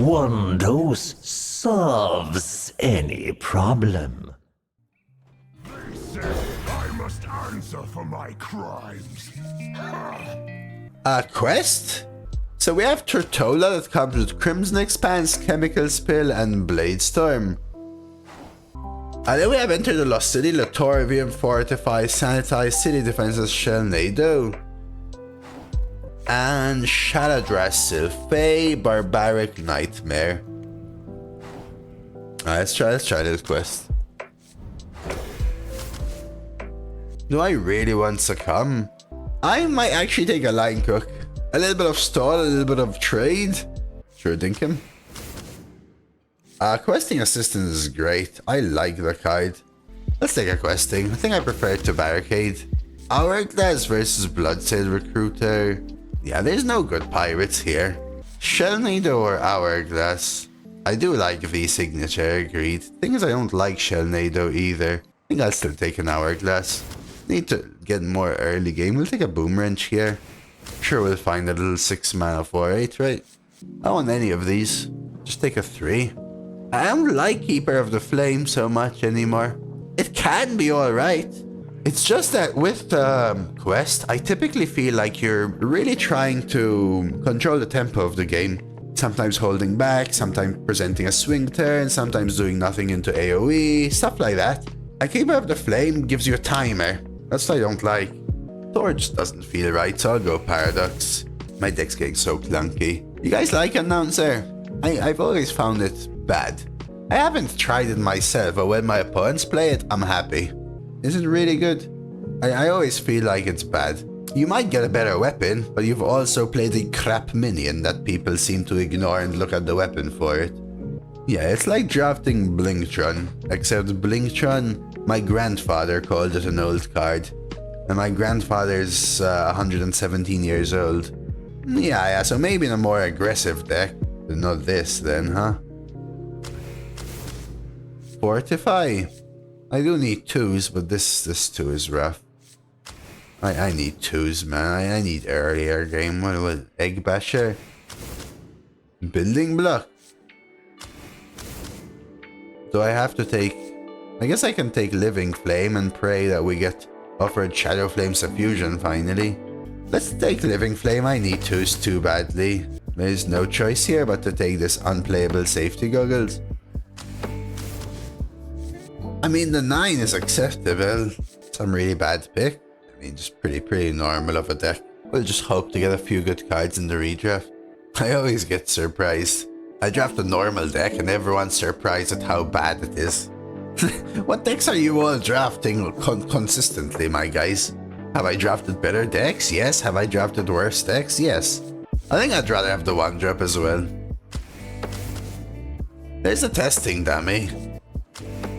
one dose solves any problem. They say I must answer for my crimes. A quest? So we have Tortola that comes with Crimson Expanse, Chemical Spill, and Blade Storm. And then we have Enter the Lost City, Latorvium, Fortify, Sanitize, City Defenses, Shelnado. And Shaladras Sylphay, Barbaric Nightmare. Let's try this quest. Do I really want Succumb? I might actually take a Line Cook. A little bit of stall, a little bit of trade. Sure, dinkum. Questing Assistant is great. I like the card. Let's take a questing. I think I prefer it to Barricade. Hourglass versus Bloodsail Recruiter. Yeah, there's no good pirates here. Shelnado or Hourglass? I do like V Signature, agreed. Thing is, I don't like Shelnado either. I think I'll still take an Hourglass. Need to get more early game. We'll take a Boom Wrench here. Sure, we'll find a little 6 mana 4/8, right? I don't want any of these. Just take a 3. I don't like Keeper of the Flame so much anymore. It can be alright. It's just that with the quest, I typically feel like you're really trying to control the tempo of the game. Sometimes holding back, sometimes presenting a swing turn, sometimes doing nothing into AoE, stuff like that. A Keeper of the Flame gives you a timer. That's what I don't like. Torch doesn't feel right, so I'll go Paradox. My deck's getting so clunky. You guys like Announcer? I've always found it bad. I haven't tried it myself, but when my opponents play it, I'm happy. Is it really good? I always feel like it's bad. You might get a better weapon, but you've also played a crap minion that people seem to ignore and look at the weapon for it. Yeah, it's like drafting Blinktron, except Blinktron, my grandfather called it an old card. And my grandfather's 117 years old. Yeah, so maybe in a more aggressive deck. But not this then, huh? Fortify. I do need 2s, but this 2 is rough. I need 2s, man. I need earlier game. What Egg Basher? Building Block. Do I have to take... I guess I can take Living Flame and pray that we get offered Shadow Flame Suffusion finally. Let's take Living Flame. I need 2s too badly. There's no choice here but to take this unplayable safety goggles. I mean, the 9 is acceptable. Some really bad pick. I mean, just pretty normal of a deck. We'll just hope to get a few good cards in the redraft. I always get surprised. I draft a normal deck and everyone's surprised at how bad it is. What decks are you all drafting consistently, my guys? Have I drafted better decks? Yes. Have I drafted worse decks? Yes. I think I'd rather have the 1-drop as well. There's a testing dummy.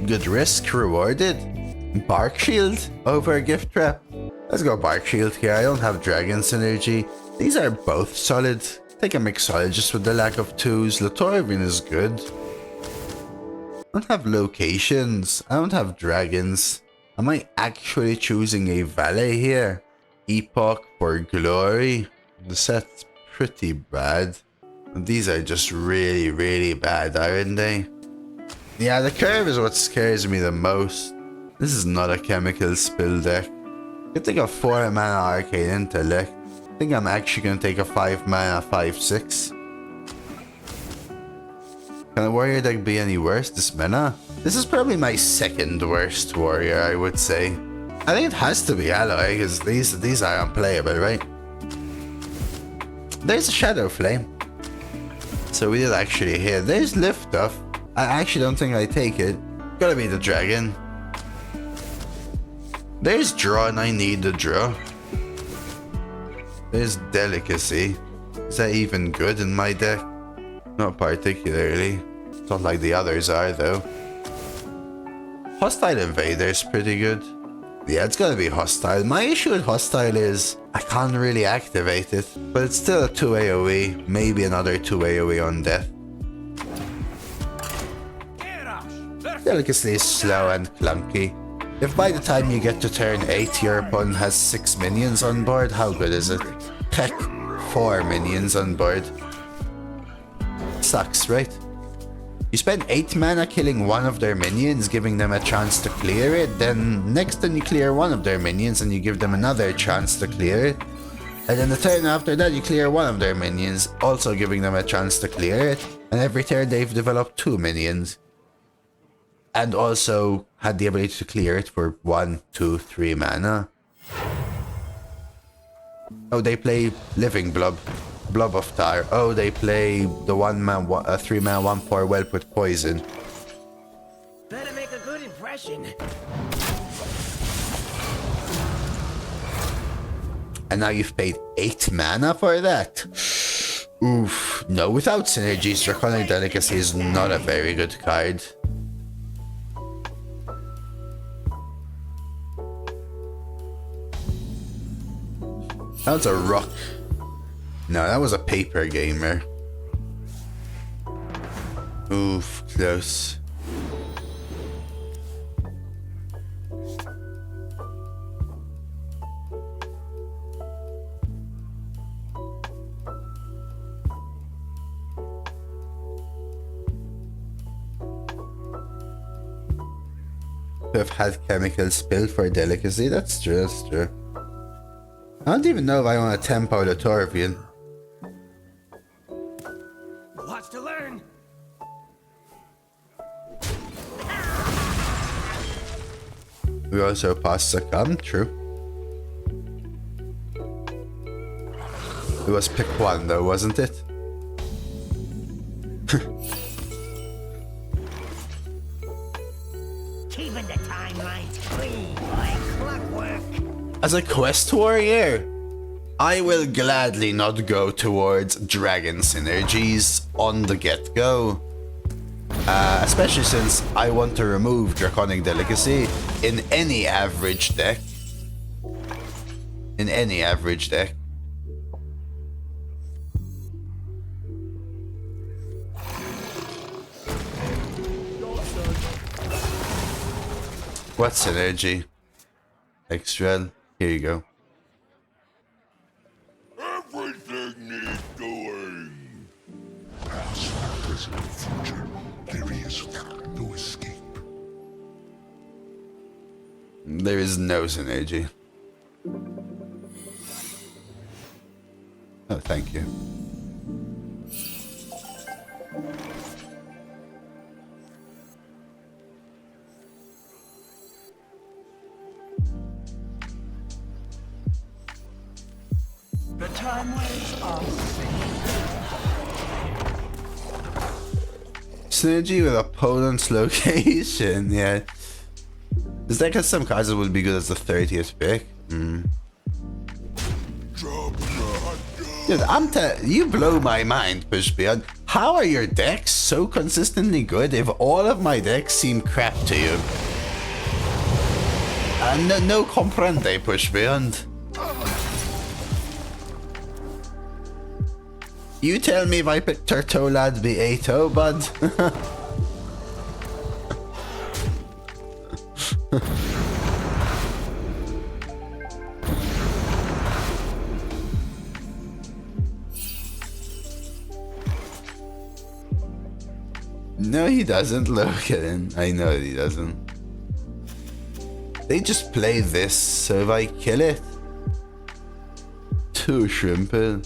Good risk rewarded. Bark Shield over a Gift Trap. Let's go Bark Shield here. I don't have Dragon Synergy. These are both solid. Take a Mixologist with the lack of 2s. Latorvian is good. I don't have locations. I don't have dragons. Am I actually choosing a valet here? Epoch for Glory. The set's pretty bad. These are just really bad, aren't they? Yeah, the curve is what scares me the most. This is not a Chemical Spill deck. I take a 4 mana Arcane Intellect. I think I'm actually gonna take a 5 mana 5/6. Can a warrior deck be any worse this mana? This is probably my second worst warrior, I would say. I think it has to be Alloy, because these are unplayable, right? There's a Shadow Flame. So we did actually hit. There's Lift Off. I actually don't think I take it. Gotta be the dragon. There's Draw and I need the draw. There's Delicacy. Is that even good in my deck? Not particularly. Not like the others are though. Hostile Invader is pretty good. Yeah, it's gotta be Hostile. My issue with Hostile is I can't really activate it, but it's still a 2 AoE, maybe another 2 AoE on death. Delicacy is slow and clunky. If by the time you get to turn 8 your opponent has 6 minions on board, how good is it? Heck, 4 minions on board. sucks, right? You spend 8 mana killing one of their minions, giving them a chance to clear it. Then next turn you clear one of their minions and you give them another chance to clear it. And then the turn after that you clear one of their minions, also giving them a chance to clear it. And every turn they've developed 2 minions. And also had the ability to clear it for 1, 2, 3 mana. Oh, they play Living Blob. Blob of Tar. Oh, they play the 3-man 1/4 whelp with poison. Better make a good impression. And now you've paid 8 mana for that? Oof. No, without synergies, Draconic Delicacy is not a very good card. That was a rock. No, that was a paper gamer. Oof, close. Have had chemical spill for delicacy. That's true, that's true. I don't even know if I want to tempo the Torvian. Lots to learn. We also passed Succumb, true. It was pick 1 though, wasn't it? Keeping the timelines clean like clockwork. As a quest warrior, I will gladly not go towards dragon synergies on the get-go. Especially since I want to remove Draconic Delicacy in any average deck. In any average deck. What synergy? Extra. Here you go. Everything needs doing. Past, present, future. There is no escape. There is no synergy. Oh, thank you. The timelines are Synergy with opponent's location, yeah. Is that because some cards would be good as the 30th pick? Dude, you blow my mind, Pushbeyond. How are your decks so consistently good if all of my decks seem crap to you? No comprende, Pushbeyond. You tell me if I pick Turtle, I'd be 8-0, bud. No, he doesn't. Look at him. I know that he doesn't. They just play this, so if I kill it... Two shrimping.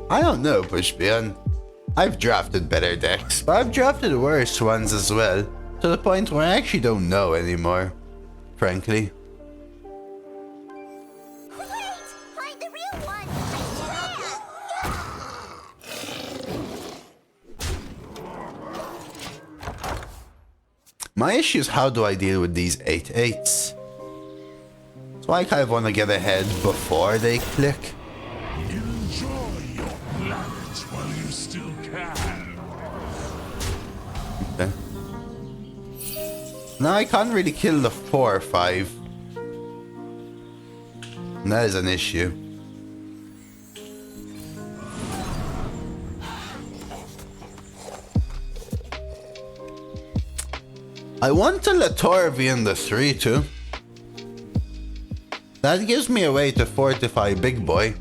I don't know, Pushbeyond. I've drafted better decks, but I've drafted worse ones as well. To the point where I actually don't know anymore. Frankly. Wait! Find the real one! My issue is how do I deal with these 8/8s? So I kind of want to get ahead before they click. Enjoy your planets while you still can. Okay. Now I can't really kill the 4 or 5. And that is an issue. I want to let Torvian the 3-2. That gives me a way to fortify Big Boy.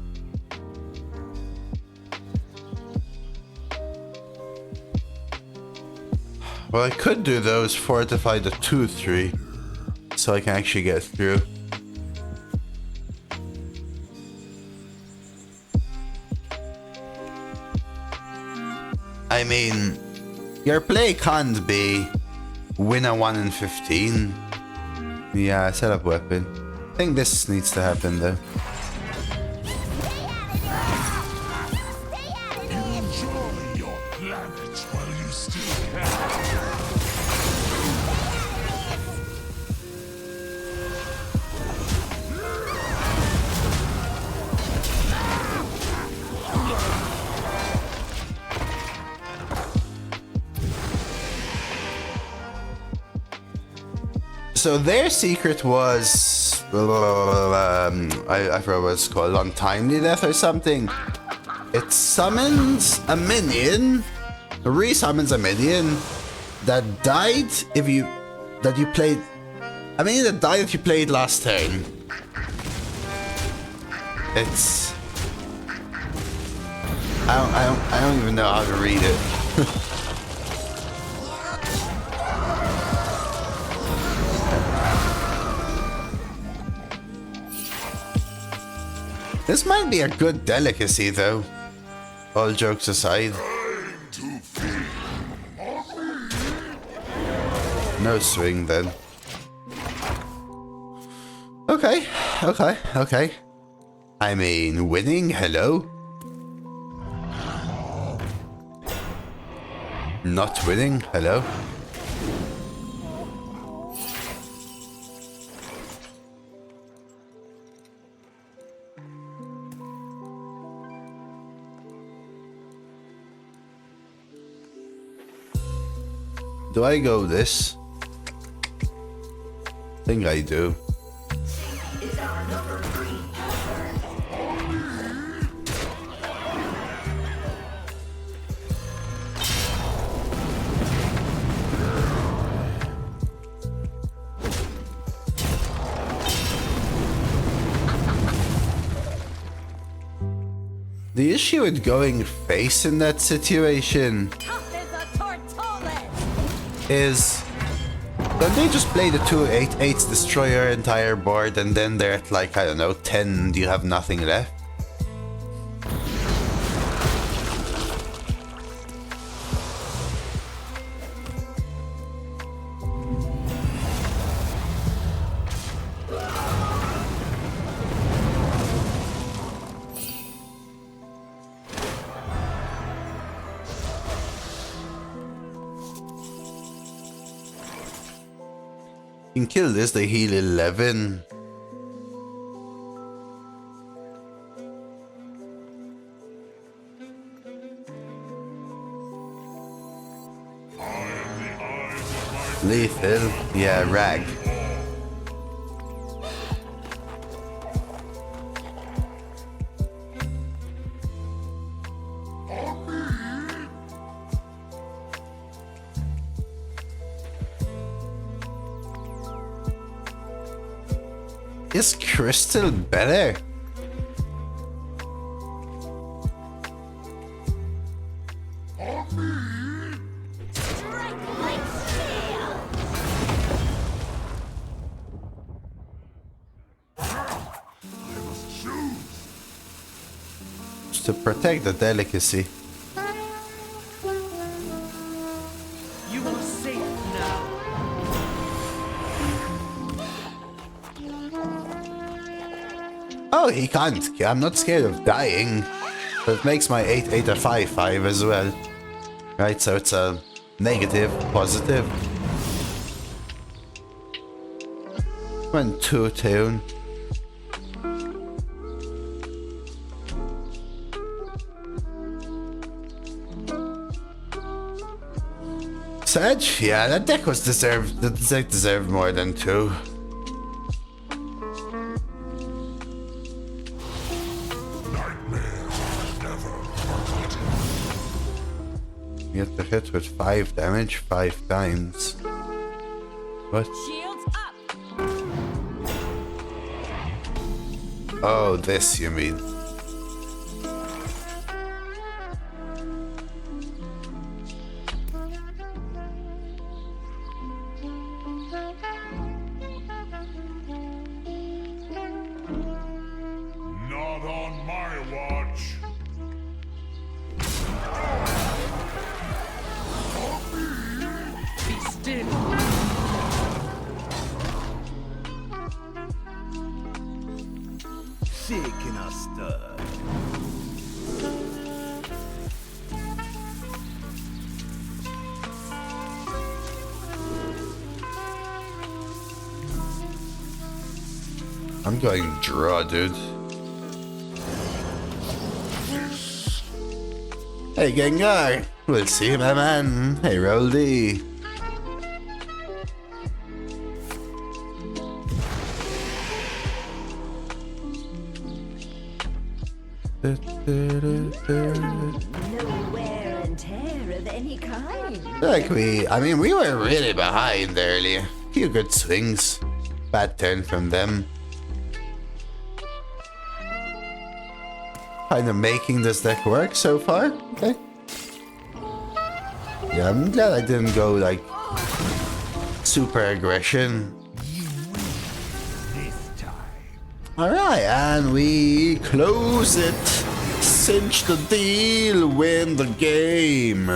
Well, I could do those, fortify the 2-3, so I can actually get through. I mean, your play can't be win a 1 in 15. Yeah, set up weapon. I think this needs to happen though. Enjoy your planet while you still can. So their secret was, I forgot what it's called, untimely death or something. It summons a minion, resummons a minion that died if you, that you played, a minion that died if you played last turn. It's, I don't even know how to read it. This might be a good delicacy, though. All jokes aside. No swing, then. Okay, okay, okay. I mean, winning, hello? Not winning, hello? Do I go this? I think I do. The issue with going face in that situation is then they just play the 2/8/8s, destroy your entire board, and then they're at like, I don't know, 10, you have nothing left. You can kill this, they heal 11. Lethal, yeah, rag. Is Crystal better? Just to protect the delicacy. You are safe now. Oh, he can't. I'm not scared of dying. But it makes my 8/8 a 5/5 as well. Right, so it's a negative, positive. Went 2-tune. Sedge? Yeah, that deck was deserved. The deck deserved more than 2. You have to hit with 5 damage 5 times. What? Shields up. Oh, this you mean. shaking a stud. I'm going draw, dude. Hey, Gengar. We'll see, my man. Hey, Roldy. No wear and tear of any kind. Like we were really behind earlier. Few good swings. Bad turn from them. Kind of making this deck work so far. Okay. Yeah, I'm glad I didn't go like super aggression. This time. Alright, and we close it. Cinch the deal, win the game.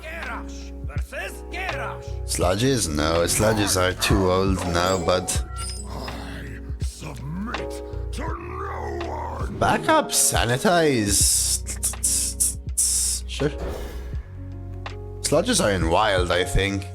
Garrosh versus Garrosh. Sludges? No, sludges are too old now, but I submit to no one. back up, sanitize. Sure. Sludges are in wild, I think.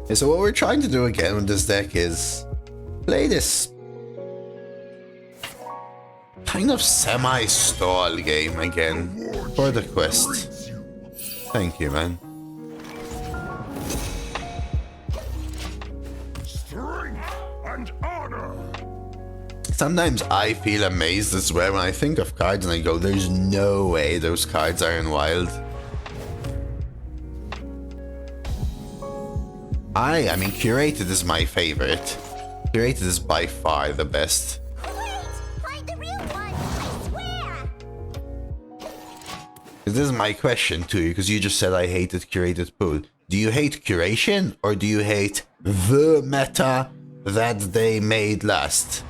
Okay, so what we're trying to do again with this deck is play this kind of semi-stall game again for the quest. Thank you, man. Strength and honor. Sometimes I feel amazed as well when I think of cards and I go, there's no way those cards are in wild. I mean, Curated is my favorite. Curated is by far the best. Wait! Find the real one! I swear! This is my question to you, because you just said I hated Curated Pool. Do you hate curation, or do you hate the meta that they made last?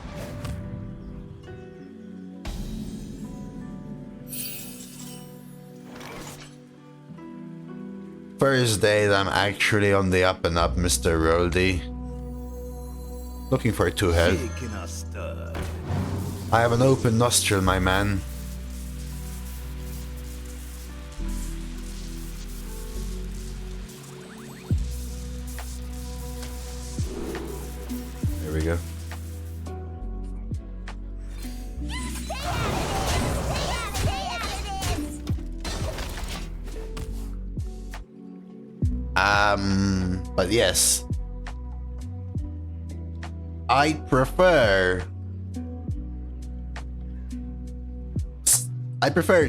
First day that I'm actually on the up and up, Mr. Roldy. Looking for 2 health. Shaking a stud. I have an open nostril, my man. There we go. But yes, I prefer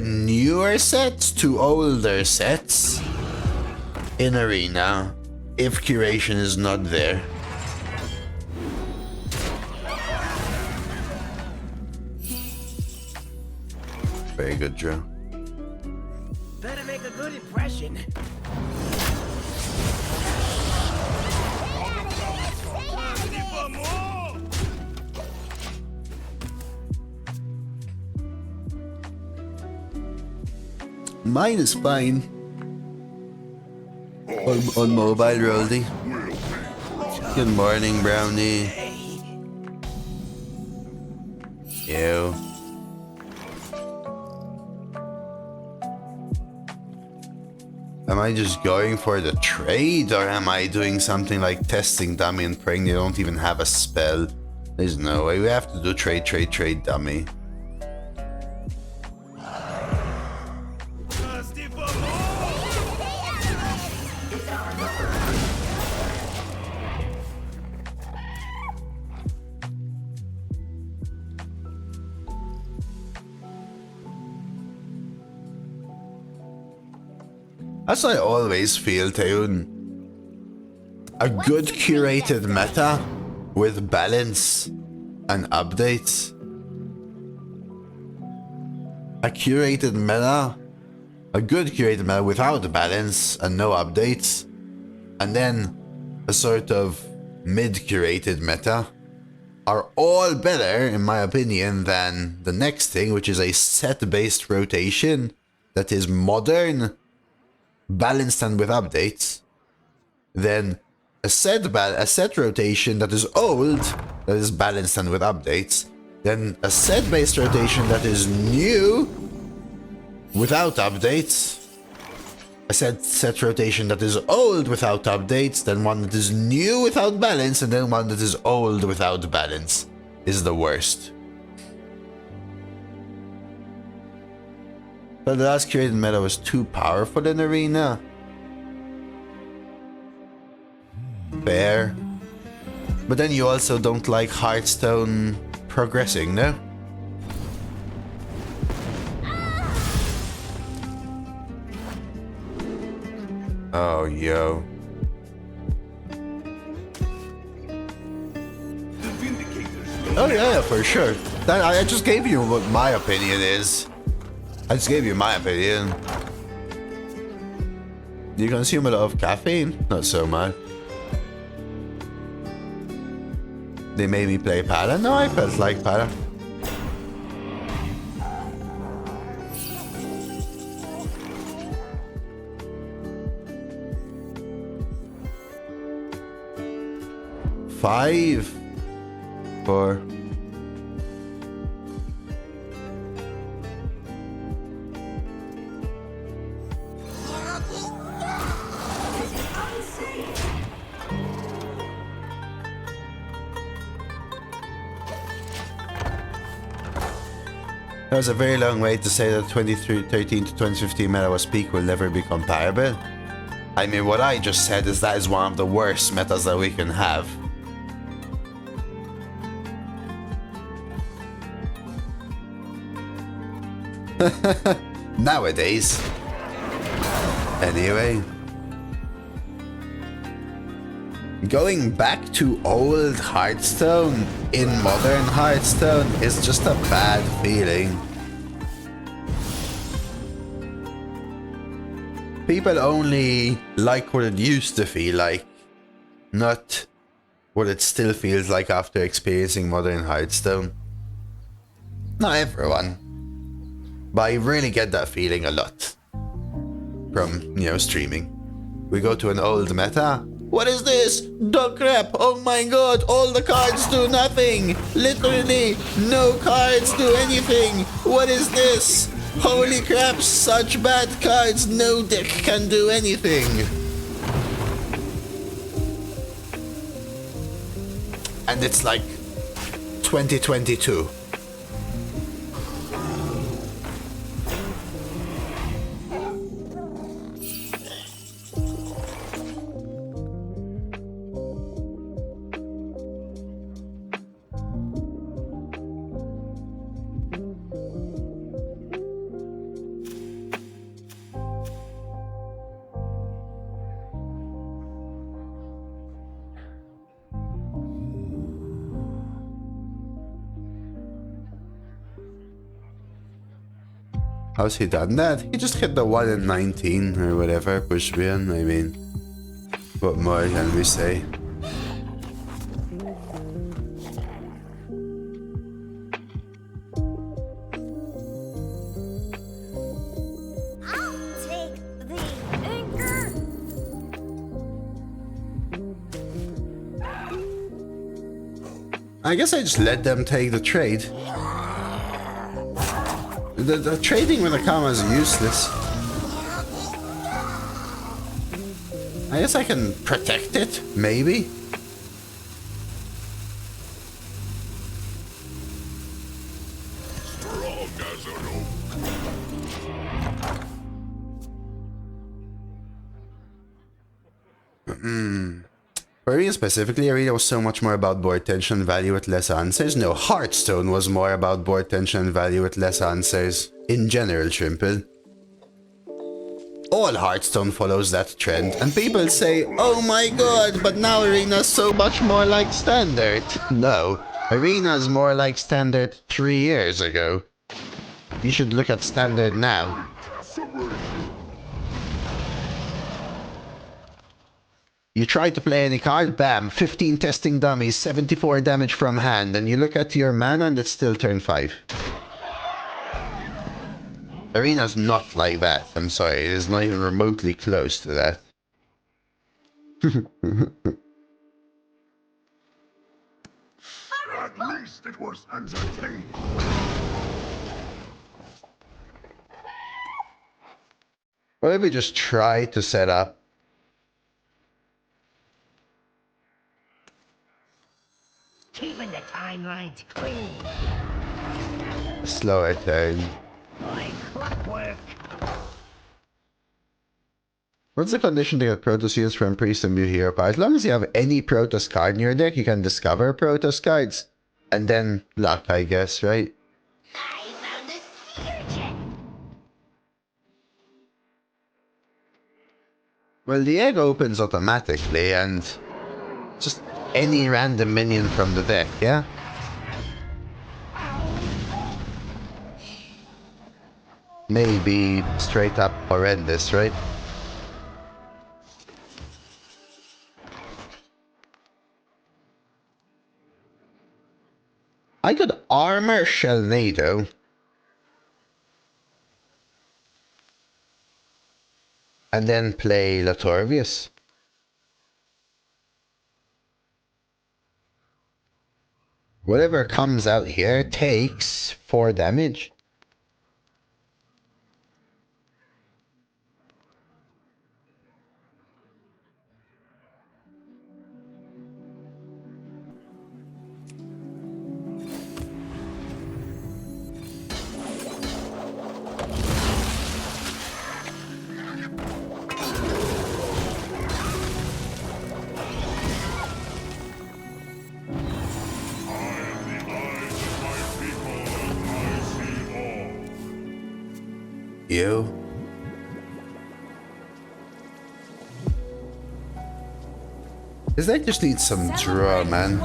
newer sets to older sets in Arena if curation is not there. Very good, Drew. Better make a good impression. Mine is fine. On mobile, Roldy. Good morning, Brownie. You. Am I just going for the trade, or am I doing something like testing dummy and praying they don't even have a spell? There's no way. We have to do trade dummy. Thirsty for more. As I always feel, Teun, a good curated meta with balance and updates. A curated meta, a good curated meta without balance and no updates. And then a sort of mid-curated meta are all better, in my opinion, than the next thing, which is a set-based rotation that is modern, balanced and with updates. Then a set rotation that is old, that is balanced and with updates. Then a set-based rotation that is new, without updates. A set rotation that is old without updates, then one that is new without balance, and then one that is old without balance is the worst. But the last created meta was too powerful in Arena. Fair. But then you also don't like Hearthstone progressing, no? Oh, yo. Oh yeah, for sure. I just gave you what my opinion is. I just gave you my opinion. Do you consume a lot of caffeine? Not so much. They made me play Pada? No, I felt like Pada. Five. 4. That was a very long way to say that 2013 to 2015 meta was peak will never be comparable. I mean, what I just said is that is one of the worst metas that we can have. Nowadays. Anyway. Going back to old Hearthstone in modern Hearthstone is just a bad feeling. People only like what it used to feel like, not what it still feels like after experiencing modern Hearthstone. Not everyone, but I really get that feeling a lot from, streaming. We go to an old meta. What is this? Dog crap! Oh my god, all the cards do nothing! Literally, no cards do anything! What is this? Holy crap, such bad cards, no deck can do anything! And it's like 2022. How's he done that? He just hit the 1 in 19 or whatever, push win. I mean, what more can we say? I'll take the anchor. I guess I just let them take the trade. The trading with the comma is useless. I guess I can protect it, maybe. For Arena specifically, Arena was so much more about board tension and value with less answers. No, Hearthstone was more about board tension and value with less answers. In general, Trimple. All Hearthstone follows that trend, and people say, oh my god, but now Arena's so much more like Standard. No, Arena's more like Standard 3 years ago. You should look at Standard now. You try to play any card, bam, 15 testing dummies, 74 damage from hand, and you look at your mana and it's still turn 5. Arena's not like that, I'm sorry, it is not even remotely close to that. At least it was entertaining. What if we just try to set up? Keeping the timelines clean. Slower turn. Like clockwork. What's the condition to get Protoss units from Priest and View Hero Power? As long as you have any Protoss card in your deck, you can discover Protoss cards. And then luck, I guess, right? I found a sea urchin. Well, the egg opens automatically, and just any random minion from the deck, yeah? Maybe straight up horrendous, right? I could armor Shelnado. And then play Latorvius. Whatever comes out here takes 4 damage. You? This deck just needs some draw, man.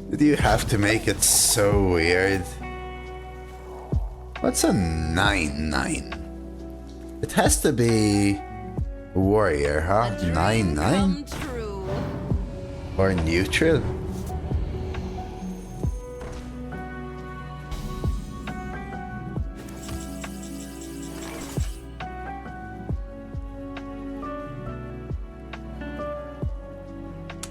Did you have to make it so weird? What's a 9/9? It has to be warrior, huh? 9/9? Or neutral?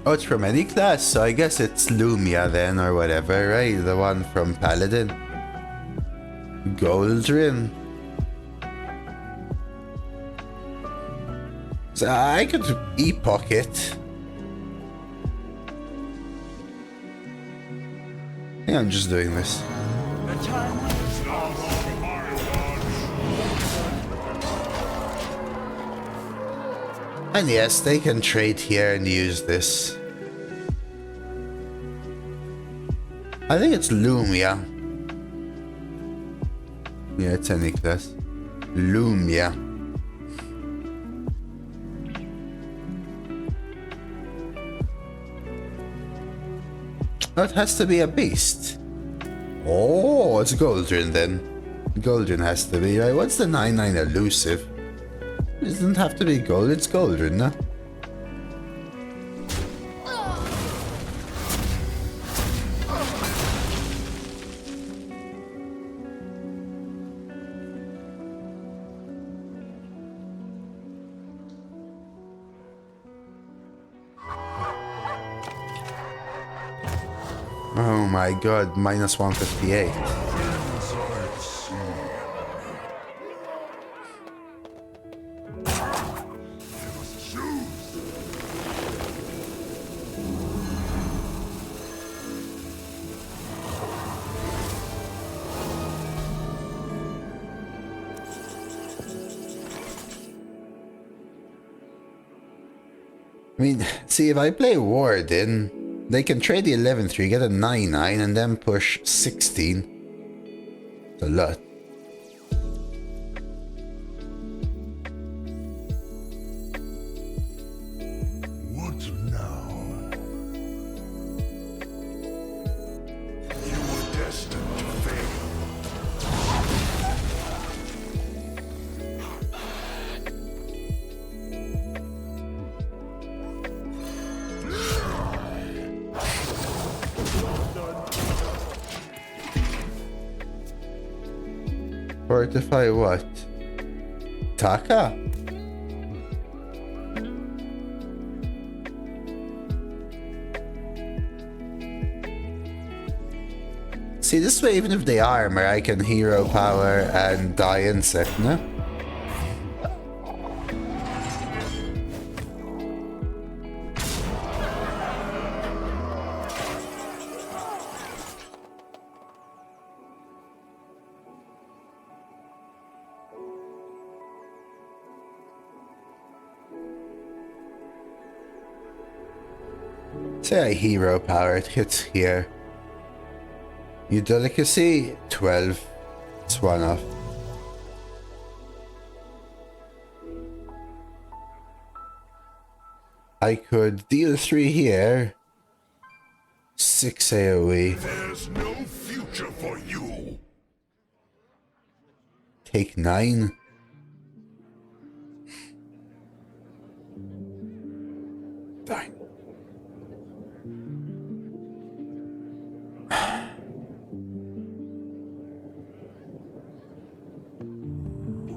Oh, it's from any class, so I guess it's Lumia then, or whatever, right? The one from Paladin. Goldrin. So I could epoch it. I think I'm just doing this. And yes, they can trade here and use this. I think it's Lumia. Yeah, it's any class. Lumia. Oh, it has to be a beast. Oh, it's Goldrin then. Goldrin has to be, right? What's the 9/9 elusive? It doesn't have to be gold, it's Goldrin, no? Oh my god, minus 158. I mean, see, if I play Warden, they can trade the 11-3, get a 9/9, and then push 16. It's a lot. What now? You were destined to fail. Fortify what? Taka? See, this way, even if they armor, I can hero power and die insect, no? Say I hero power, it hits here. Your delicacy, 12. It's one off. I could deal 3 here. 6 AoE. There's no future for you. Take 9. Dang.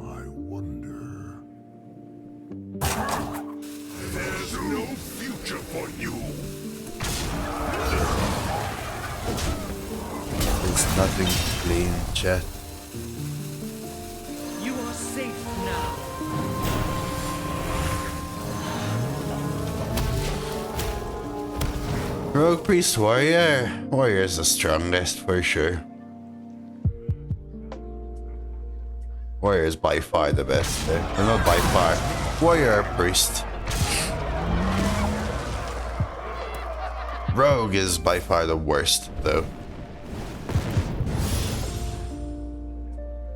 I wonder. There's no future for you. There's nothing clean, chat. You are safe now. Rogue Priest Warrior. Warrior is the strongest for sure. Warrior is by far the best there. Well, not by far. Warrior or Priest. Rogue is by far the worst though.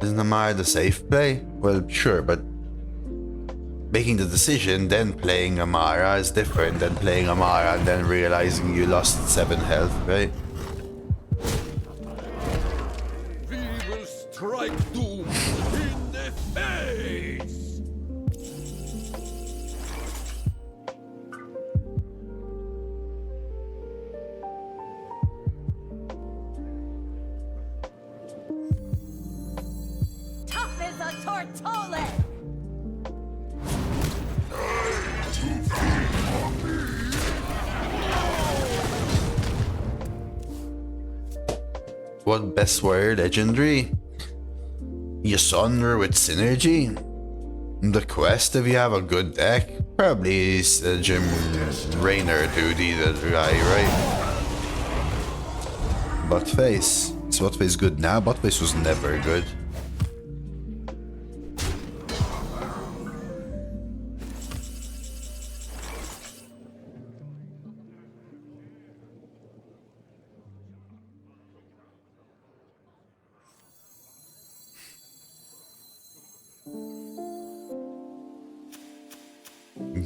Isn't Amara the safe play? Well, sure, but making the decision, then playing Amara is different than playing Amara and then realizing you lost 7 health, right? We will strike doom in the face. Tough as a tortole! What best warrior legendary? Yasunder with synergy? The quest if you have a good deck? Probably is Jim Raynor duty, that guy, right? Buttface. Is Buttface good now? Buttface was never good.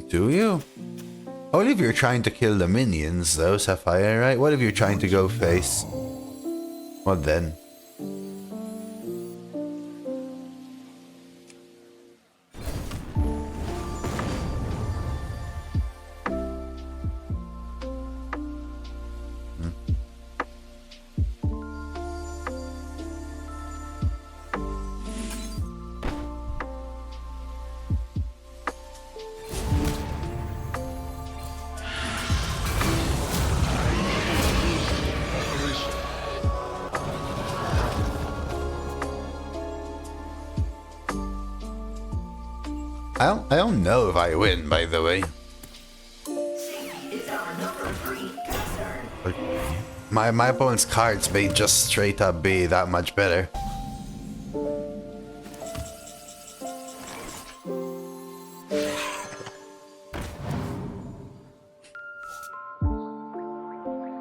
Do you? Only if you're trying to kill the minions though, Sapphire, right? What if you're trying to go face? What then? I don't know if I win, by the way. Like, my opponent's cards may just straight up be that much better.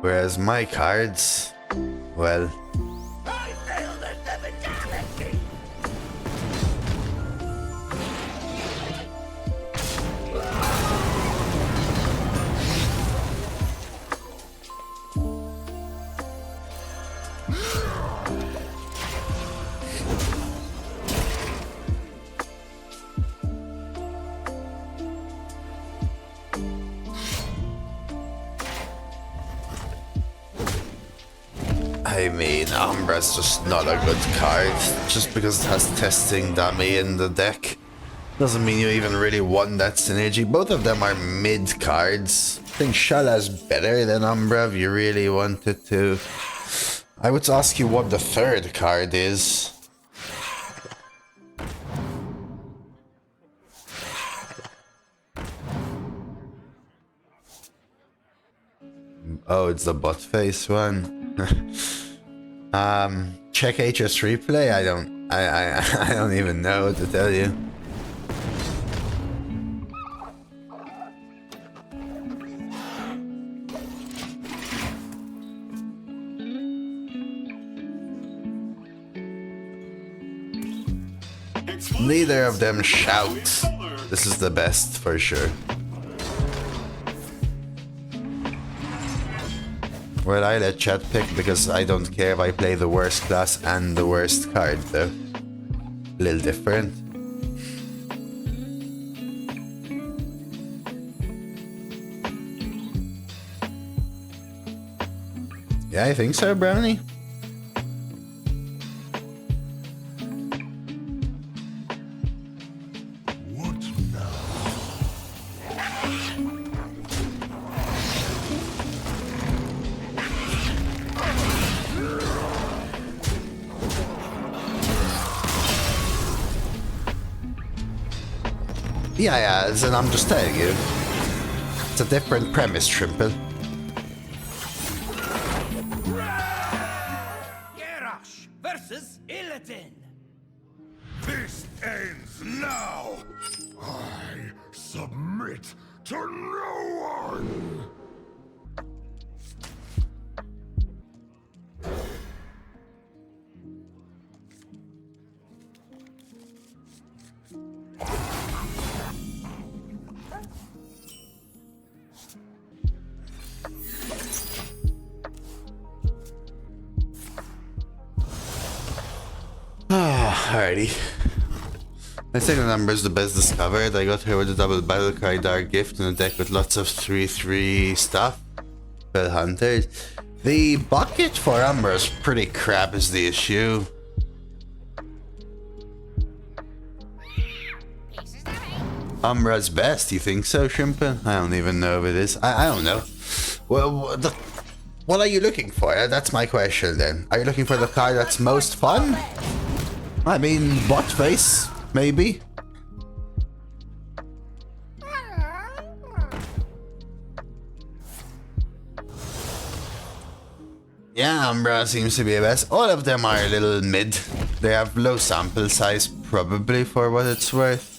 Whereas my cards, well... I failed at the mentality. I mean, Umbra's just not a good card. Just because it has testing dummy in the deck doesn't mean you even really won that synergy. Both of them are mid cards. I think Shala's better than Umbra if you really wanted to. I would ask you what the third card is. Oh, it's the butt face one. Check HS replay. I don't even know what to tell you. Neither of them shout. This is the best for sure. Well, I let chat pick because I don't care if I play the worst class and the worst card though. A little different. Yeah, I think so, Brownie. What now? Yeah, and I'm just telling you. It's a different premise, Trimple. Garrosh versus Illidan. This ends now. I submit to no one. Alrighty. I think the number is the best discovered. I got her with a double battle cry dark gift and a deck with lots of 3/3 stuff. Well hunted. The bucket for Umber is pretty crap is the issue. Umbra's best, you think so, Shrimpen? I don't even know if it is. I don't know. Well, what are you looking for? That's my question then. Are you looking for the card that's most fun? I mean, bot face, maybe. Yeah, Umbra seems to be the best. All of them are a little mid. They have low sample size, probably, for what it's worth.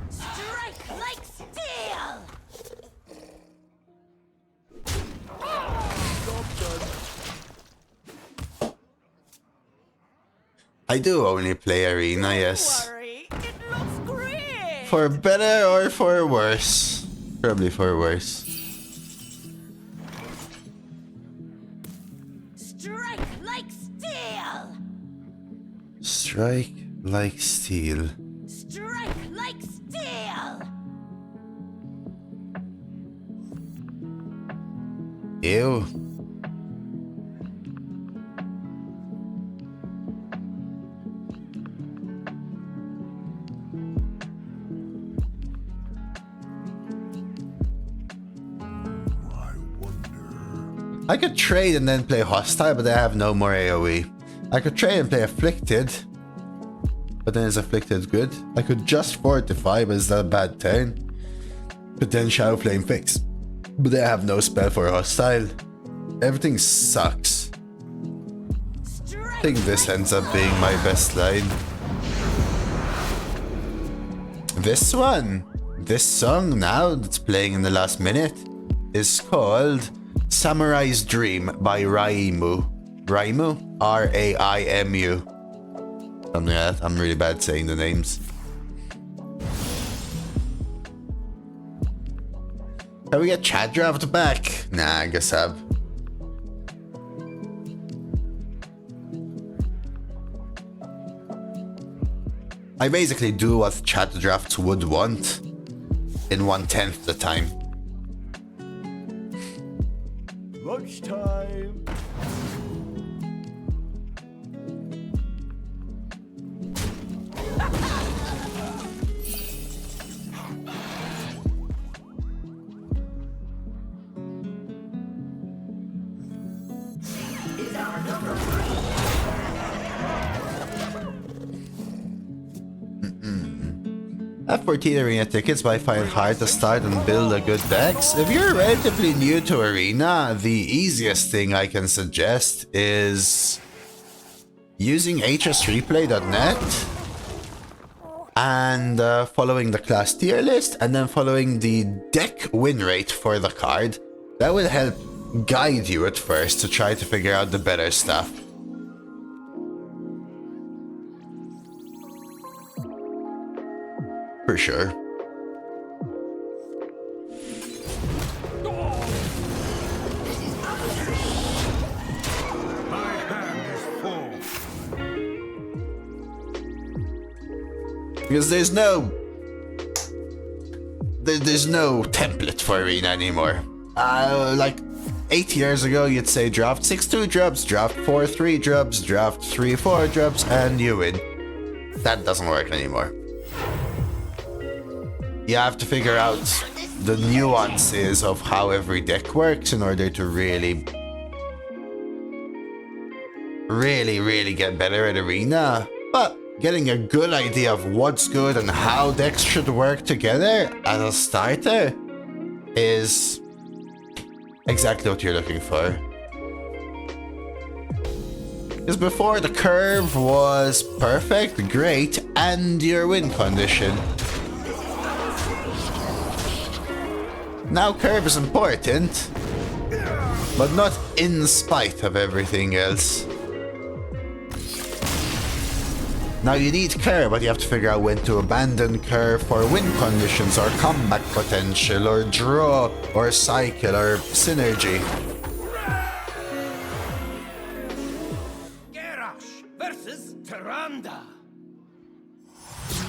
Strike like steel! I do only play Arena, yes. Worry, it looks great. For better or for worse? Probably for worse. Strike like steel! Strike like steel. Strike like steel! Ew. I could trade and then play Hostile, but I have no more AoE. I could trade and play Afflicted, but then is Afflicted good? I could just Fortify, but is that a bad turn? But then Shadow Flame fix. But I have no spell for Hostile. Everything sucks. I think this ends up being my best line. This one, this song now that's playing in the last minute is called Samurai's Dream by Raimu. Raimu? R-A-I-M-U. Something like that. I'm really bad saying the names. Can we get chat draft back? Nah, I guess I have. I basically do what chat drafts would want in 1/10 the time. coach time. Have 14 arena tickets, but I find it hard to start and build a good decks. If you're relatively new to arena, the easiest thing I can suggest is using hsreplay.net and following the class tier list, and then following the deck win rate for the card. That will help guide you at first to try to figure out the better stuff. For sure. My hand is full. Because there's no template for arena anymore. Like 8 years ago, you'd say draft 6-2 drops, draft 4-3 drops, draft 3-4 drops, and you win. That doesn't work anymore. You have to figure out the nuances of how every deck works in order to really get better at arena. But getting a good idea of what's good and how decks should work together as a starter is exactly what you're looking for. Because before, the curve was perfect, great, and your win condition. Now curve is important, but not in spite of everything else. Now you need curve, but you have to figure out when to abandon curve for win conditions or comeback potential or draw or cycle or synergy. Garrosh versus Tyrande.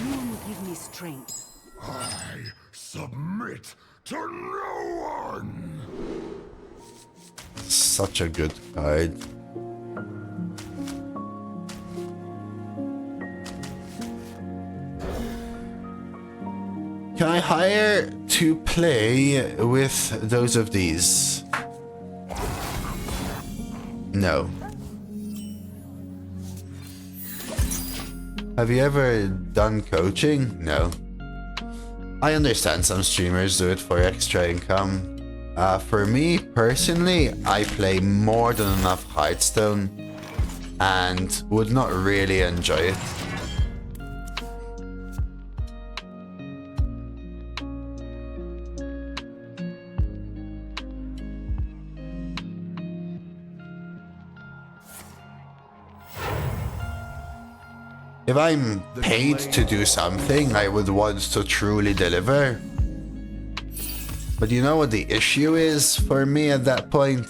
You will give me strength. I submit to no one. Such a good card. Can I hire to play with those of these? No. Have you ever done coaching? No. I understand some streamers do it for extra income. For me, personally, I play more than enough Hearthstone and would not really enjoy it. If I'm paid to do something, I would want to truly deliver. But you know what the issue is for me at that point?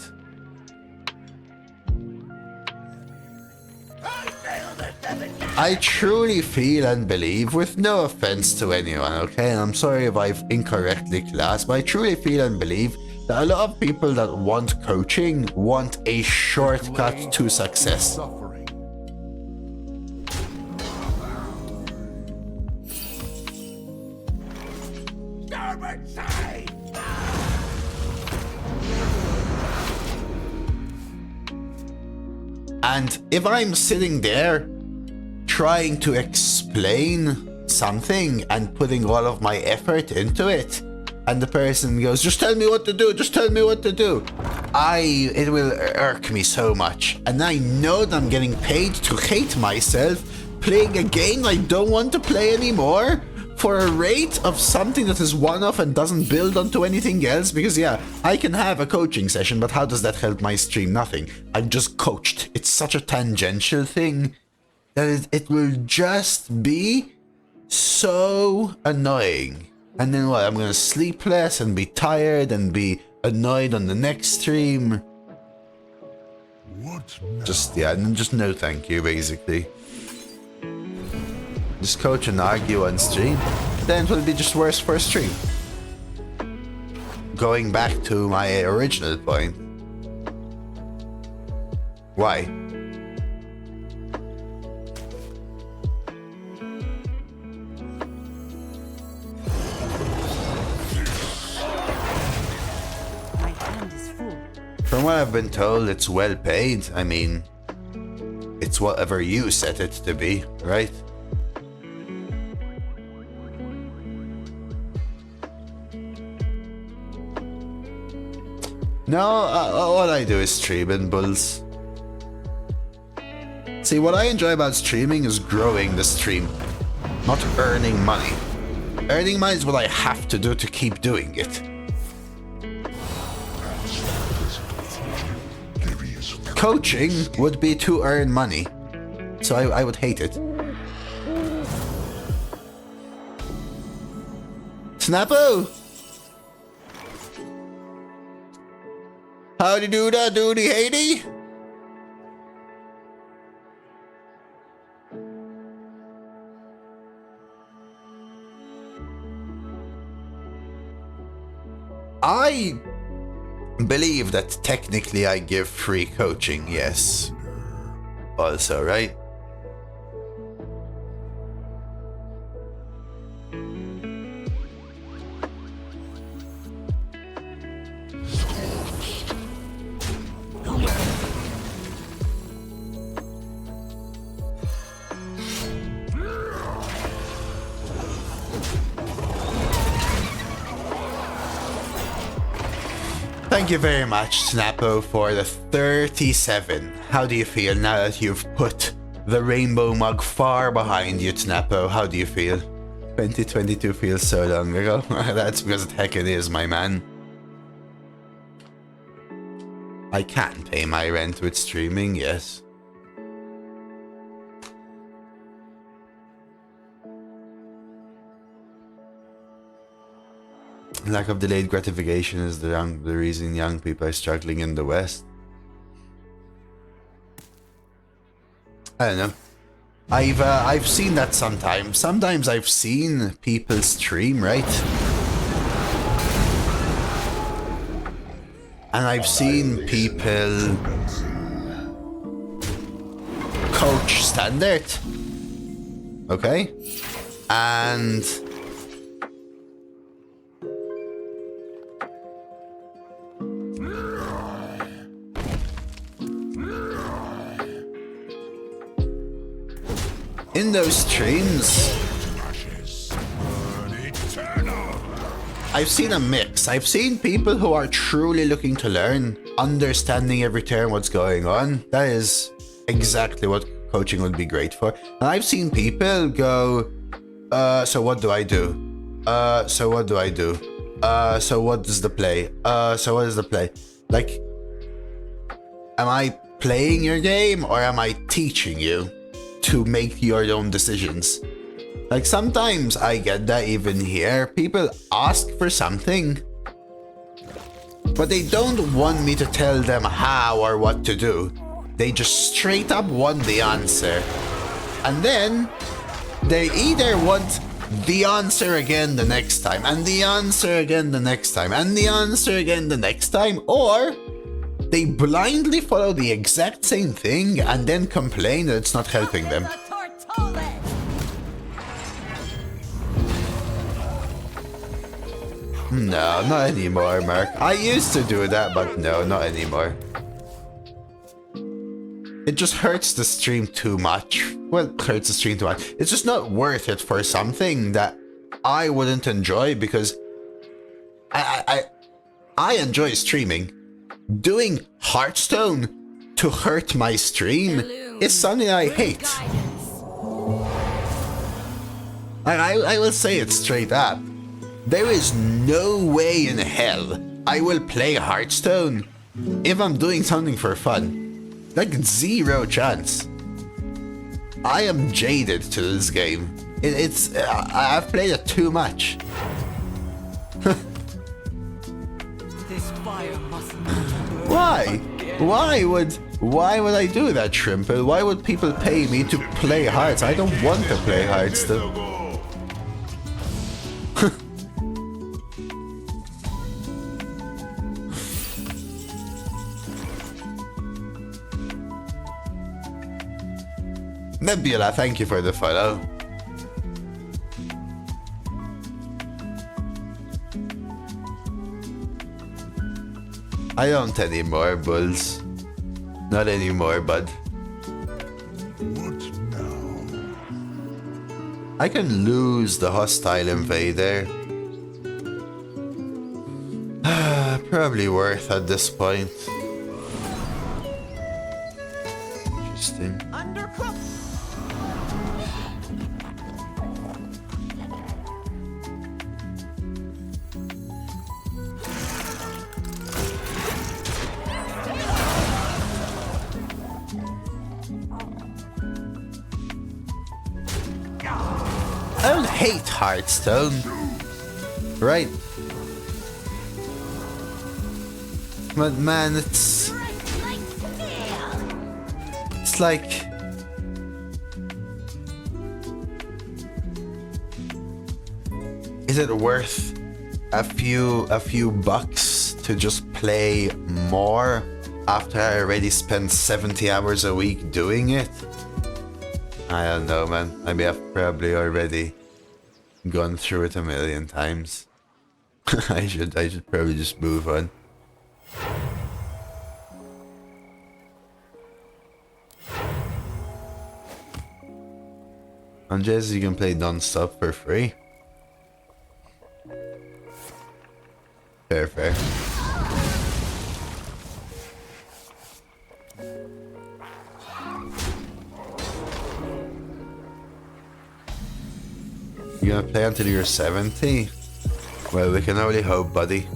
I truly feel and believe, with no offense to anyone, okay? And I'm sorry if I've incorrectly classed, but I truly feel and believe that a lot of people that want coaching want a shortcut to success. And if I'm sitting there trying to explain something and putting all of my effort into it, and the person goes, just tell me what to do, just tell me what to do, it will irk me so much. And I know that I'm getting paid to hate myself playing a game I don't want to play anymore for a rate of something that is one-off and doesn't build onto anything else. Because yeah, I can have a coaching session, but how does that help my stream? Nothing. I've just coached. It's such a tangential thing that it will just be so annoying. And then what? I'm gonna sleep less and be tired and be annoyed on the next stream. What now? Just no thank you, basically. Just coach and argue on stream, then it will be just worse for stream. Going back to my original point, Why? My hand is full. From what I've been told, it's well paid. I mean, it's whatever you set it to be, right? No, all I do is streaming, bulls. See, what I enjoy about streaming is growing the stream, not earning money. Earning money is what I have to do to keep doing it. Coaching would be to earn money, so I would hate it. Snappo! Howdy do da doody Haiti? I believe that technically I give free coaching, yes. Also, right? Thank you very much, Snappo, for the 37. How do you feel now that you've put the rainbow mug far behind you, Snappo? How do you feel? 2022 feels so long ago. That's because the heck it is, my man. I can pay my rent with streaming, yes. Lack of delayed gratification is the reason young people are struggling in the West. I don't know. I've seen that sometimes. Sometimes I've seen people stream, right? And I've seen people coach standard. Okay? And in those streams, I've seen a mix. I've seen people who are truly looking to learn, understanding every turn what's going on. That is exactly what coaching would be great for. And I've seen people go, so what do I do? So what do I do? So what is the play? So what is the play? Like, am I playing your game or am I teaching you to make your own decisions? Like, sometimes I get that even here. People ask for something, but they don't want me to tell them how or what to do. They just straight up want the answer. And then they either want the answer again the next time, and the answer again the next time, and the answer again the next time, or they blindly follow the exact same thing and then complain that it's not helping them. No, not anymore, Mark. I used to do that, but no, not anymore. It just hurts the stream too much. Well, it hurts the stream too much. It's just not worth it for something that I wouldn't enjoy, because I enjoy streaming. Doing Hearthstone to hurt my stream is something I hate. I will say it straight up. There is no way in hell I will play Hearthstone if I'm doing something for fun. Like, zero chance. I am jaded to this game. I've played it too much. This fire must Why? Why would I do that, Shrimple? Why would people pay me to play Hearts? I don't want to play Hearthstone. Nebula, thank you for the follow. I don't anymore, Bulls. Not anymore, bud. What now? I can lose the hostile invader. Probably worth at this point. Interesting. Undercooked. I don't hate Hearthstone. Right. But man, it's like is it worth a few bucks to just play more after I already spent 70 hours a week doing it? I don't know, man. I mean, I've probably already gone through it a million times. I should probably just move on. On Jazz, you can play non-stop for free. Fair, fair. You gonna play until you're 70? Well, we can only hope, buddy.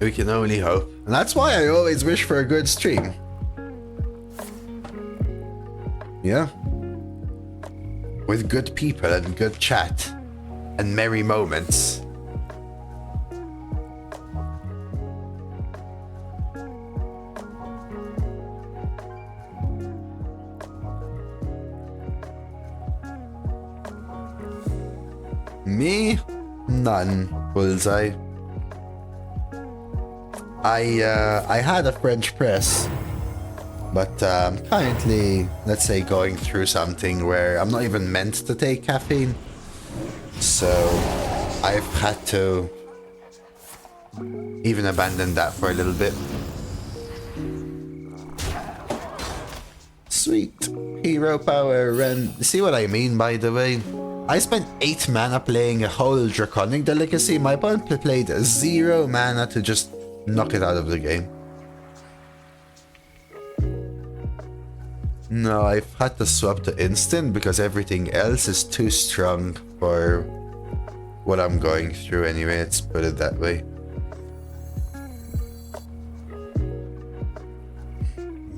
We can only hope. And that's why I always wish for a good stream. Yeah. With good people and good chat. And merry moments. Me? None, Bullseye. I had a French press, but currently, let's say, going through something where I'm not even meant to take caffeine. So I've had to even abandon that for a little bit. Sweet. Hero power and see what I mean, by the way? I spent 8 mana playing a whole Draconic Delicacy. My opponent played 0 mana to just knock it out of the game. No, I've had to swap to instant because everything else is too strong for what I'm going through anyway, let's put it that way.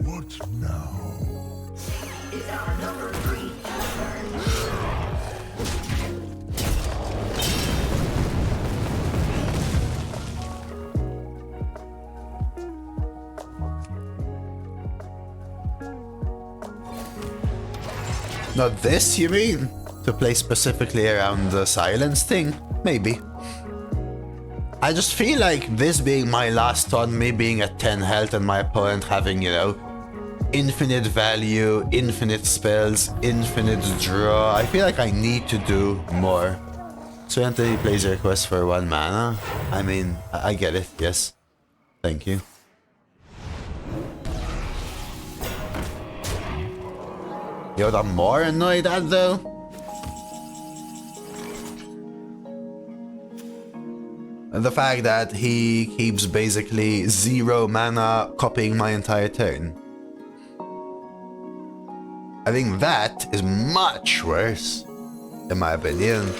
What now? Is our number 3 Not this, you mean? To play specifically around the silence thing? Maybe. I just feel like this being my last turn, me being at 10 health and my opponent having, you know, infinite value, infinite spells, infinite draw. I feel like I need to do more. So Anthony plays a request for 1 mana. I mean, I get it, yes. Thank you. You know what I'm more annoyed at though? The fact that he keeps basically 0 mana copying my entire turn. I think that is much worse, in my opinion.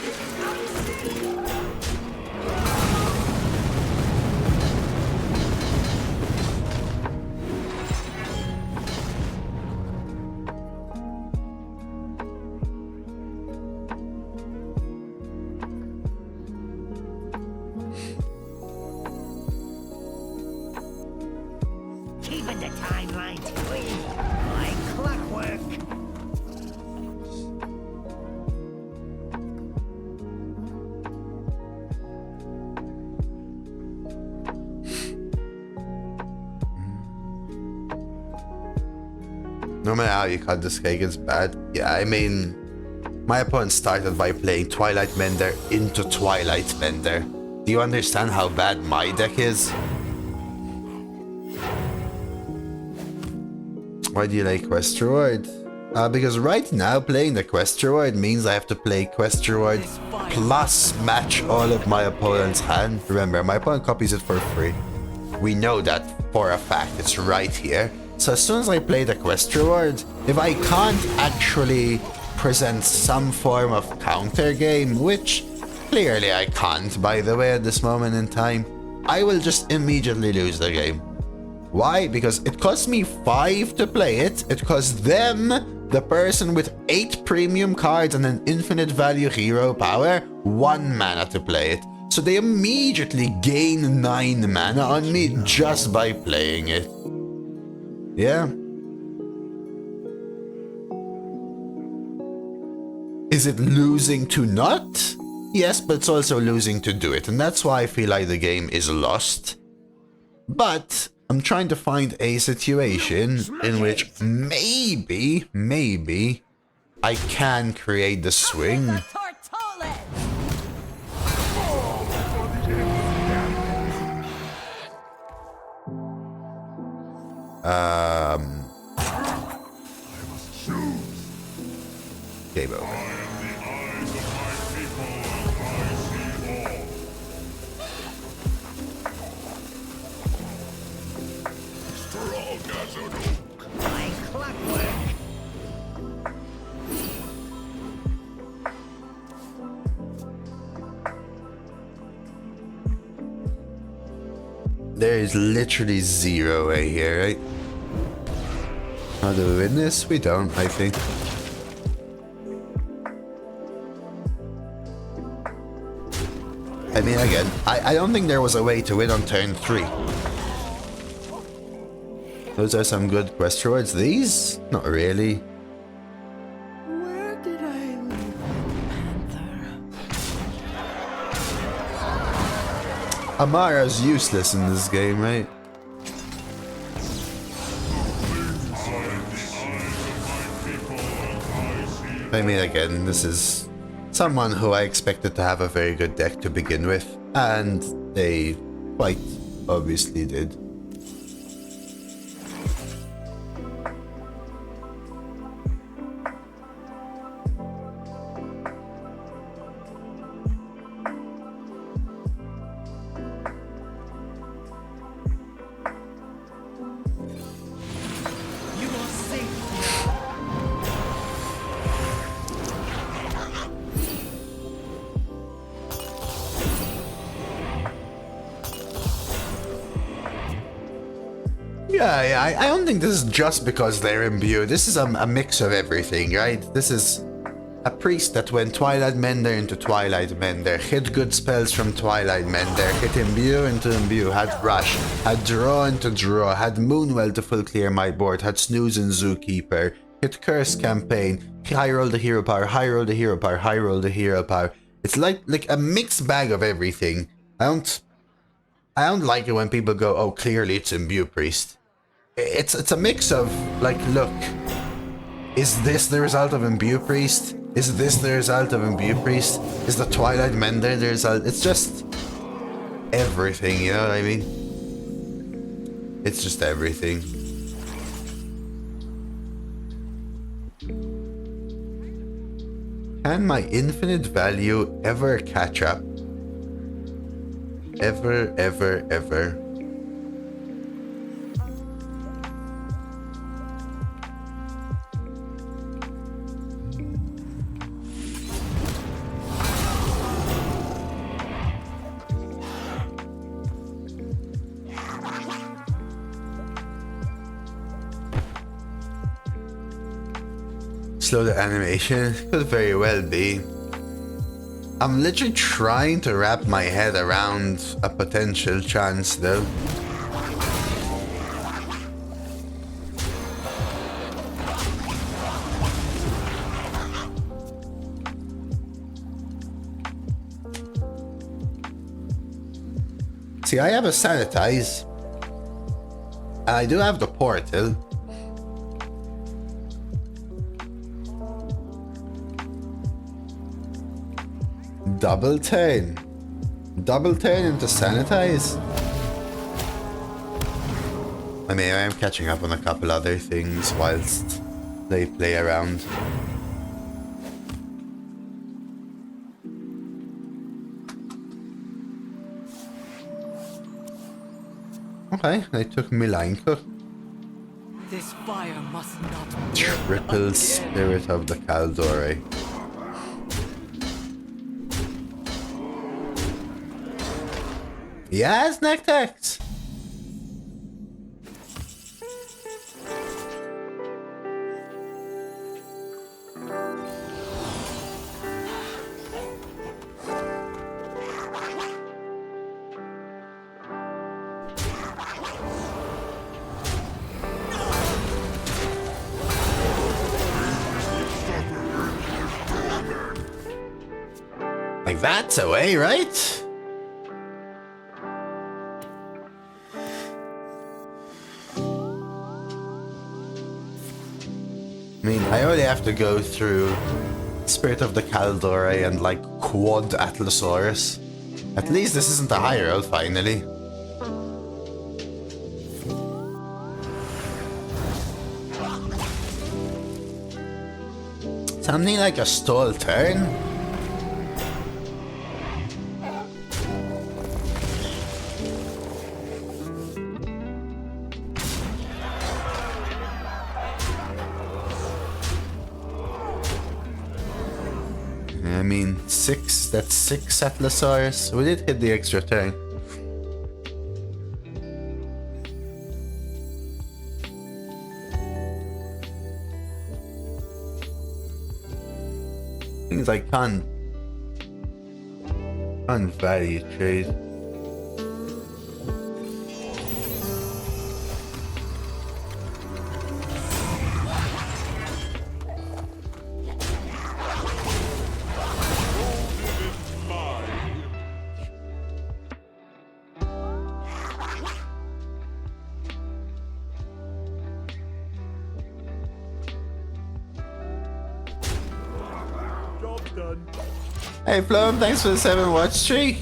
keeping the timelines clean like clockwork. No matter how you cut this cake, it's bad. Yeah, I mean, my opponent started by playing Twilight Mender into Twilight Mender. Do you understand how bad my deck is? Why do you like Quest Reward? Because right now playing the Quest Reward means I have to play Quest Reward plus match all of my opponent's hand. Remember, my opponent copies it for free. We know that for a fact, it's right here. So as soon as I play the Quest Reward, if I can't actually present some form of counter game, which clearly I can't, by the way, at this moment in time, I will just immediately lose the game. Why? Because it costs me 5 to play it. It costs them, the person with 8 premium cards and an infinite value hero power, 1 mana to play it. So they immediately gain 9 mana on me just by playing it. Yeah. Is it losing to not? Yes, but it's also losing to do it. And that's why I feel like the game is lost. But I'm trying to find a situation in which maybe I can create the swing. Game over. By clockwork. There is literally 0 way here, right? How do we win this? We don't, I think. I mean, again, I don't think there was a way to win on turn 3. Those are some good quest rewards. These? Not really. Where did I leave Panther? Amara's useless in this game, right? I mean, again, this is someone who I expected to have a very good deck to begin with, and they quite obviously did. Yeah, I don't think this is just because they're imbued. This is a mix of everything, right? This is a priest that went Twilight Mender into Twilight Mender, hit good spells from Twilight Mender, hit imbue into imbue, had rush, had draw into draw, had Moonwell to full clear my board, had snooze and Zookeeper, hit curse campaign, high roll the hero power, high roll the hero power, high roll the hero power. It's like a mixed bag of everything. I don't like it when people go, oh, clearly it's imbue priest. It's a mix of, like, look, is this the result of Imbue Priest? Is this the result of Imbue Priest? Is the Twilight Mender the result? It's just everything, you know what I mean? It's just everything. Can my infinite value ever catch up? Ever, ever, ever. Slow the animation? Could very well be. I'm literally trying to wrap my head around a potential chance though. See, I have a sanitize. And I do have the portal. double turn. Double turn into sanitize. I mean, I am catching up on a couple other things whilst they play around. Okay, they took Milanko. This fire must not burn Triple again. Spirit of the Caldore. Yes, Nectex! Like that's away, right? I mean, I only have to go through Spirit of the Caldore and like Quad Atlasaurus. At least this isn't a high roll, finally. Something like a stall turn? I mean, that's 6 Atlasaurus. We did hit the extra turn. Things I can't value trade. Hey Plum, thanks for the 7 watch streak.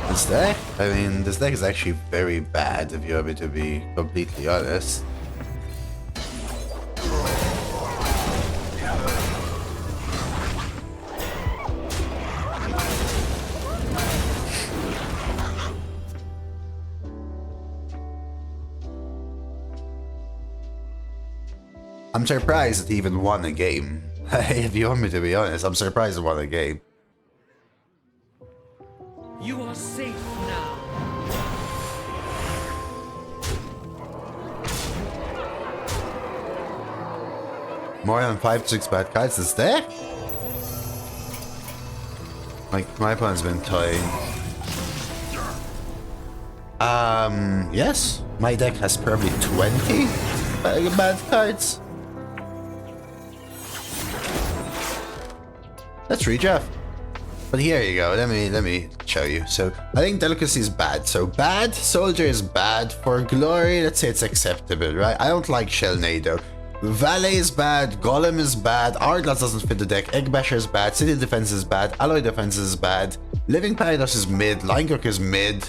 This deck? I mean, this deck is actually very bad if you want me to be completely honest. I'm surprised it even won a game. If you want me to be honest, I'm surprised it won a game. You are safe now. More than 5-6 bad cards this deck? Like, my opponent's been toying. Yes. My deck has probably 20 bad cards. Let's redraft. But here you go, let me show you. So I think delicacy is bad. So bad, soldier is bad. For glory, let's say it's acceptable, right? I don't like Shellnado. Valet is bad, Golem is bad, Hourglass doesn't fit the deck, Egg Basher is bad, City Defense is bad, Alloy Defense is bad, Living Paradox is mid, Line Cook is mid.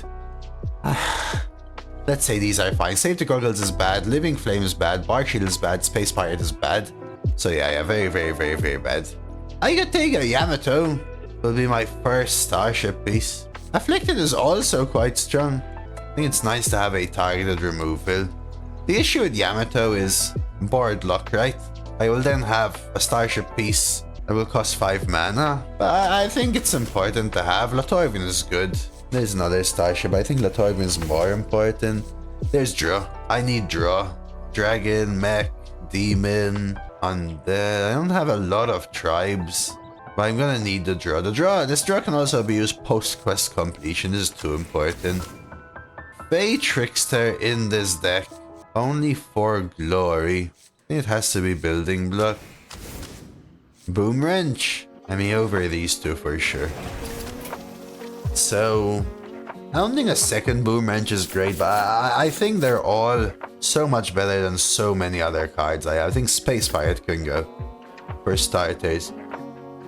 Let's say these are fine. Save the Goggles is bad, Living Flame is bad, Bark Shield is bad, Space Pirate is bad. So yeah, very bad. I could take a Yamato. Will be my first starship piece. Afflicted is also quite strong. I think it's nice to have a targeted removal. The issue with Yamato is board luck, right? I will then have a starship piece that will cost 5 mana, but I think it's important to have. Latorvin is good. There's another starship. I think Latorvin is more important. There's draw. I need draw. Dragon, mech, demon, undead. I don't have a lot of tribes. But I'm gonna need the draw. This draw can also be used post-quest completion. This is too important. Fey Trickster in this deck. Only for glory. I think it has to be building block. Boom Wrench. I mean, over these two for sure. So, I don't think a second Boom Wrench is great, but I think they're all so much better than so many other cards. I think Space Pirate can go for starters.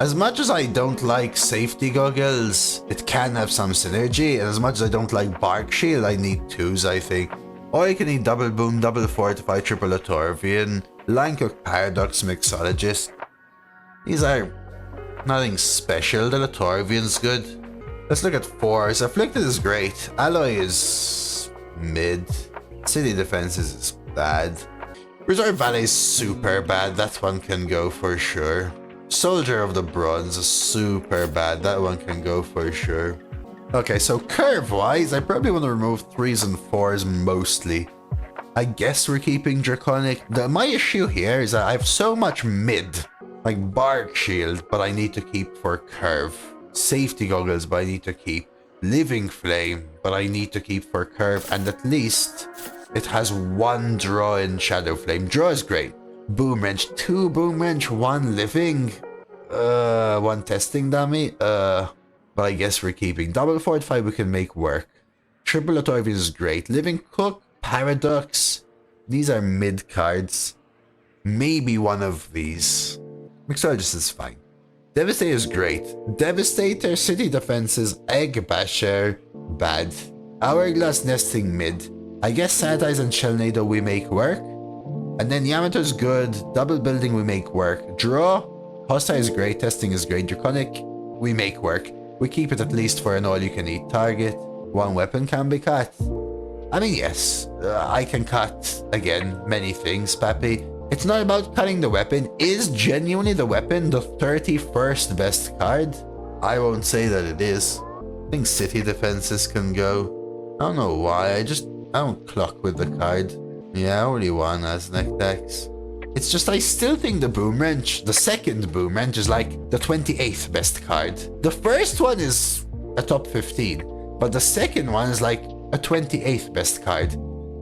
As much as I don't like Safety Goggles, it can have some synergy, and as much as I don't like Bark Shield, I need twos, I think. Or you can need Double Boom, Double Fortify, Triple Atorvian, Line Cook Paradox, Mixologist. These are nothing special. The Latorvian's good. Let's look at fours. Afflicted is great. Alloy is mid. City Defenses is bad. Reserve Valley is super bad. That one can go for sure. Soldier of the Bronze is super bad. That one can go for sure. Okay, so curve-wise, I probably want to remove 3s and 4s mostly. I guess we're keeping Draconic. My issue here is that I have so much mid. Like Bark Shield, but I need to keep for curve. Safety Goggles, but I need to keep. Living Flame, but I need to keep for curve. And at least it has one draw in Shadow Flame. Draw is great. Boom Wrench, 2 Boom Wrench, 1 living. 1 testing dummy. But I guess we're keeping. Double Fortify we can make work. Triple Atorvian is great. Living Cook, Paradox. These are mid cards. Maybe one of these. Mixologist is fine. Devastator is great. Devastator, City Defenses, Egg Basher, bad. Hourglass Nesting mid. I guess Sanitize and Shellnado we make work. And then Yamato's good. Double Building we make work. Draw. Hostile is great. Testing is great. Draconic we make work. We keep it at least for an all-you-can-eat target. 1 weapon can be cut. I mean, yes. I can cut, again, many things, Pappy. It's not about cutting the weapon. Is genuinely the weapon the 31st best card? I won't say that it is. I think City Defenses can go. I don't know why. I don't clock with the card. Yeah, only 1 has neck decks. It's just I still think the Boom Wrench, the second Boom Wrench, is like the 28th best card. The first one is a top 15, but the second one is like a 28th best card.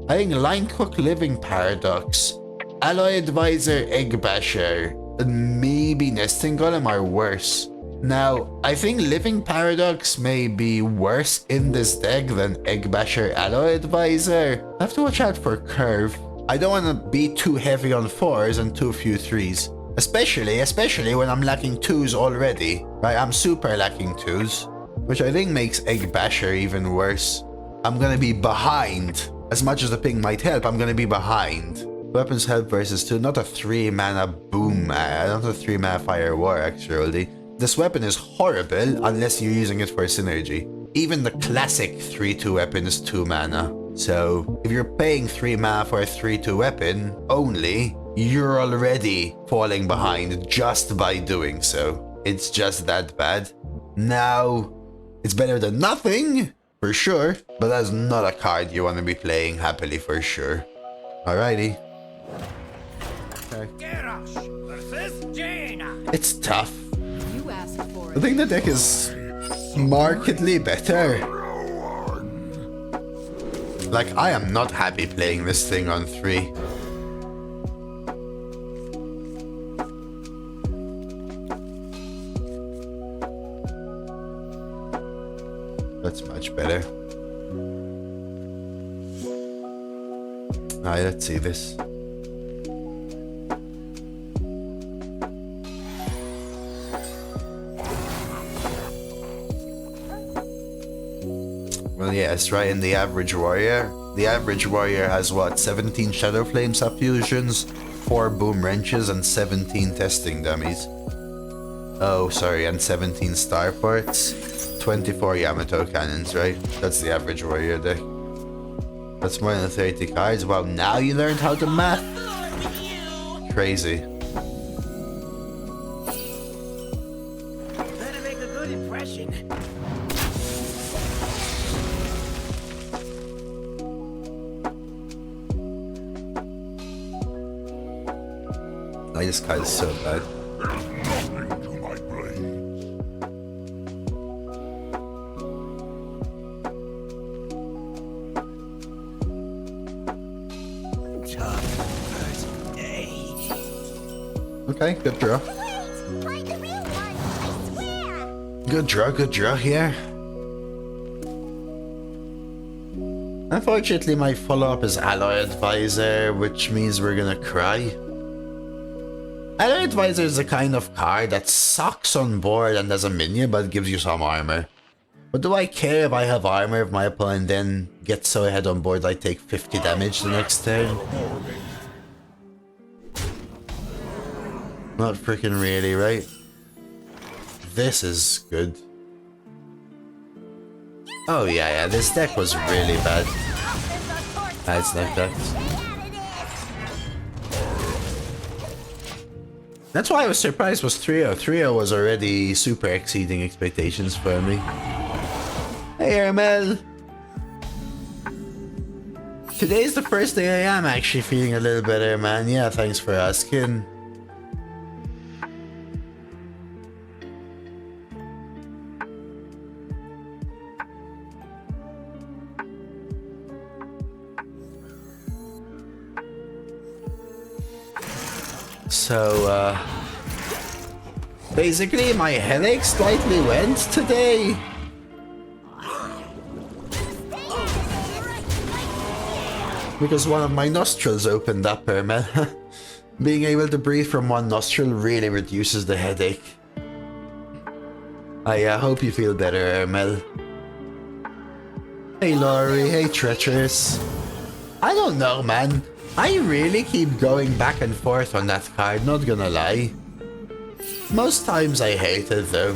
I think Line Cook, Living Paradox, Alloy Advisor, Egg Basher, and maybe Nesting Golem are worse. Now, I think Living Paradox may be worse in this deck than Egg Basher, Alloy Advisor. I have to watch out for curve. I don't want to be too heavy on 4s and too few 3s. Especially when I'm lacking 2s already. Right, I'm super lacking 2s. Which I think makes Egg Basher even worse. I'm gonna be behind. As much as the ping might help, I'm gonna be behind. Weapons help versus 2, not a 3 mana boom, not a 3 mana fire war actually. This weapon is horrible unless you're using it for synergy. Even the classic 3-2 weapon is 2 mana. So if you're paying 3 mana for a 3-2 weapon only, you're already falling behind just by doing so. It's just that bad. Now, it's better than nothing, for sure, but that's not a card you want to be playing happily for sure. Alrighty. It's tough. You asked for I it. think the deck is markedly better. Like, I am not happy playing this thing on 3. That's much better. Alright, let's see this. Well, yes, right, in the average warrior. The average warrior has what, 17 Shadow Flame subfusions, 4 Boom Wrenches, and 17 testing dummies. Oh, sorry, and 17 starports, 24 Yamato cannons, right? That's the average warrior deck. That's more than 30 cards. Wow, now you learned how to math? Crazy. Better make a good impression. This card is so bad. There's nothing to my blade. Okay, good draw. Wait! Find the real one, I swear! Good draw here. Unfortunately, my follow-up is Ally Advisor, which means we're gonna cry. Ally Advisor is the kind of card that sucks on board and as a minion, but gives you some armor. But do I care if I have armor if my opponent then gets so ahead on board I take 50 damage the next turn? Not freaking really, right? This is good. Oh yeah, this deck was really bad. It's like that. That's why I was surprised was 3-0. 3-0 was already super exceeding expectations for me. Hey Ermel! Today's the first day I am actually feeling a little better, man. Yeah, thanks for asking. So, basically my headache slightly went today. Because one of my nostrils opened up, Ermel. Being able to breathe from one nostril really reduces the headache. I hope you feel better, Ermel. Hey Laurie, hey Treacherous. I don't know, man. I really keep going back and forth on that card, not gonna lie. Most times I hate it though.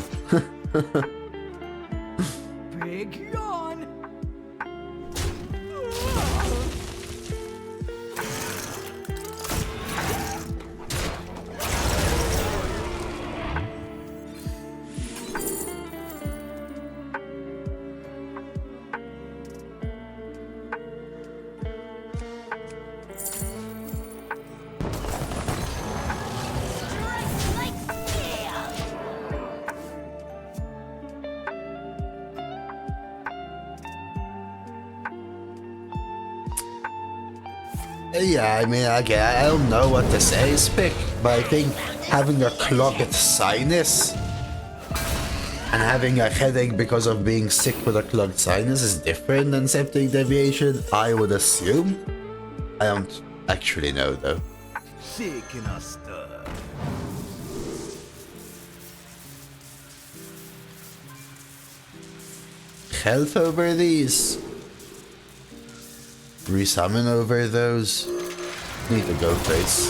Big yawn. Yeah, I mean, I don't know what to say, Spick, but I think having a clogged sinus and having a headache because of being sick with a clogged sinus is different than septic deviation, I would assume. I don't actually know, though. Shaking a stir. Health over these. Resummon over those. Need to go face.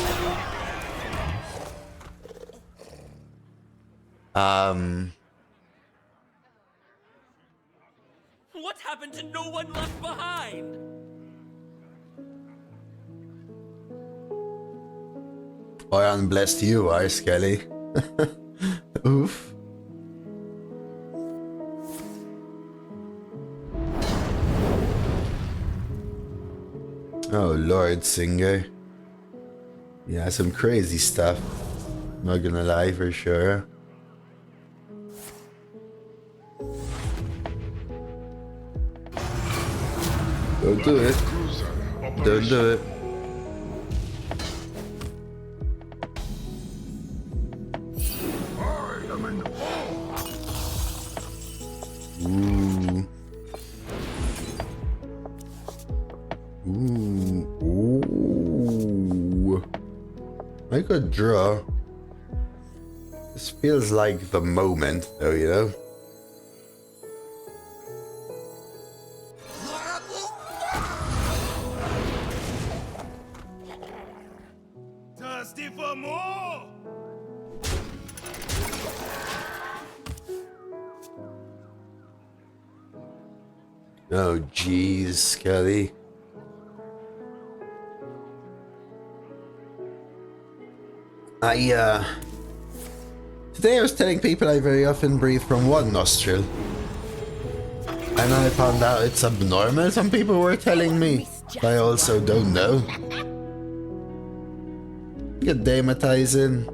What happened to no one left behind? Or unblessed you are, Skelly. Oof. Oh, Lord Singer. Yeah, some crazy stuff. Not gonna lie, for sure. Don't do it. Don't do it. I am in Ooh. Ooh. Ooh. I could draw. This feels like the moment, though, you know? thirsty for more. Oh, jeez, Skelly. Today I was telling people I very often breathe from one nostril. And I found out it's abnormal, some people were telling me. I also don't know. Get dematizing.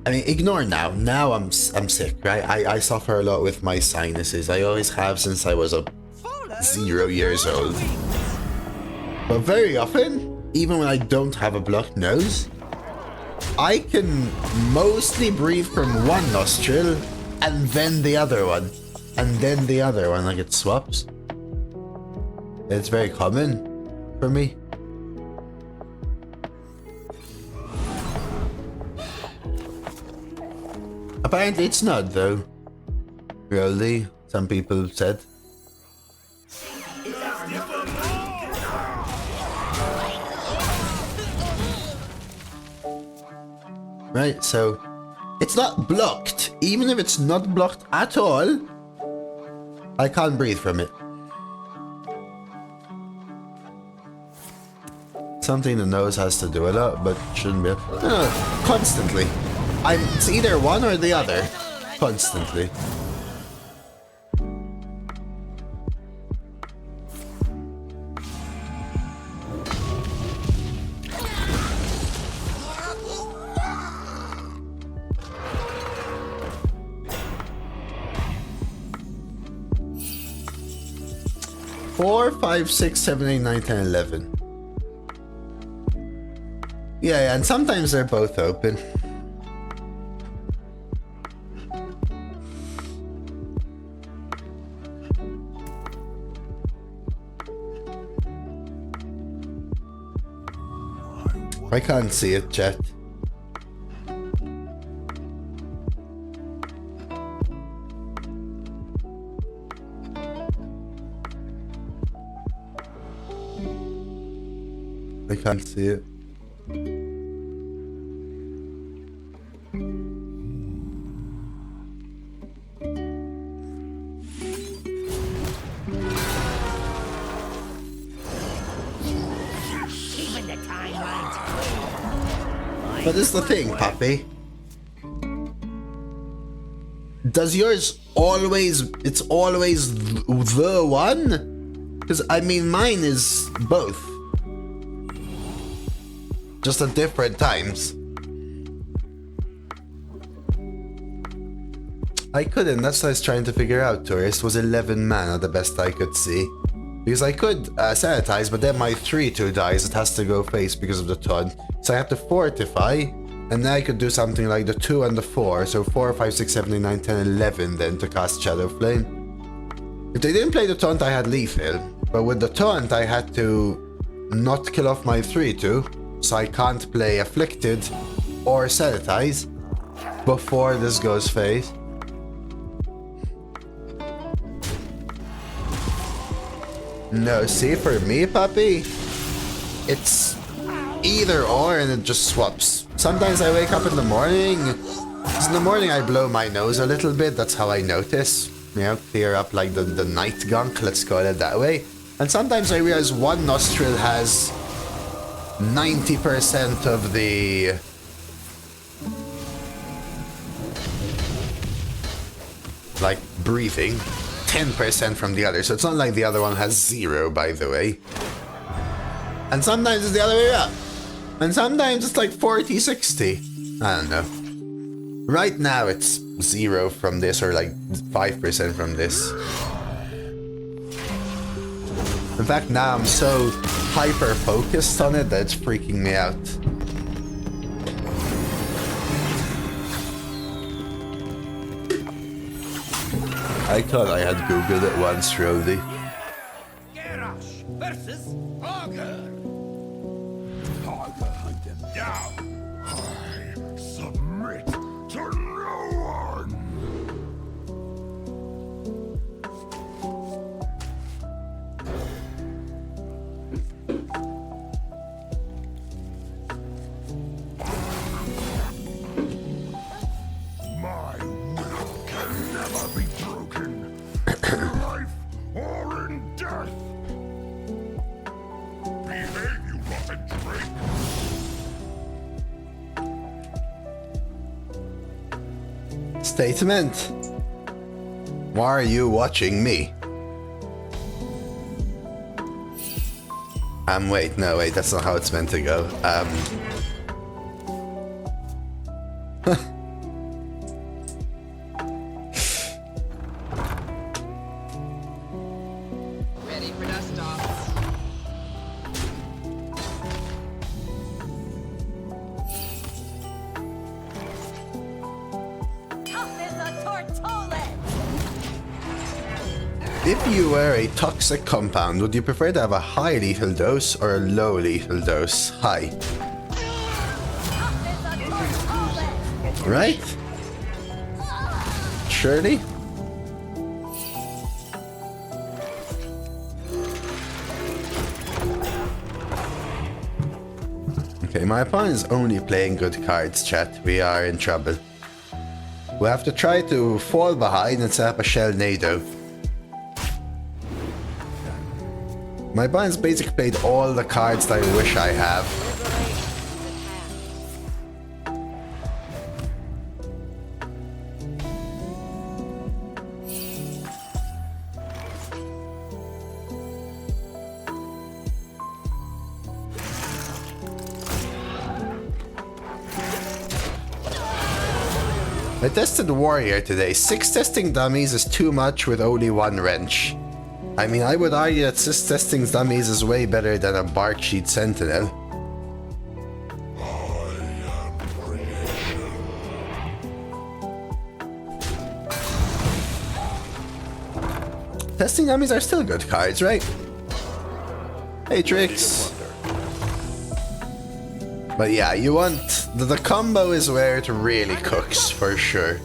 I mean, ignore now. Now I'm sick, right? I suffer a lot with my sinuses. I always have since I was 0 years old. But very often, even when I don't have a blocked nose, I can mostly breathe from one nostril and then the other one. And then the other one, like it swaps. It's very common for me. Apparently it's not though. Really, some people said. Right, so it's not blocked. Even if it's not blocked at all, I can't breathe from it. Something the nose has to do a lot, but shouldn't be. No, constantly. It's either one or the other. Constantly. Four, 5, 6, 7, 8, 9, 10, 11. Yeah, and sometimes they're both open. I can't see it, chat. I can't see it. But this is the thing, Poppy. Does yours always... It's always the one? Because, I mean, mine is both. Just at different times. I couldn't, that's what I was trying to figure out. Tourist was 11 mana, the best I could see. Because I could sanitize, but then my 3/2 dies, it has to go face because of the taunt. So I have to fortify, and then I could do something like the 2 and the 4. So 4, 5, 6, 7, 8, 9, 10, 11 then to cast Shadow Flame. If they didn't play the taunt, I had lethal. But with the taunt, I had to not kill off my 3/2. So I can't play Afflicted or sanitize before this goes face. No, see, for me, puppy, it's either or and it just swaps. Sometimes I wake up in the morning. In the morning I blow my nose a little bit, that's how I notice. You know, clear up like the night gunk, let's call it that way. And sometimes I realize one nostril has 90% of the... like, breathing. 10% from the other, so it's not like the other one has 0, by the way. And sometimes it's the other way around. And sometimes it's like 40, 60. I don't know. Right now it's 0 from this, or like 5% from this. In fact, now I'm so hyper-focused on it that it's freaking me out. I thought I had Googled it once, Rody. Garrosh versus Augur. Augur, hunt them down. I submit to no one. My will can never be broken. In life or in death. Behave, you rotten drake. Statement. Why are you watching me? Wait, no, wait, that's not how it's meant to go. Ready for dust offs. If you were a toxic compound, would you prefer to have a high lethal dose or a low lethal dose? High. Right? Surely? Okay, my opponent's only playing good cards, chat. We are in trouble. We have to try to fall behind and set up a shell nado. My opponent's basically played all the cards that I wish I have. I tested Warrior today. 6 testing dummies is too much with only 1 wrench. I mean, I would argue that 6 testing dummies is way better than a bark sheet sentinel. Testing dummies are still good cards, right? Hey, Tricks. But yeah, you want... The combo is where it really cooks, for sure.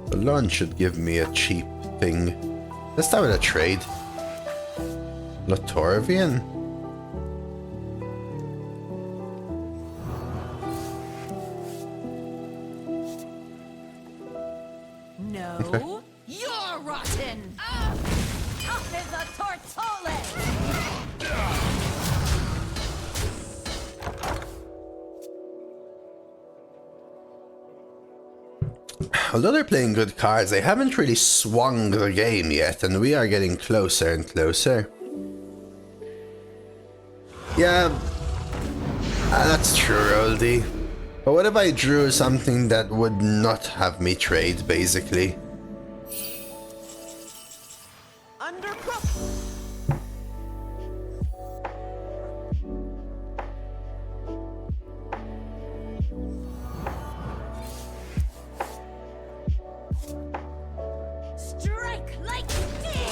The launch should give me a cheap thing. Let's start with a trade. Latorvian? No, Okay. you're rotten. Tough as a tortole. Although they're playing good cards, they haven't really swung the game yet, and we are getting closer and closer. Yeah, that's true, Roldy. But what if I drew something that would not have me trade, basically? Strike like steel!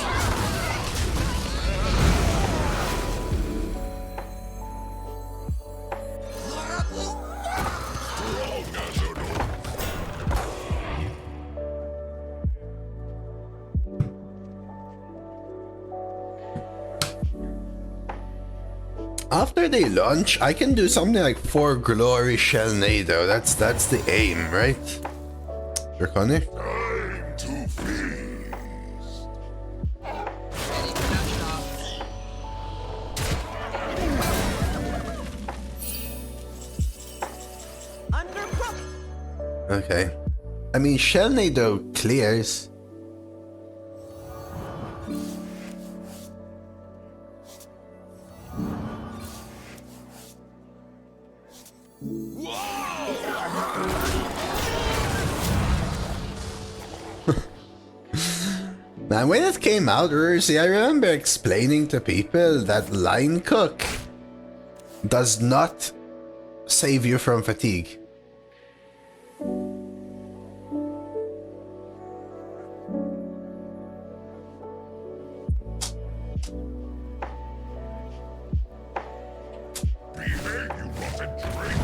After they launch, I can do something like 4 Glory Shellnado. That's the aim, right? Draconic? Time to feast. Okay. I mean, Shellnado clears. Man, when it came out, Ursi, I remember explaining to people that line cook does not save you from fatigue. Behave, you rotten drink.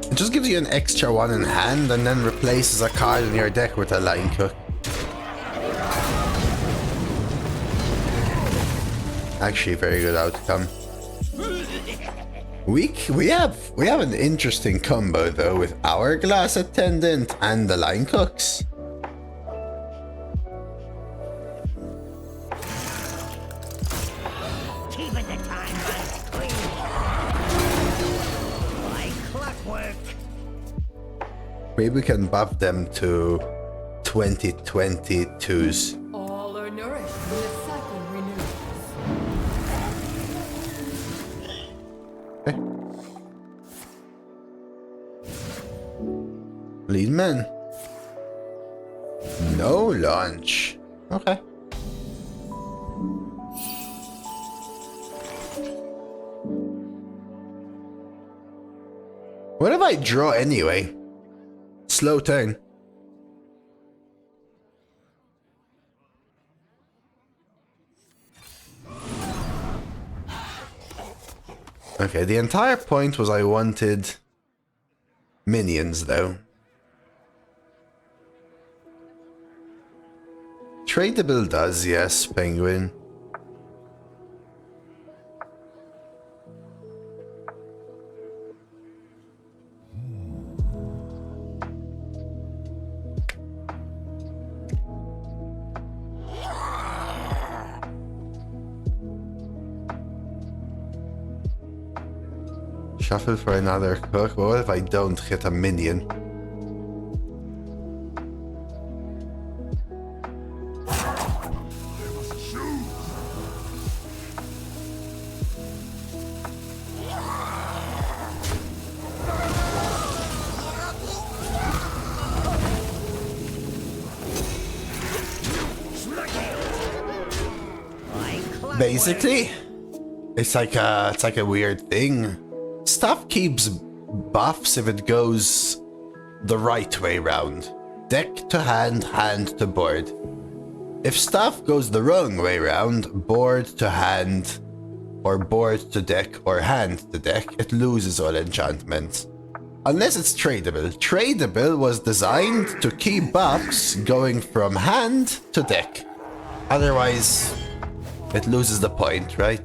It just gives you an extra 1 in hand and then replaces a card in your deck with a line cook. Actually, very good outcome. We have an interesting combo though with Hourglass Attendant and the line cooks. Keeping the timeline clean. Like clockwork. Maybe we can buff them to 2022s. All are nourished when the cycle renews. Lead man. No launch. Okay. What if I draw anyway? Slow turn. Okay, the entire point was I wanted minions, though. Tradable does, yes, Penguin. Shuffle for another cook. But what if I don't hit a minion? Basically, it's like a weird thing. Stuff keeps buffs if it goes the right way round. Deck to hand, hand to board. If stuff goes the wrong way round, board to hand, or board to deck, or hand to deck, it loses all enchantments. Unless it's tradable. Tradable was designed to keep buffs going from hand to deck. Otherwise, it loses the point, right?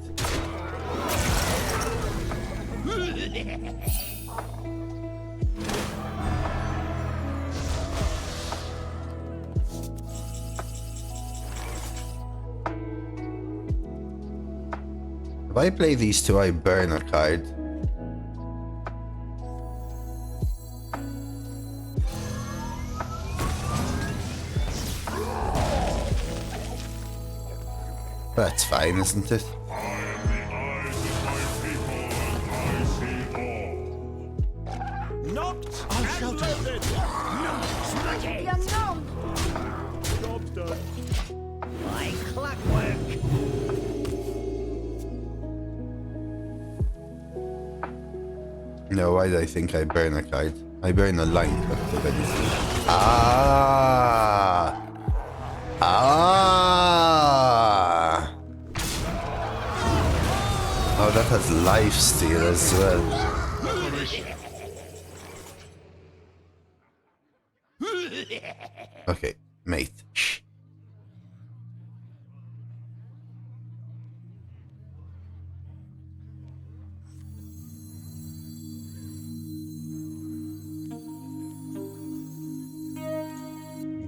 If I play these two, I burn a card. That's fine, isn't it? I'll shout it. Young gnome. Job's done. Like clockwork. No, why do I think I burn a card? I burn a line. Ah! Ah! Oh, that has lifesteal as well. Okay, mate. Shh.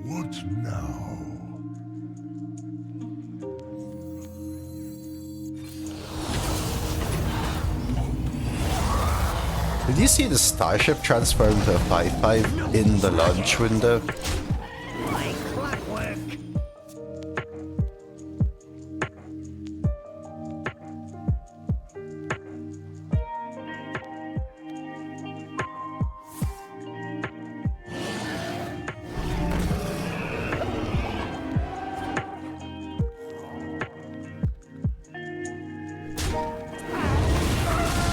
What now? Did you see the starship transform to a 5/5 in the launch window? Like clockwork.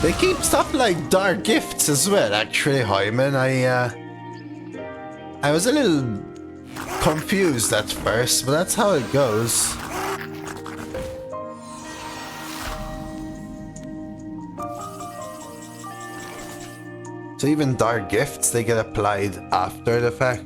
They keep stuff like dark gifts as well, actually, Hyman. I was a little confused at first, but that's how it goes. So even dark gifts, they get applied after the fact.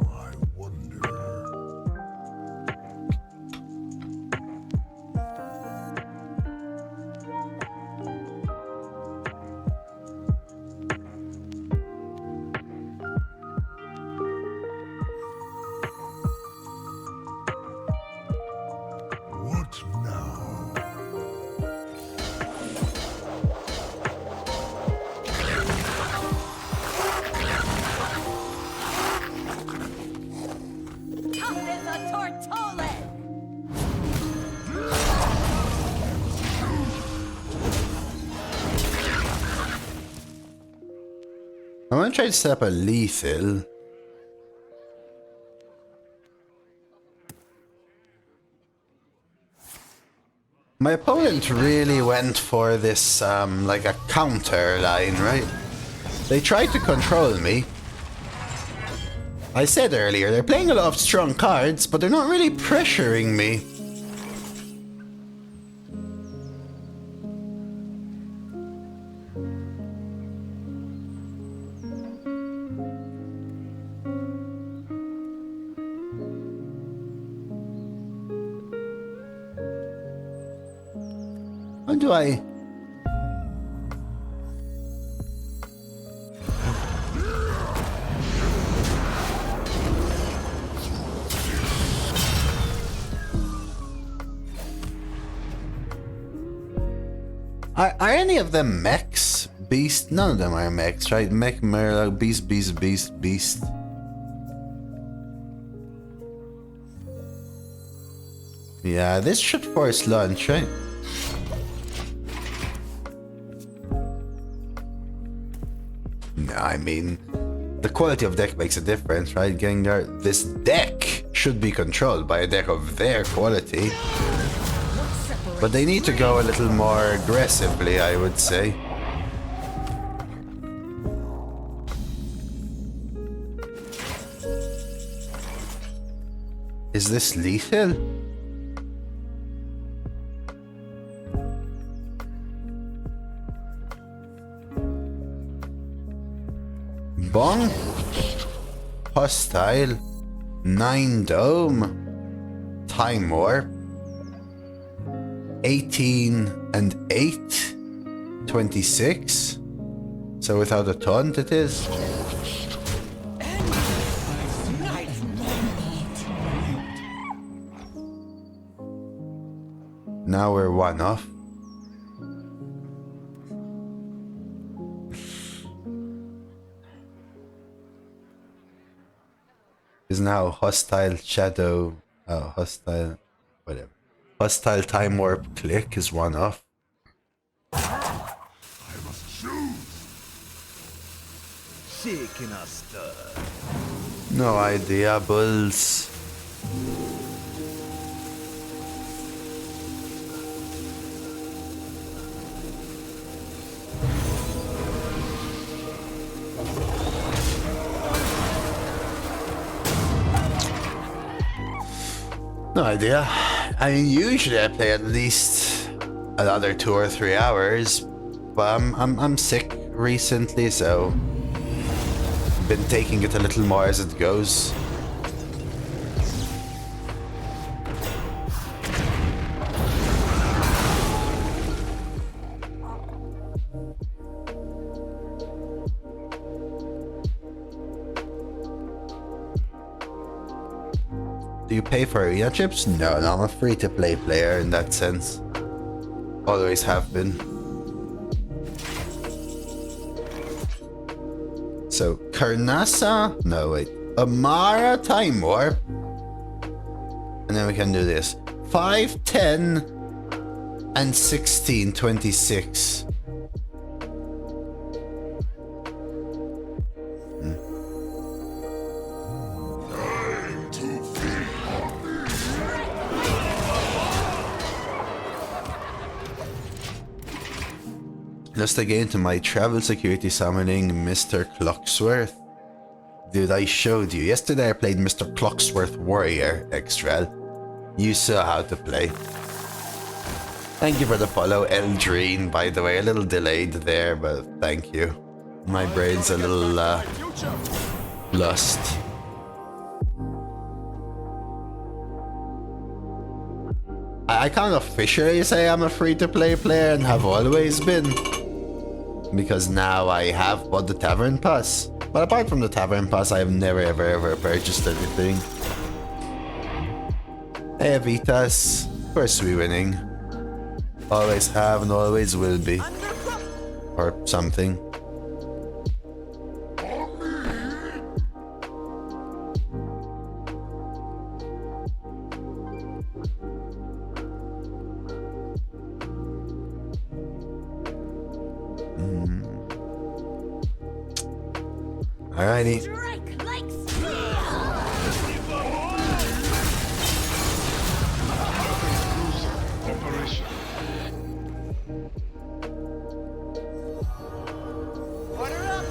I wonder. I'm gonna try to set up a lethal. My opponent really went for this, like a counter line, right? They tried to control me. I said earlier, they're playing a lot of strong cards, but they're not really pressuring me. How do I... Are any of them mechs? Beast? None of them are mechs, right? Mech, Murloc, Beast, Beast, Beast, Beast. Yeah, this should force launch, right? No, I mean, the quality of deck makes a difference, right? Getting there, this deck should be controlled by a deck of their quality. But they need to go a little more aggressively, I would say. Is this lethal? Bong? Hostile? 9 Dome? Time Warp? 18 and 8? 26? So without a taunt it is? Now we're one off. Is now hostile shadow. Oh, hostile. Whatever. Hostile time warp click is one off. I must choose. Shaking a stir. No idea, bulls. No idea. I mean, usually I play at least another 2 or 3 hours, but I'm sick recently, so been taking it a little more as it goes. Do you pay for arena chips? No, I'm a free-to-play player in that sense. Always have been. So, Karnasa? No, wait. Amara Time Warp. And then we can do this. 5, 10, and 16, 26. Just again to my travel security summoning Mr. Clocksworth. Dude, I showed you. Yesterday I played Mr. Clocksworth Warrior extra. You saw how to play. Thank you for the follow, Eldreen, by the way. A little delayed there, but thank you. My brain's a little lost. I can't officially say I'm a free-to-play player and have always been. Because now I have bought the Tavern Pass. But apart from the Tavern Pass, I have never ever purchased anything. Hey Avitas, of course we winning. Always have and always will be. Or something. Alrighty. Strike like steel! Operation. Order up.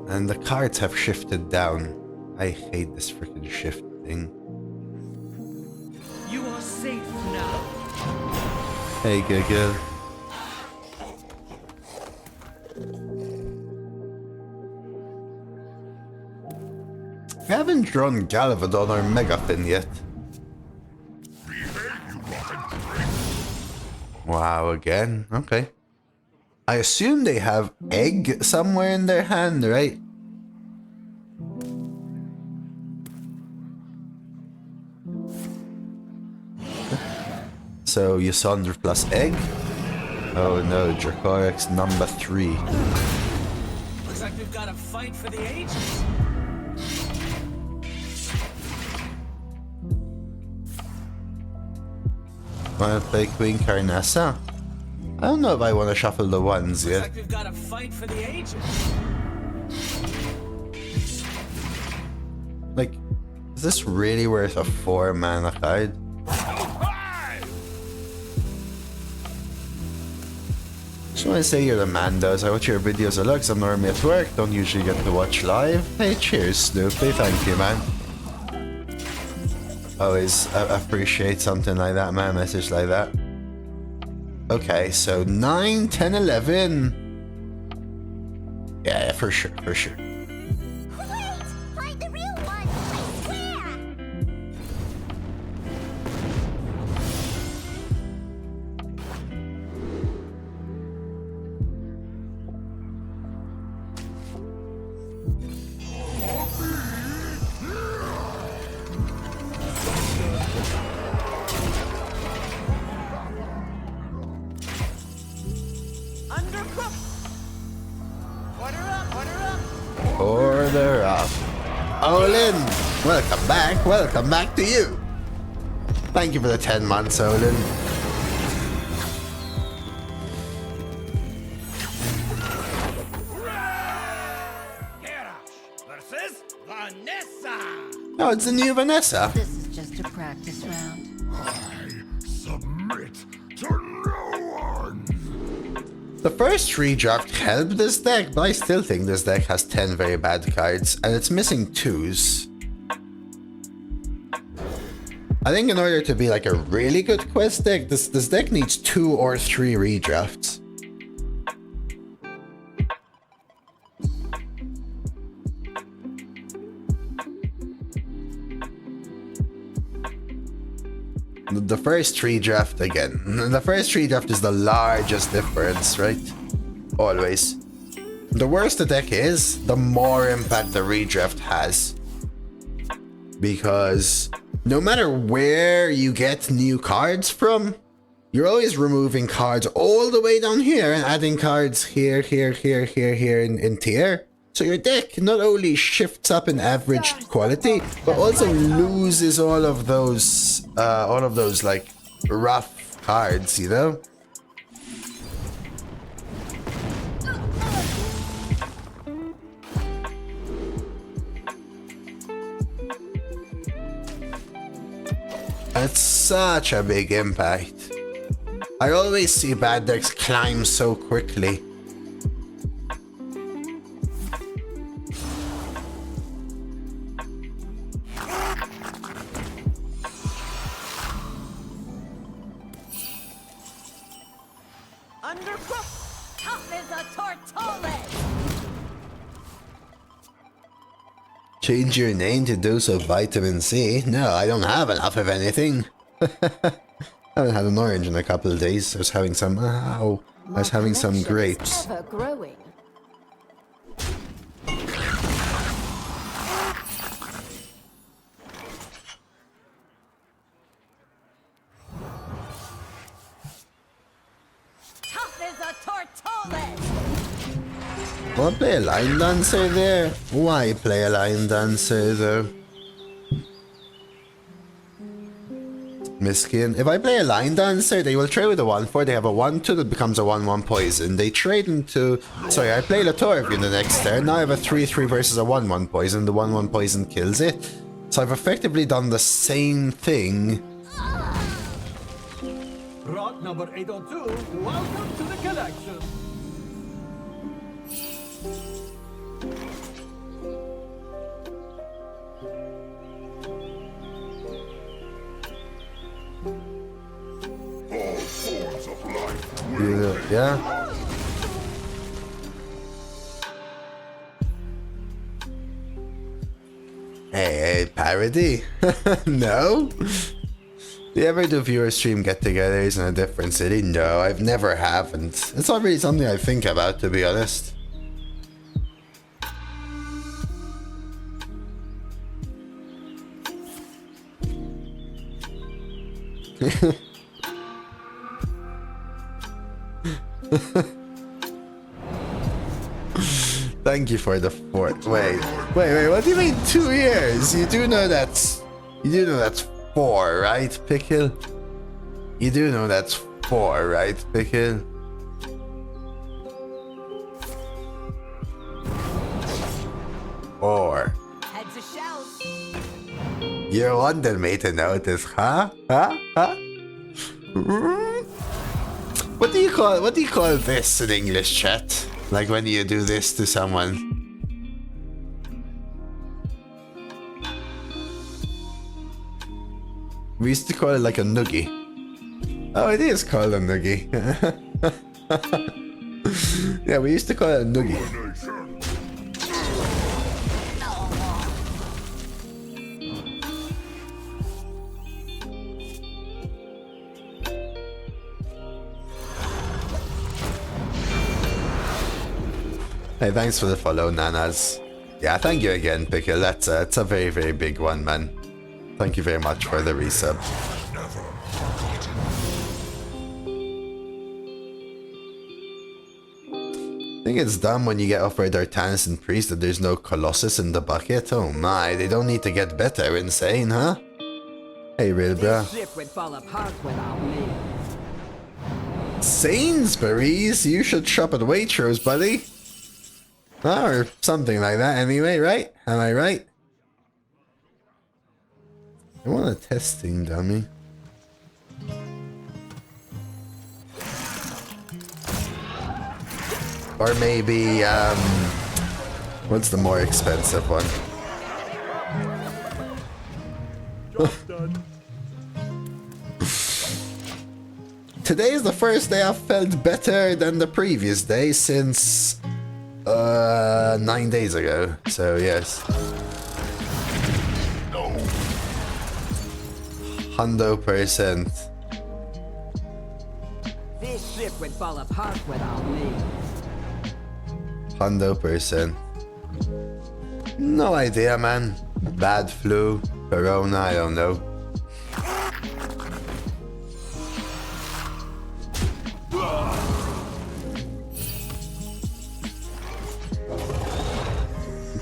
And the cards have shifted down. I hate this freaking shift thing. You are safe now. Hey, Giggle. I haven't drawn Galvadon or Megafin yet. Wow, again. Okay. I assume they have egg somewhere in their hand, right? So Yasondra plus egg. Oh no, Dracorex number 3. Looks like we've got a fight for the ages. Wanna play Queen Carnassa? I don't know if I want to shuffle the ones Looks yet. like we've got a fight for the ages. Like, is this really worth a 4 mana card? Just want to say you're the man, does. I watch your videos a lot 'cause I'm normally at work, don't usually get to watch live. Hey, cheers, Snoopy. Thank you, man. Always appreciate something like that, man. A message like that. Okay, so 9, 10, 11. Yeah, for sure, for sure. Wait! Find the real one! I swear! Undercooked. Order up. Order up. Order up. Olin, welcome back to you. Thank you for the 10 months, Olin. Versus Vanessa. Oh, it's the new Vanessa. This is just a practice round. I submit to no one. The first redraft helped this deck, but I still think this deck has 10 very bad cards, and it's missing 2s. I think in order to be like a really good quest deck, this deck needs 2 or 3 redrafts. The first redraft again. The first redraft is the largest difference, right? Always. The worse the deck is, the more impact the redraft has. Because no matter where you get new cards from, you're always removing cards all the way down here and adding cards here, here, here, here, here in tier. So your deck not only shifts up in average quality, but also loses all of those like rough cards, you know? It's such a big impact. I always see bad decks climb so quickly. Undercooked. Tough as a tortola! Change your name to Dose of Vitamin C? No, I don't have enough of anything. I haven't had an orange in a couple of days. I was having some... Ow. I was having some grapes. Ever growing. Tough as a tortola! Wanna play a line dancer there? Why play a line dancer though? Miskian. If I play a line dancer, they will trade with a 1/4. They have a 1/2 that becomes a 1/1 poison. They trade into... Sorry, I play Latorview the next turn. Now I have a 3/3 versus a 1/1 poison. The 1/1 poison kills it. So I've effectively done the same thing. Rot number 802, welcome to the collection. All forms of life Yeah. Hey, parody? No? Do you ever do viewer stream get-togethers in a different city? No, I've never haven't. It's not really something I think about, to be honest. Thank you for the 4. Wait, what do you mean 2 years? You do know that's 4, right, Pickle? You do know that's 4, right, Pickle? Or Heads or shells. you wanted me to notice, huh? What do you call this in English, chat? Like when you do this to someone. We used to call it like a noogie. Oh, it is called a noogie. Yeah, we used to call it a noogie. Hey, thanks for the follow, Nanas. Yeah, thank you again, Pickle. That's a very, very big one, man. Thank you very much for the resub. I think it's dumb when you get offered Artanis and Priest that there's no Colossus in the bucket. Oh my, they don't need to get better, insane, huh? Hey, real bro. Ship would fall apart without me. Sainsbury's? You should shop at Waitrose, buddy. Or something like that anyway, right? Am I right? I want a testing dummy. Or maybe, what's the more expensive one? Today is the first day I've felt better than the previous day since 9 days ago, so yes. 100%. This ship would fall apart without me. 100%. No idea, man. Bad flu, corona, I don't know.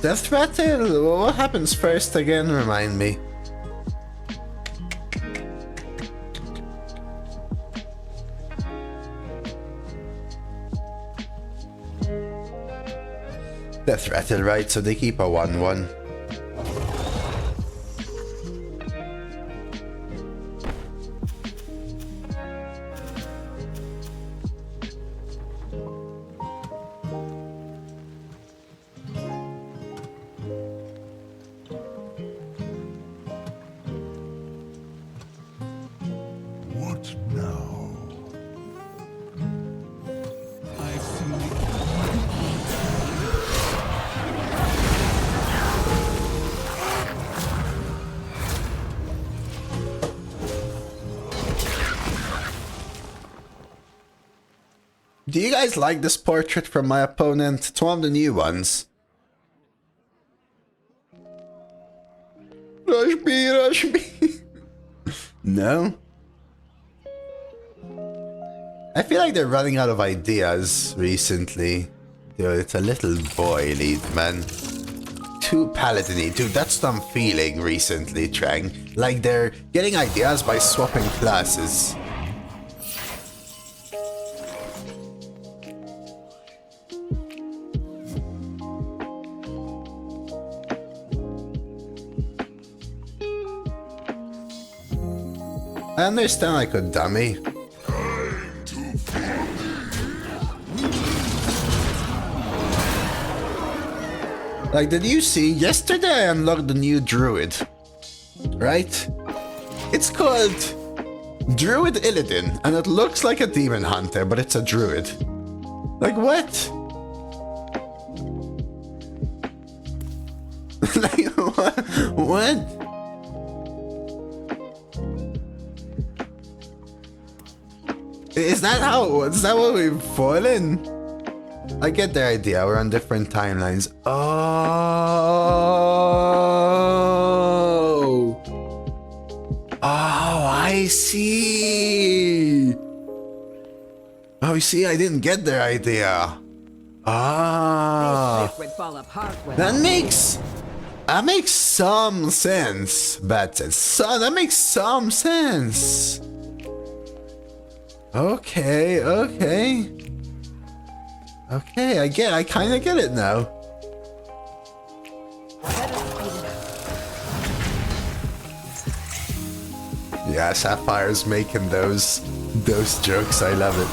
Death Rattle? What happens first again? Remind me. Death Rattle, right? So they keep a 1/1. What now? I've seen the Do you guys like this portrait from my opponent? It's one of the new ones. Rush me, rush me. No? I feel like they're running out of ideas recently. Dude, it's a little boy lead, man. too paladin-y. Dude, that's what I'm feeling recently, Trang. Like they're getting ideas by swapping classes. I understand I could dummy. Like, did you see? Yesterday I unlocked the new druid. Right? It's called Druid Illidan, and it looks like a demon hunter, but it's a druid. Like, what? Like, what? Is that what we've fallen? I get the idea, we're on different timelines. Oh, I see. Oh, you see, I didn't get their idea. Ah, Would fall apart with that makes some sense. Bad sense. So that makes some sense. Okay. I kind of get it now. Yeah, Sapphire's making those jokes. I love it.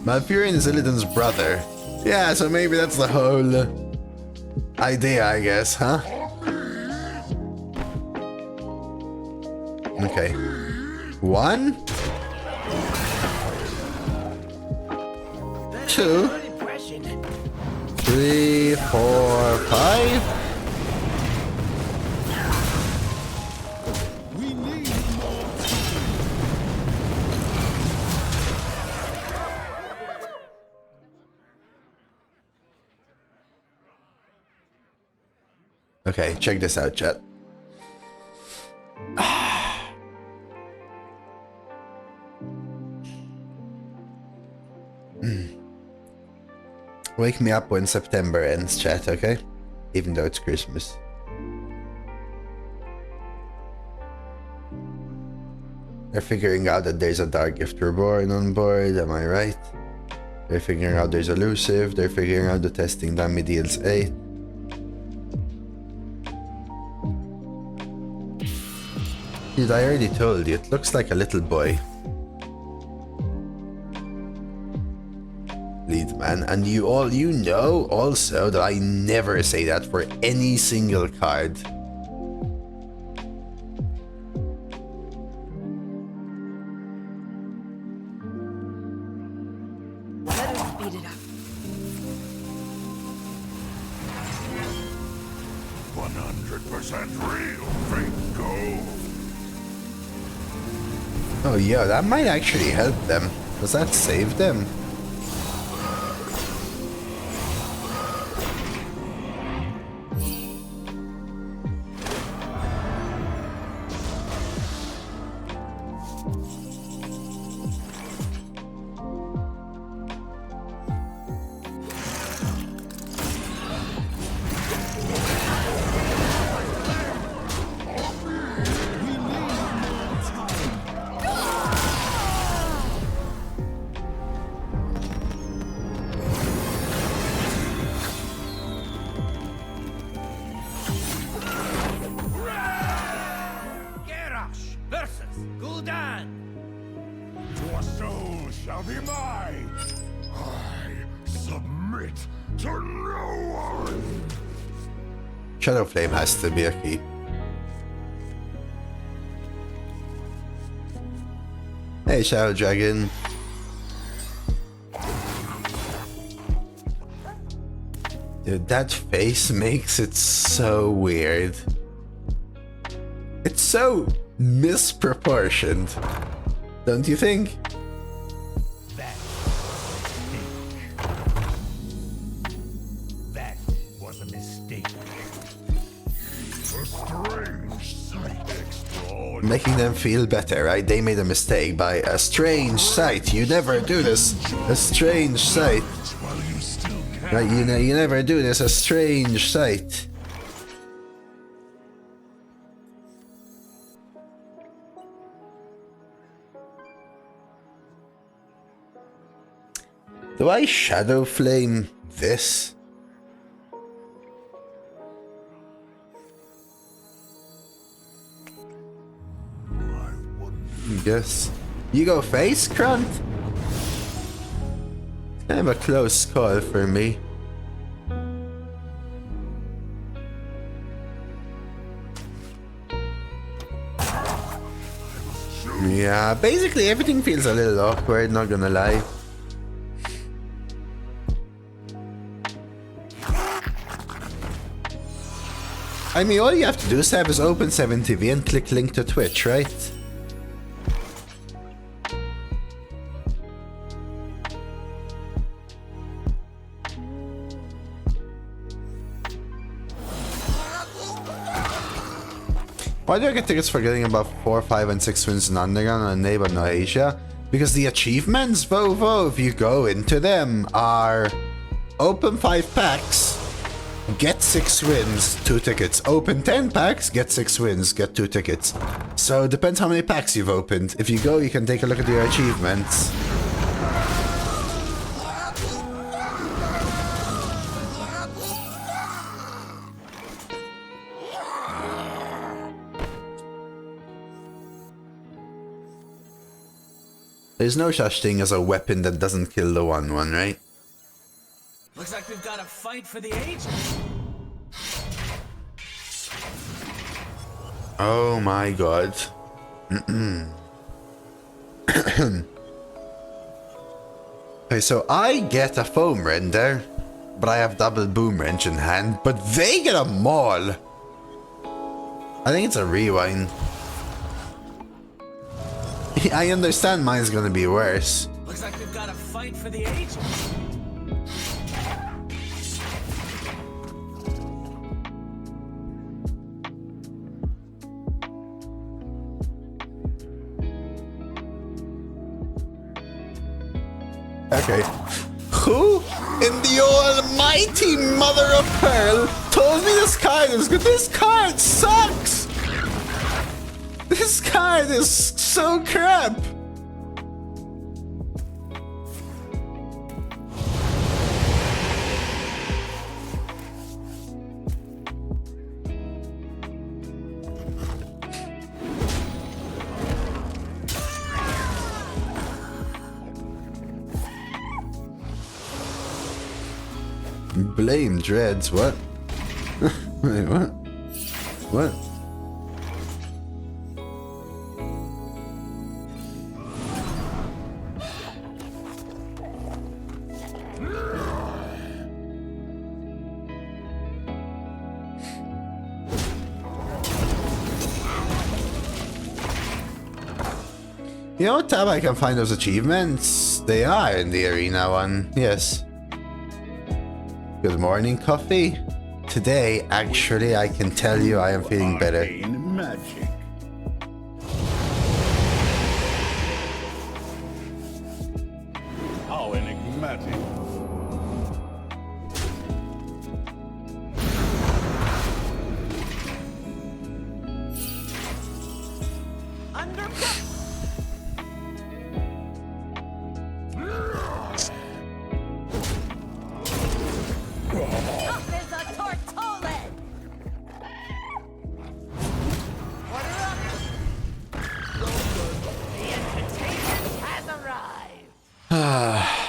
Malfurion is Illidan's brother. Yeah, so maybe that's the whole idea, I guess, huh? Okay. 1, 2, 3, 4, 5. Okay, check this out, chat. Wake me up when September ends, chat, okay? Even though it's Christmas. They're figuring out that there's a Dark Gift Reborn on board, am I right? They're figuring out there's elusive, they're figuring out the testing dummy deals 8. Dude, I already told you, it looks like a little boy. Lead man, and you know also that I never say that for any single card. Let us speed it up. 100% real, fake gold. Oh yeah, that might actually help them. Does that save them? Your soul shall be mine. I submit to no one. Shadow Flame has to be a key. Hey, Shadow Dragon. Dude, that face makes it so weird. It's so misproportioned. Don't you think? That was a mistake. A strange sight, extraordinary. Making them feel better, right? They made a mistake by a strange sight. You never do this. A strange sight. While you still can. Right, you never do this. A strange sight. Do I shadow flame this? Guess. You go face, Grunt? Kind of a close call for me. Yeah, basically everything feels a little awkward, not gonna lie. I mean, all you have to do is have is open 7TV and click link to Twitch, right? Why do I get tickets for getting about 4, 5, and 6 wins in Underground and Neighbor No Asia? Because the achievements, Vovo, if you go into them, are open 5 packs, get 6 wins, 2 tickets. Open 10 packs, get 6 wins, get 2 tickets. So it depends how many packs you've opened. If you go, you can take a look at your achievements. There's no such thing as a weapon that doesn't kill the one, right? Looks like we've got a fight for the ages. Oh my god. Okay, so I get a foam render, but I have double boom wrench in hand, but they get a maul. I think it's a rewind. I understand mine's gonna be worse. Looks like we've got a fight for the ages. Okay. Who in the almighty mother of pearl told me this card is good? This card sucks! This card is so crap! Blame dreads, what? Wait, what? What? You know what tab I can find those achievements? They are in the arena one, yes. Good morning, coffee. Today, actually, I can tell you I am feeling better. Arcane magic. How enigmatic.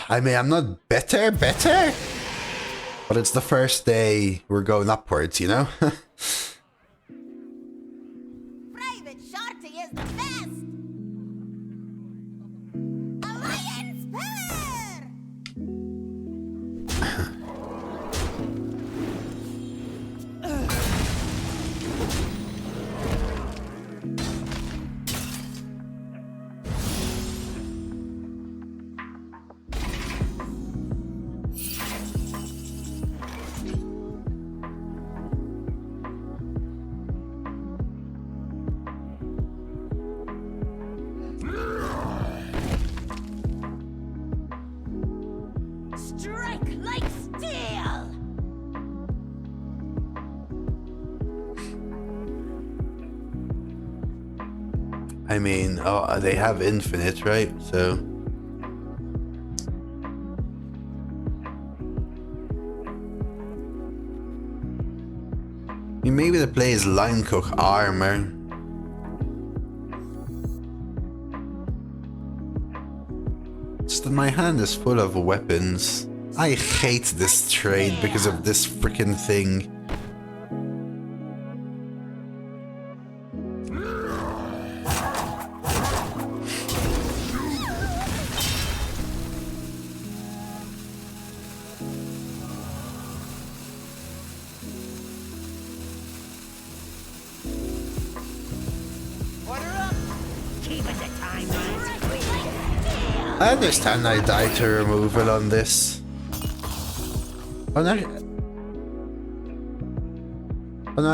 I mean, I'm not better, but it's the first day we're going upwards, you know? Private Shorty is the best! Alliance pillar! I mean, oh, they have infinite, right? So... maybe the play is Line Cook Armor. Just that my hand is full of weapons. I hate this trade because of this freaking thing. I understand I die to removal on this. Oh no,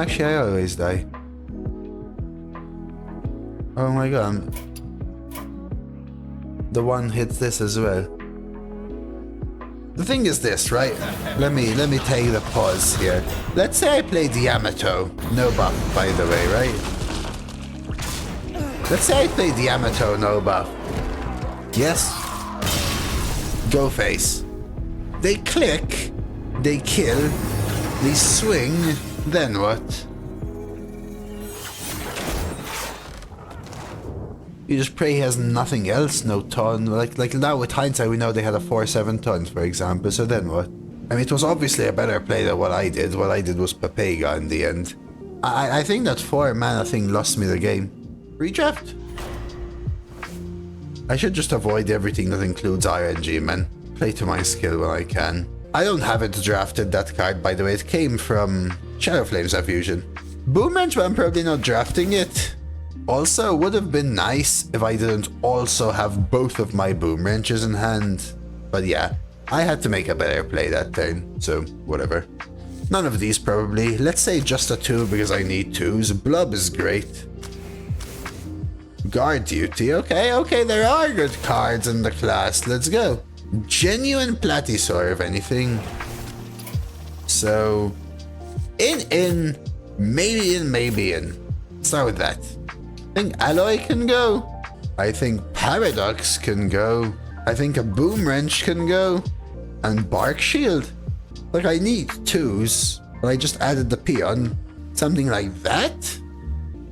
actually I always die. Oh my god. The one hits this as well. The thing is this, right? Let me take the pause here. Let's say I play Yamato. No buff, by the way, right? Let's say I play Yamato, no buff. Yes. Go face. They click. They kill. They swing. Then what? You just pray he has nothing else, no ton. Like now with hindsight, we know they had a 4/7 tons, for example. So then what? I mean, it was obviously a better play than what I did. What I did was Papega in the end. I think that 4 mana thing lost me the game. Redraft? I should just avoid everything that includes RNG, man. Play to my skill when I can. I don't have it drafted, that card, by the way. It came from Shadow Flames Fusion. Boom Wrench, but I'm probably not drafting it. Also, would have been nice if I didn't also have both of my Boom Wrenches in hand. But yeah, I had to make a better play that turn, so whatever. None of these probably. Let's say just a 2 because I need 2s. Blub is great. Guard Duty, okay, there are good cards in the class, let's go. Genuine Platysaur, if anything. So, in, maybe in. Start with that. I think Alloy can go. I think Paradox can go. I think a Boom Wrench can go. And Bark Shield. Like, I need 2s, but I just added the Peon. Something like that?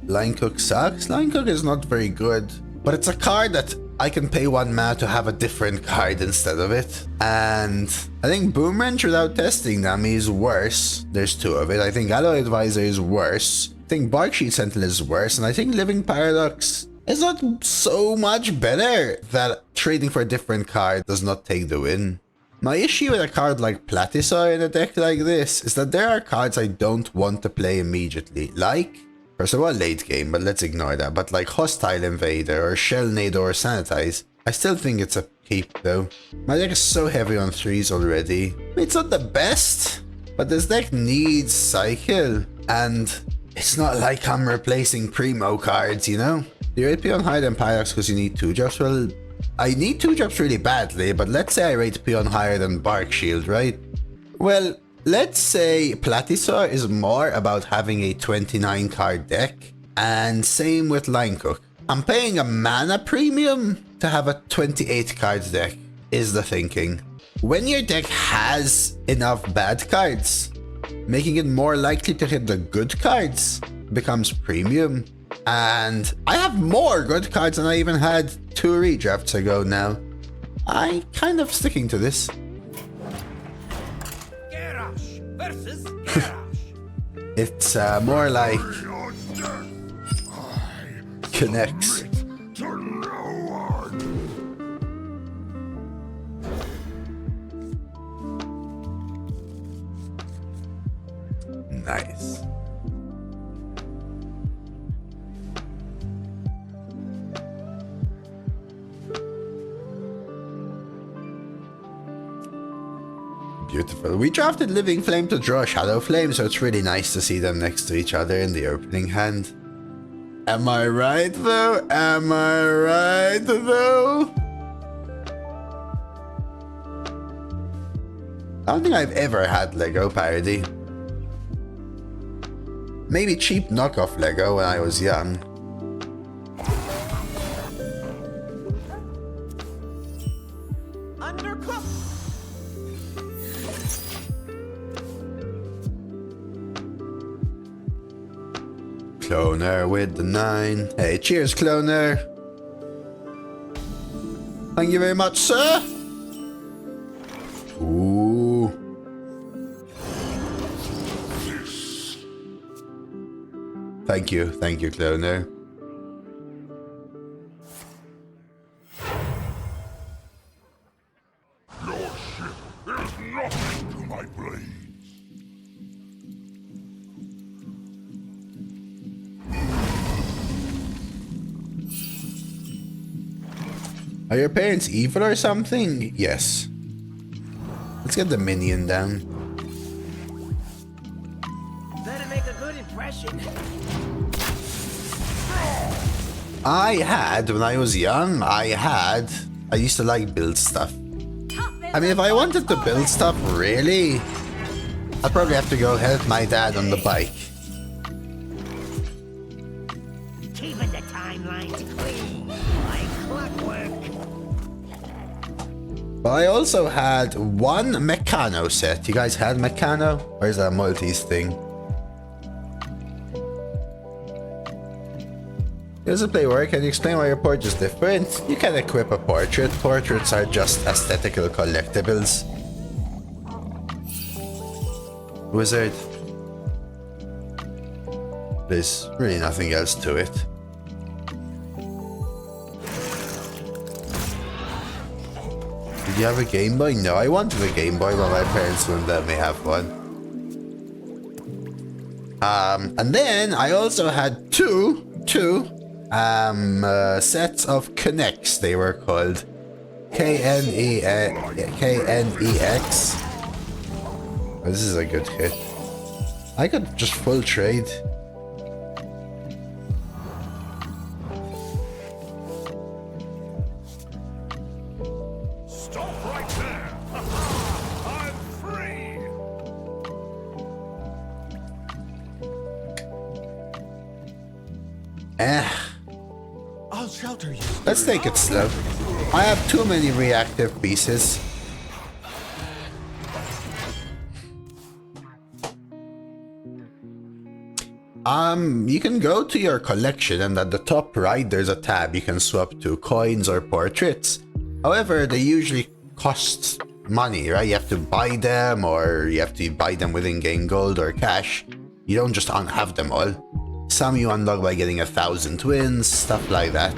Line Cook sucks. Line Cook is not very good, but it's a card that I can pay 1 mana to have a different card instead of it. And I think Boom Wrench without testing them is worse. There's 2 of it. I think Alloy Advisor is worse. I think Bark Sheet Sentinel is worse. And I think Living Paradox is not so much better that trading for a different card does not take the win. My issue with a card like Platysaur in a deck like this is that there are cards I don't want to play immediately. Like... first of all, late game, but let's ignore that. But like Hostile Invader or Shell Nado or Sanitize, I still think it's a keep though. My deck is so heavy on 3s already. I mean, it's not the best, but this deck needs Cycle. And it's not like I'm replacing Primo cards, you know? You rate Peon higher than Pyrax because you need 2 drops. Well, I need 2 drops really badly, but let's say I rate Peon higher than Bark Shield, right? Well, let's say Platysaur is more about having a 29 card deck, and same with Line Cook. I'm paying a mana premium to have a 28 card deck, is the thinking. When your deck has enough bad cards, making it more likely to hit the good cards becomes premium. And I have more good cards than I even had 2 redrafts ago now. I'm kind of sticking to this. Versus It's more like connects. To no one. Nice. Beautiful. We drafted Living Flame to draw Shadow Flame, so it's really nice to see them next to each other in the opening hand. Am I right though? Am I right though? I don't think I've ever had Lego parody. Maybe cheap knockoff Lego when I was young. Cloner with the 9. Hey, cheers, Cloner. Thank you very much, sir. Ooh. Thank you, Cloner. Your ship is nothing to my blades. Are your parents evil or something? Yes. Let's get the minion down. Better make a good impression. When I was young, I used to like build stuff. I mean, if I wanted to build stuff, really, I'd probably have to go help my dad on the bike. Keeping the timelines clean like clockwork. But I also had one Meccano set. You guys had Meccano? Or is that a Maltese thing? Does it play work? Can you explain why your portrait is different? You can equip a portrait. Portraits are just aesthetical collectibles. Wizard. There's really nothing else to it. Did you have a Game Boy? No, I wanted a Game Boy, but my parents wouldn't let me have one. And then I also had two sets of Connects, they were called. KNEX. Oh, this is a good hit. I could just full trade. Stop right there! I'm free! I'll shelter you. Let's take it slow. I have too many reactive pieces. You can go to your collection and at the top right there's a tab you can swap to coins or portraits. However, they usually cost money, right? You have to buy them or you have to buy them with in-game gold or cash. You don't just have them all. Some you unlock by getting 1,000 wins, stuff like that.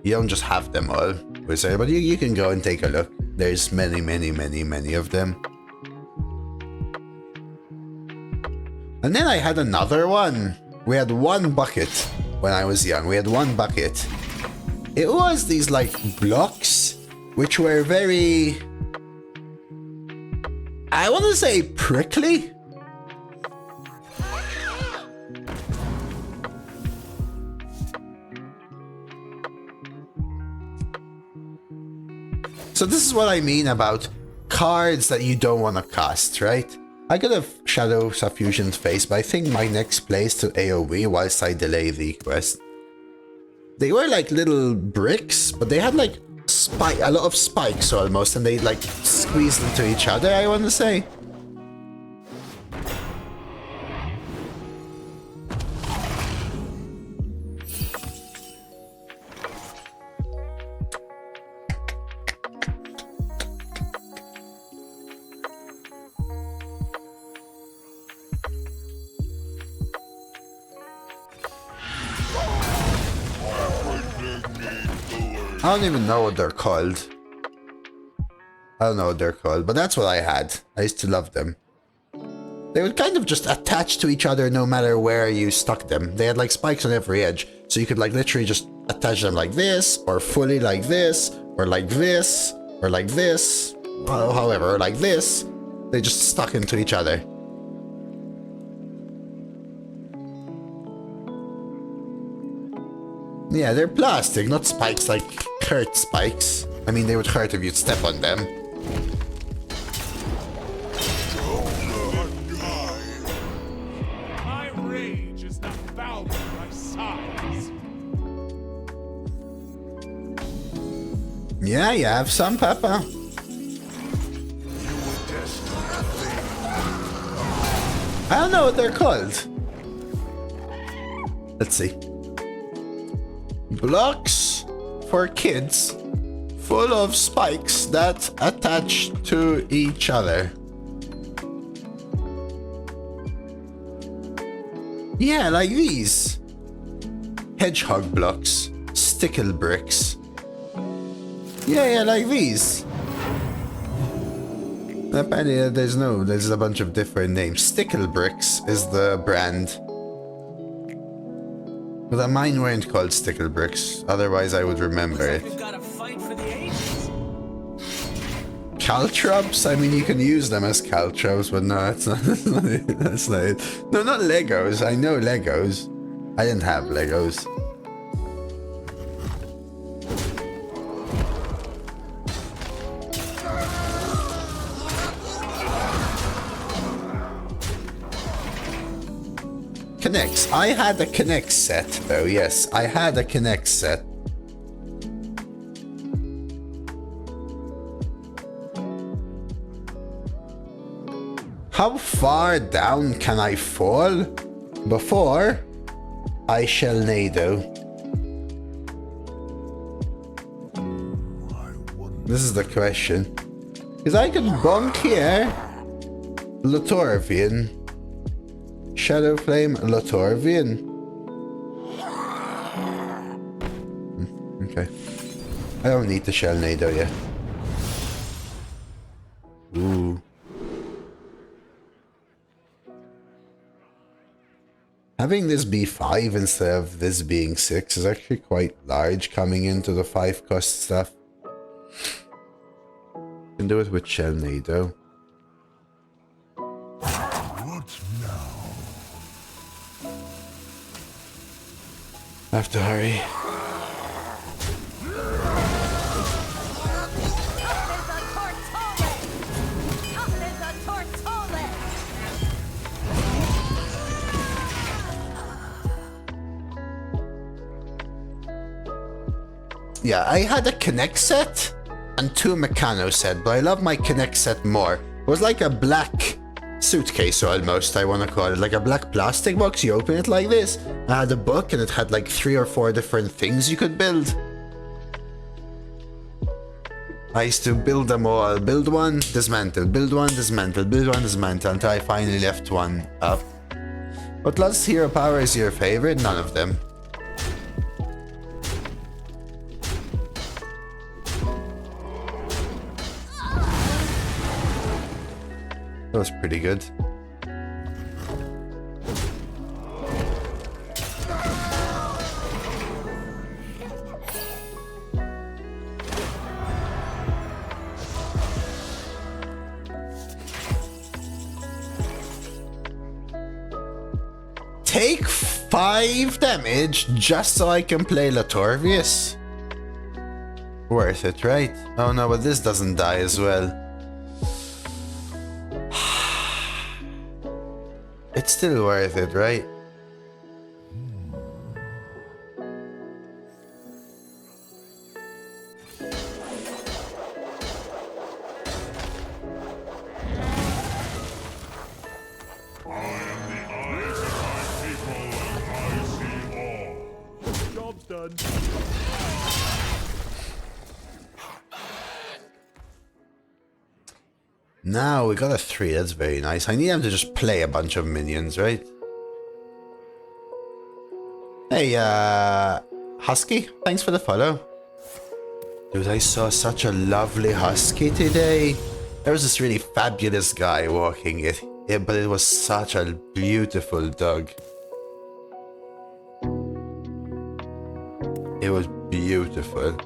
You don't just have them all, Wizard, but you can go and take a look. There's many of them. And then I had another one. We had one bucket when I was young. We had one bucket. It was these like blocks, which were very... I want to say prickly. So this is what I mean about cards that you don't want to cast, right? I could have Shadow Suffusion's face, but I think my next plays to AoE whilst I delay the quest. They were like little bricks, but they had like a lot of spikes almost, and they like squeezed into each other, I want to say. I don't even know what they're called. I don't know what they're called, but that's what I had. I used to love them. They would kind of just attach to each other no matter where you stuck them. They had like spikes on every edge, so you could like literally just attach them like this, or fully like this, or like this, or like this, however, like this. They just stuck into each other. Yeah, they're plastic, not spikes like hurt spikes. I mean, they would hurt if you'd step on them. My rage is not bound by size. Yeah, you have some, Papa. I don't know what they're called. Let's see. Blocks for kids full of spikes that attach to each other. Yeah, like these. Hedgehog blocks. Stickle bricks. Yeah, like these. Apparently there's a bunch of different names. Stickle bricks is the brand. But mine weren't called stickle bricks, otherwise I would remember it. We've got to fight for the ages. Caltrops? I mean, you can use them as caltrops, but no, that's not, that's not it. No, not Legos. I know Legos. I didn't have Legos. Connects. I had a Connect set, though. Yes, I had a Connect set. How far down can I fall before I shall nado? This is the question. Because I could bonk here. Latorvian. Shadow Flame Latorvian. Okay. I don't need the shell nado yet. Ooh. Having this be 5 instead of this being 6 is actually quite large coming into the 5 cost stuff. Can do it with shell nado. I have to hurry. Yeah, I had a Connect set and 2 Meccano set, but I love my Connect set more. It was like a black suitcase almost, I want to call it. Like a black plastic box, you open it like this. I had a book and it had like 3 or 4 different things you could build. I used to build them all. Build one, dismantle, build one, dismantle, build one, dismantle, until I finally left one up. What Lost Hero Power is your favorite? None of them. That was pretty good. Take 5 damage just so I can play Latorvius? Worth it, right? Oh no, but this doesn't die as well. It's still worth it, right? Job's done. Now we got a 3, that's very nice. I need him to just play a bunch of minions, right? Hey, Husky, thanks for the follow. Dude, I saw such a lovely Husky today. There was this really fabulous guy walking it, but it was such a beautiful dog. It was beautiful.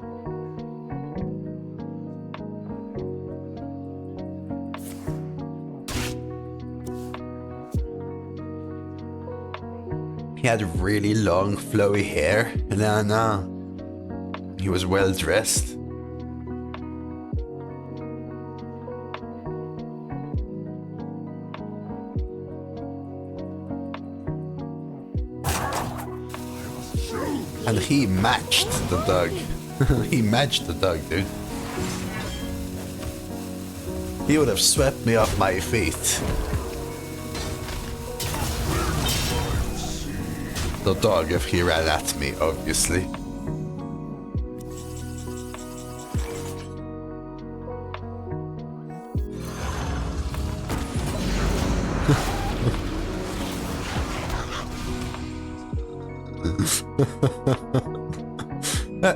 He had really long, flowy hair, and he was well dressed. And he matched the dog. He matched the dog, dude. He would have swept me off my feet. the dog if he ran at me, obviously.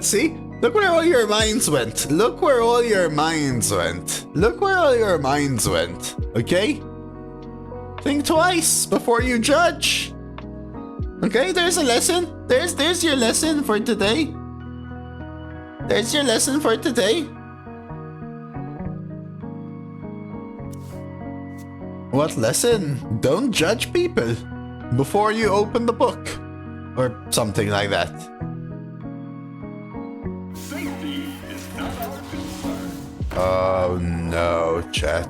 See? Look where all your minds went. Look where all your minds went. Look where all your minds went. Okay? Think twice before you judge. Okay, there's a lesson. There's your lesson for today. There's your lesson for today. What lesson? Don't judge people before you open the book. Or something like that. Safety is not our concern. Oh no, chat.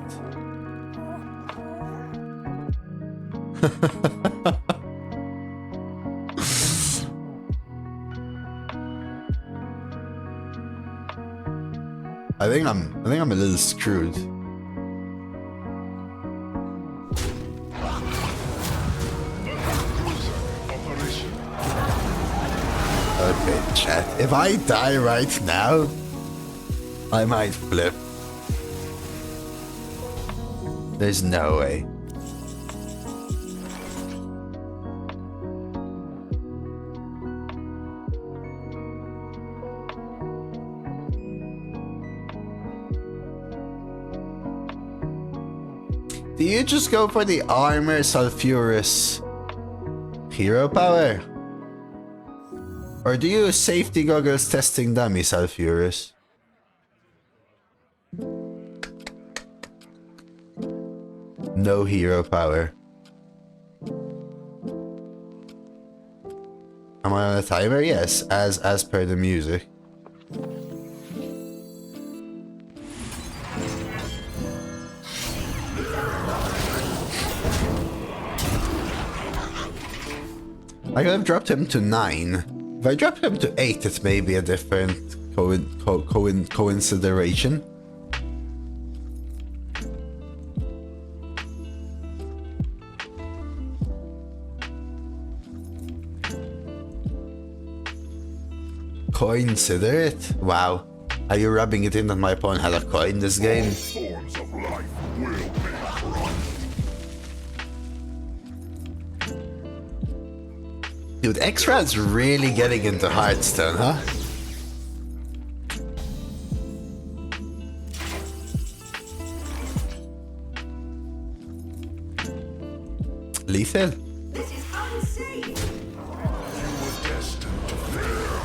I think I'm a little screwed. Okay, chat. If I die right now, I might flip. There's no way. Do you just go for the armor sulfurous hero power? Or do you use safety goggles testing dummy sulfurous? No hero power. Am I on a timer? Yes, as per the music. I could have dropped him to 9. If I drop him to 8, it's maybe a different consideration. Consider it? Wow. Are you rubbing it in that my opponent had a coin this game? Forms of life will be crushed. Dude, X-Rad's really getting into Hearthstone, huh? Lethal? This is unsafe. You were destined to fail.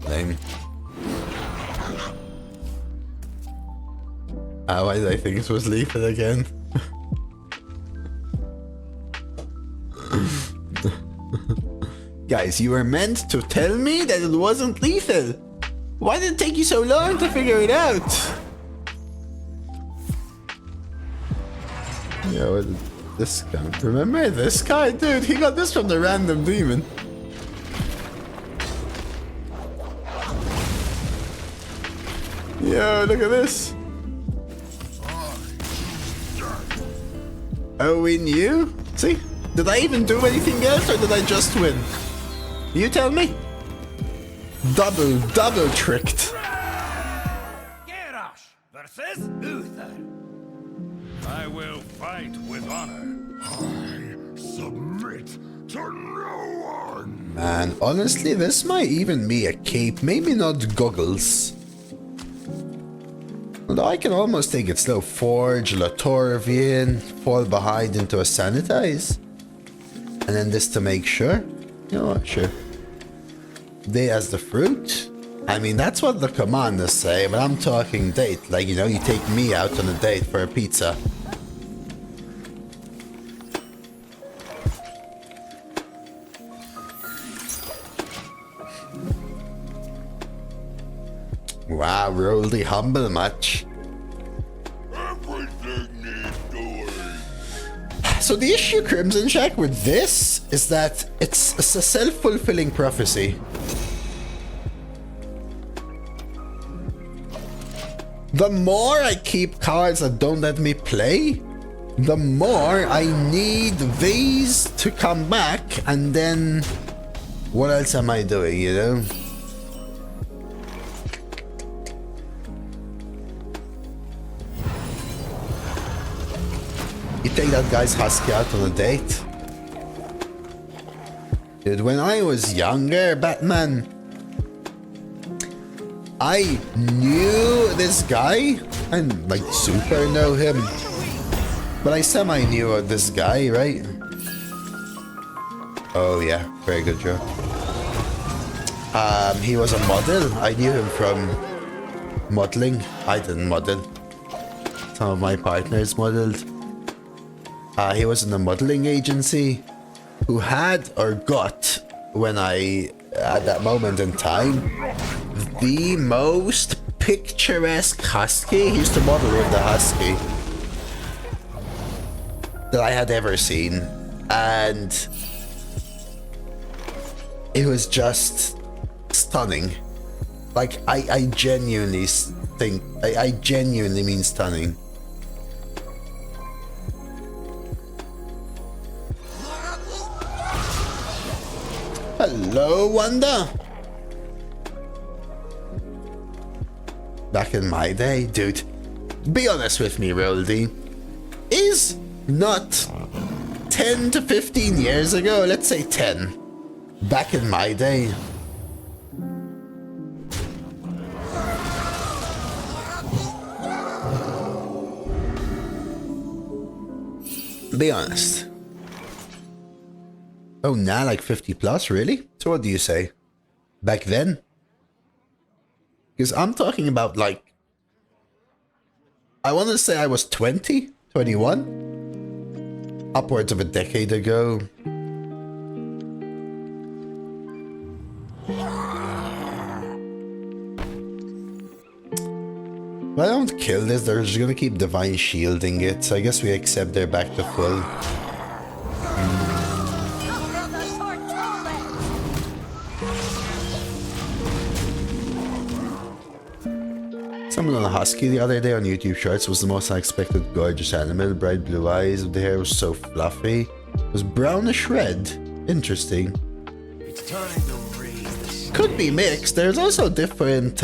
Lame. Why did I think it was lethal again? Guys, you were meant to tell me that it wasn't lethal. Why did it take you so long to figure it out? Yeah, what did this guy? Remember this guy? Dude, he got this from the random demon. Yo, look at this. Oh, we knew? See? Did I even do anything else or did I just win? You tell me. Double tricked. Garrosh versus Uther. I will fight with honor. I submit to no one. Man, honestly, this might even be a cape. Maybe not goggles. Although I can almost take it slow. Forge, Latorvian, fall behind into a sanitize. And then this to make sure. You know what, sure. Day as the fruit? I mean, that's what the commanders say, but I'm talking date. Like, you know, you take me out on a date for a pizza. Wow, roll the humble much. Everything needs doing. So the issue, Crimson Shack, with this is that it's a self-fulfilling prophecy. The more I keep cards that don't let me play, the more I need these to come back, and then what else am I doing, you know? You take that guy's husky out on a date? Dude, when I was younger, Batman, I knew this guy, and like super know him, but I semi knew this guy, right? Oh yeah, very good job. He was a model. I knew him from modeling. I didn't model. Some of my partners modeled. He was in a modeling agency who had or got, when I, at that moment in time, the most picturesque husky. He used to model with the husky that I had ever seen, and it was just stunning. Like, I genuinely think, I genuinely mean stunning. Hello, Wanda. Back in my day, dude, be honest with me, Roldy. Is not 10 to 15 years ago, let's say 10, back in my day, be honest. Oh, now like 50 plus, really? So what do you say? Back then? Because I'm talking about like, I want to say I was 20, 21? Upwards of a decade ago. If I don't kill this, they're just gonna keep divine shielding it, so I guess we accept they're back to full. Someone on a husky the other day on YouTube Shorts was the most unexpected gorgeous animal. Bright blue eyes, the hair was so fluffy. It was brownish red. Interesting. It's time to raise the Could be mixed. There's also different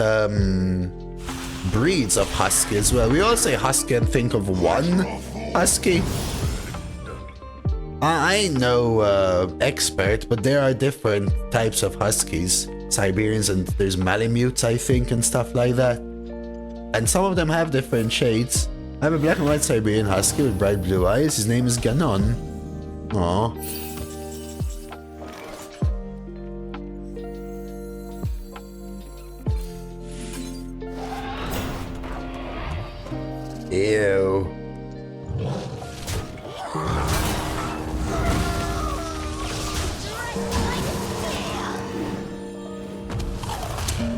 breeds of husky as well. We all say husky and think of one husky. I ain't no expert, but there are different types of huskies. Siberians, and there's Malamutes, I think, and stuff like that. And some of them have different shades. I have a black and white Siberian husky with bright blue eyes. His name is Ganon. Aww. Ew.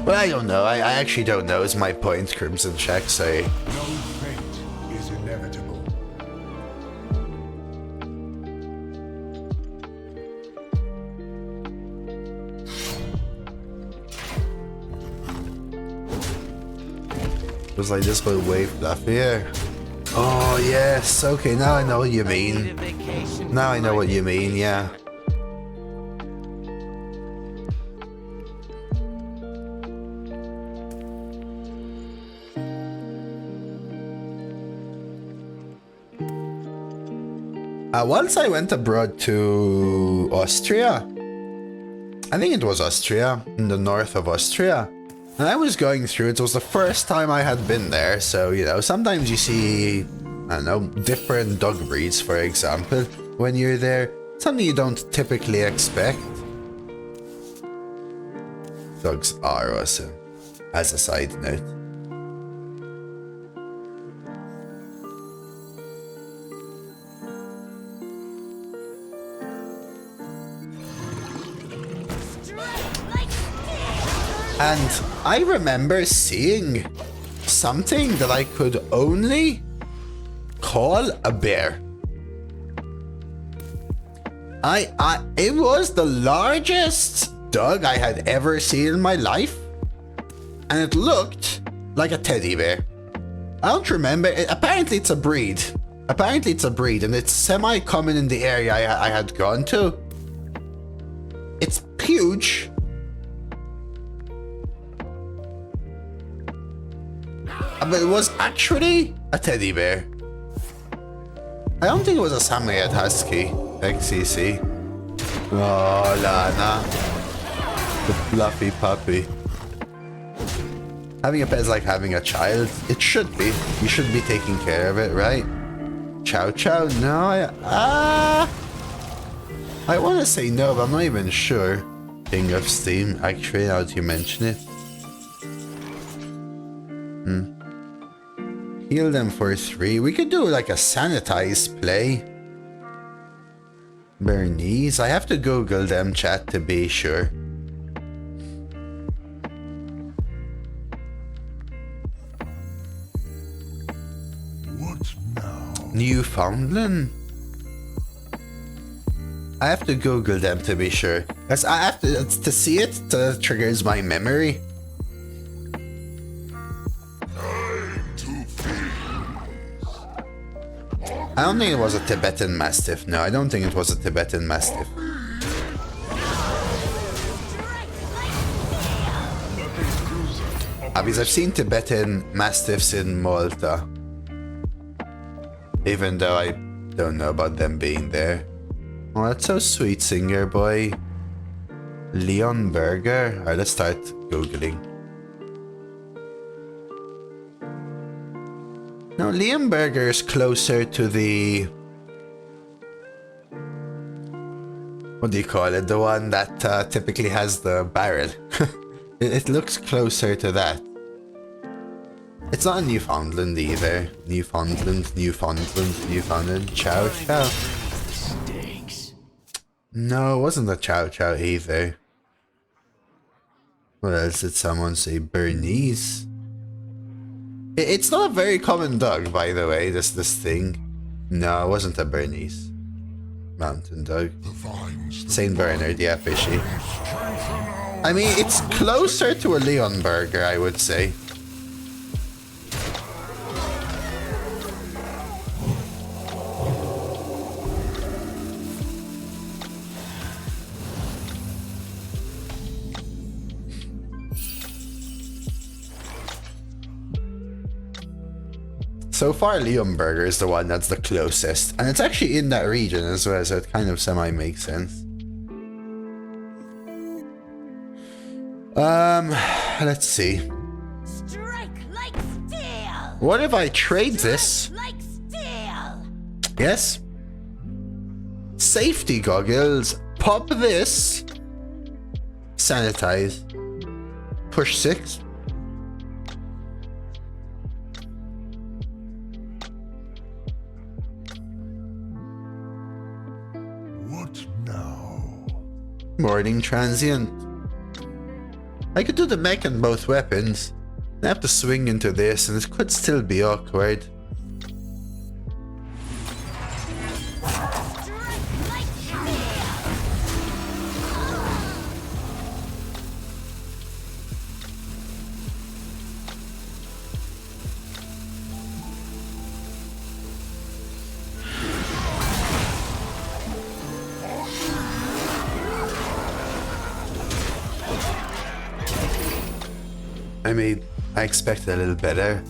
Well, I don't know. I actually don't know is my point, Crimson Check say. No fate is inevitable. It was like this, but way fluffier. Oh, yes. Okay, now I know what you mean. Now I know what you mean, yeah. Once I went abroad to Austria. I think it was Austria, in the north of Austria. And I was going through, it was the first time I had been there, so, you know, sometimes you see, I don't know, different dog breeds, for example, when you're there. Something you don't typically expect. Dogs are awesome, as a side note. And I remember seeing something that I could only call a bear. It was the largest dog I had ever seen in my life, and it looked like a teddy bear. I don't remember. Apparently it's a breed. Apparently it's a breed, and it's semi-common in the area I had gone to. It's huge. But it was actually a teddy bear. I don't think it was a Samoyed Husky. XCC. Oh, Lana. The fluffy puppy. Having a pet is like having a child. It should be. You should be taking care of it, right? Chow Chow? No, I want to say no, but I'm not even sure. King of Steam, actually, now that you mention it. Heal them for 3. We could do like a sanitized play. Bernese? I have to Google them, chat, to be sure. Newfoundland? I have to Google them to be sure. Because I have to see it triggers my memory. I don't think it was a Tibetan Mastiff. No, I don't think it was a Tibetan Mastiff. Because I've seen Tibetan Mastiffs in Malta. Even though I don't know about them being there. Oh, that's so sweet, singer boy. Leon Berger. Alright, let's start Googling. No, Leon Berger is closer to the... What do you call it? The one that typically has the barrel. It looks closer to that. It's not a Newfoundland either. Newfoundland. Chow Chow. No, it wasn't a Chow Chow either. What else did someone say? Bernese? It's not a very common dog, by the way, this thing. No, it wasn't a Bernese. Mountain dog. Saint Bernard, yeah, fishy. I mean, it's closer to a Leonberger, I would say. So far, Leonberger is the one that's the closest. And it's actually in that region as well, so it kind of semi-makes sense. Let's see. Strike like steel. What if I trade this? Like steel. Yes. Safety goggles. Pop this. Sanitize. Push 6. What now? Morning transient. I could do the mech and both weapons. I have to swing into this and it could still be awkward. I mean, I expected a little better.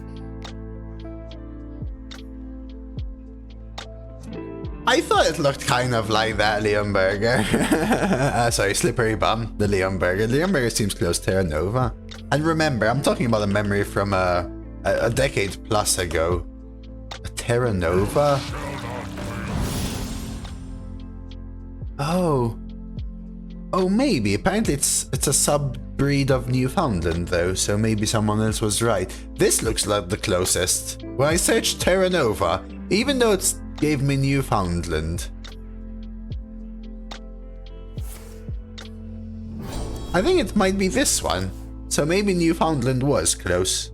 I thought it looked kind of like that Leonberger. Sorry, Slippery Bum, the Leonberger. Leonberger seems close to Terra Nova. And remember, I'm talking about a memory from a decade plus ago. A Terra Nova? Oh. Oh, maybe. Apparently it's a sub-breed of Newfoundland, though, so maybe someone else was right. This looks like the closest. When I searched Terra Nova, even though it gave me Newfoundland, I think it might be this one. So maybe Newfoundland was close.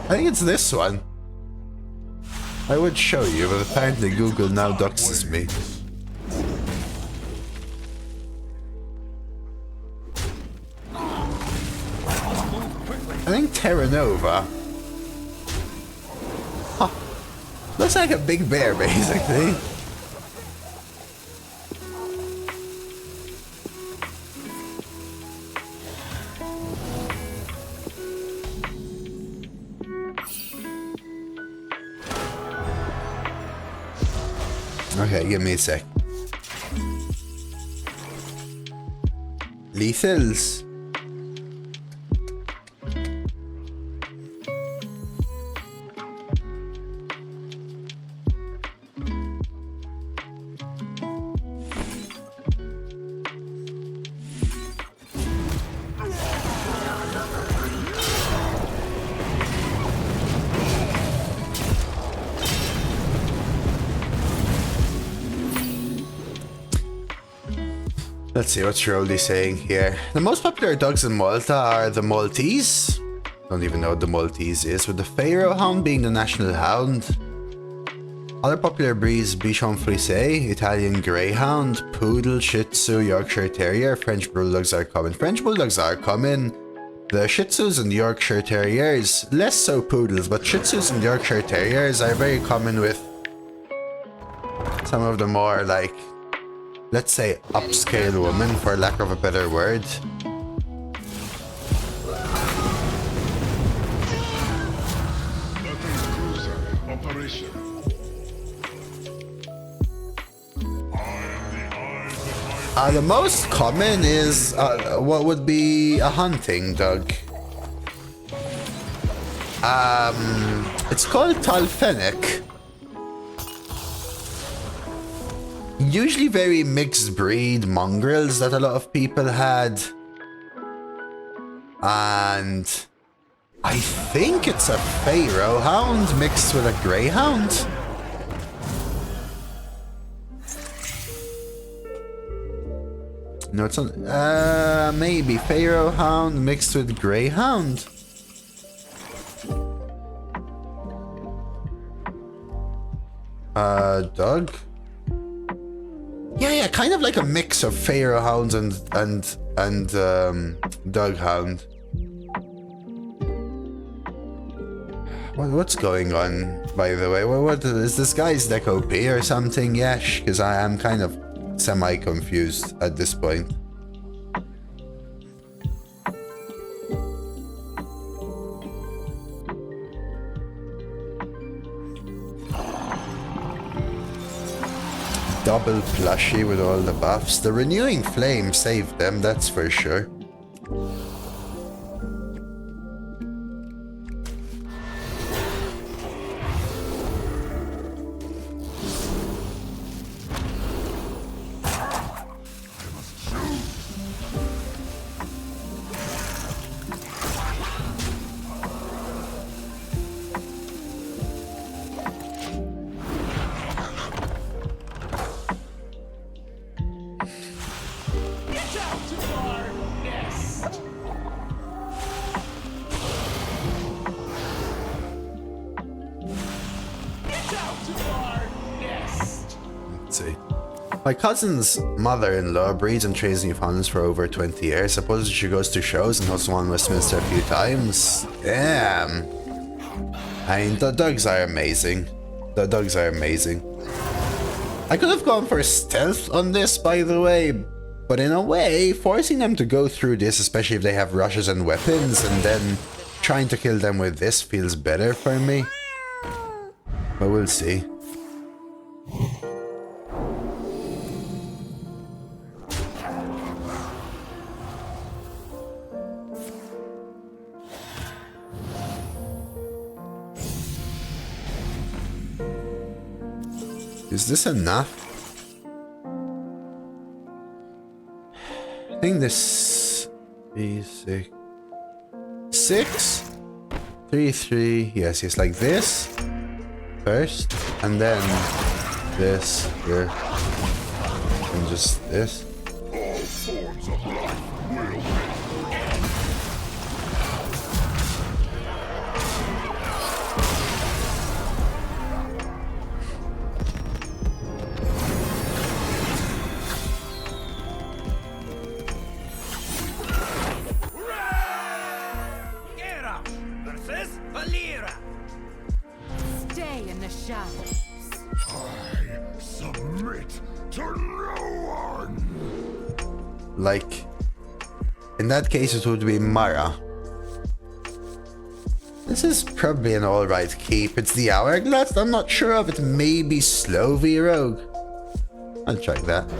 I think it's this one. I would show you, but apparently Google now doxes me. I think Terra Nova. Huh. Looks like a big bear, basically. Okay, give me a sec. Lethals. Let's see what's Rolly saying here. The most popular dogs in Malta are the Maltese. Don't even know what the Maltese is, with the Pharaoh Hound being the national hound. Other popular breeds: Bichon Frise, Italian Greyhound, Poodle, Shih Tzu, Yorkshire Terrier. French Bulldogs are common. French Bulldogs are common. The Shih Tzus and Yorkshire Terriers, less so Poodles, but Shih Tzus and Yorkshire Terriers are very common with some of the more, like, let's say, upscale women, for lack of a better word. Operation. The most common is what would be a hunting dog. It's called Talfenic. Usually very mixed breed mongrels that a lot of people had. And I think it's a Pharaoh Hound mixed with a Greyhound. No, it's not. Maybe Pharaoh Hound mixed with Greyhound. Dog. Yeah, kind of like a mix of Pharaoh Hounds and Dog Hound. What's going on, by the way? What is this guy's deck OP or something? Yes, because I am kind of semi-confused at this point. Double plushie with all the buffs. The Renewing Flame saved them, that's for sure. My cousin's mother-in-law breeds and trains Newfoundlands for over 20 years. Suppose she goes to shows and also won Westminster a few times. Damn. I mean, the dogs are amazing. The dogs are amazing. I could have gone for stealth on this, by the way, but in a way, forcing them to go through this, especially if they have rushes and weapons, and then trying to kill them with this feels better for me. But we'll see. Is this enough? I think this is 6, 3, 3. Yes, like this first, and then this here, and just this. All forms of life will be. Get up! Versus Valera. Stay in the shadows. I submit to no one. Like, in that case, it would be Mara. This is probably an alright keep. It's the Hourglass. I'm not sure of it. Maybe Slovy Rogue. I'll check that.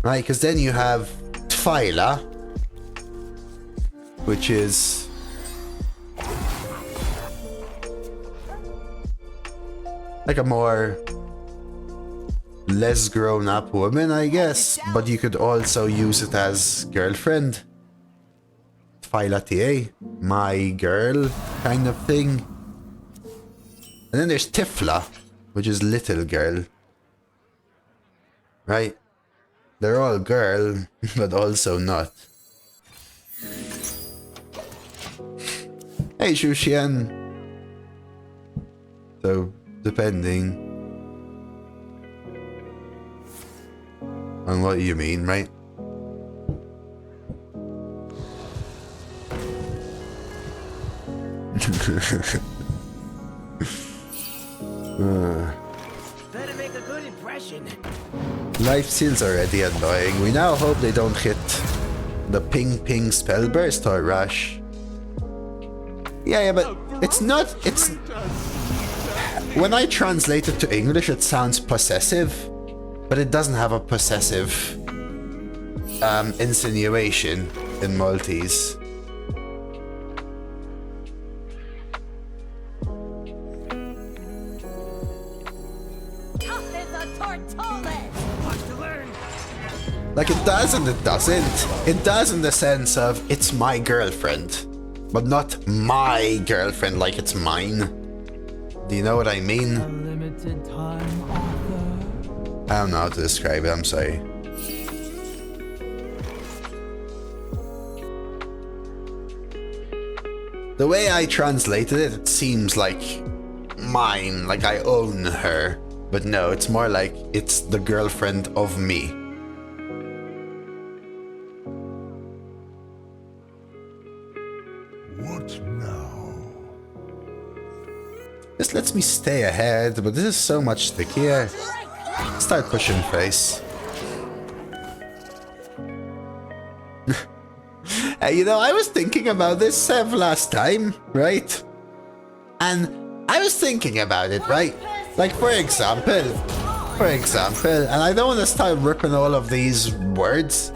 Right, because then you have Twyla, which is like a more less grown up woman, I guess, but you could also use it as girlfriend. Twyla TA, my girl kind of thing. And then there's Tifla, which is little girl. Right? They're all girl, but also not. Hey, Shushian. So, depending on what you mean, right? Better make a good impression. Life seals already annoying. We now hope they don't hit the ping spell burst or rush. Yeah, but it's not. It's when I translate it to English, it sounds possessive, but it doesn't have a possessive insinuation in Maltese. Tough as a tortoise. Much to learn. Like it does and it doesn't. It does in the sense of it's my girlfriend, but not my girlfriend like it's mine. Do you know what I mean? Limited time, Arthur. I don't know how to describe it, I'm sorry. The way I translated it, it seems like mine, like I own her. But no, it's more like it's the girlfriend of me. What now? This lets me stay ahead, but this is so much stickier. Start pushing face. Hey, you know, I was thinking about this Sev last time, right? And I was thinking about it, right? Like, for example, and I don't want to start ripping all of these words.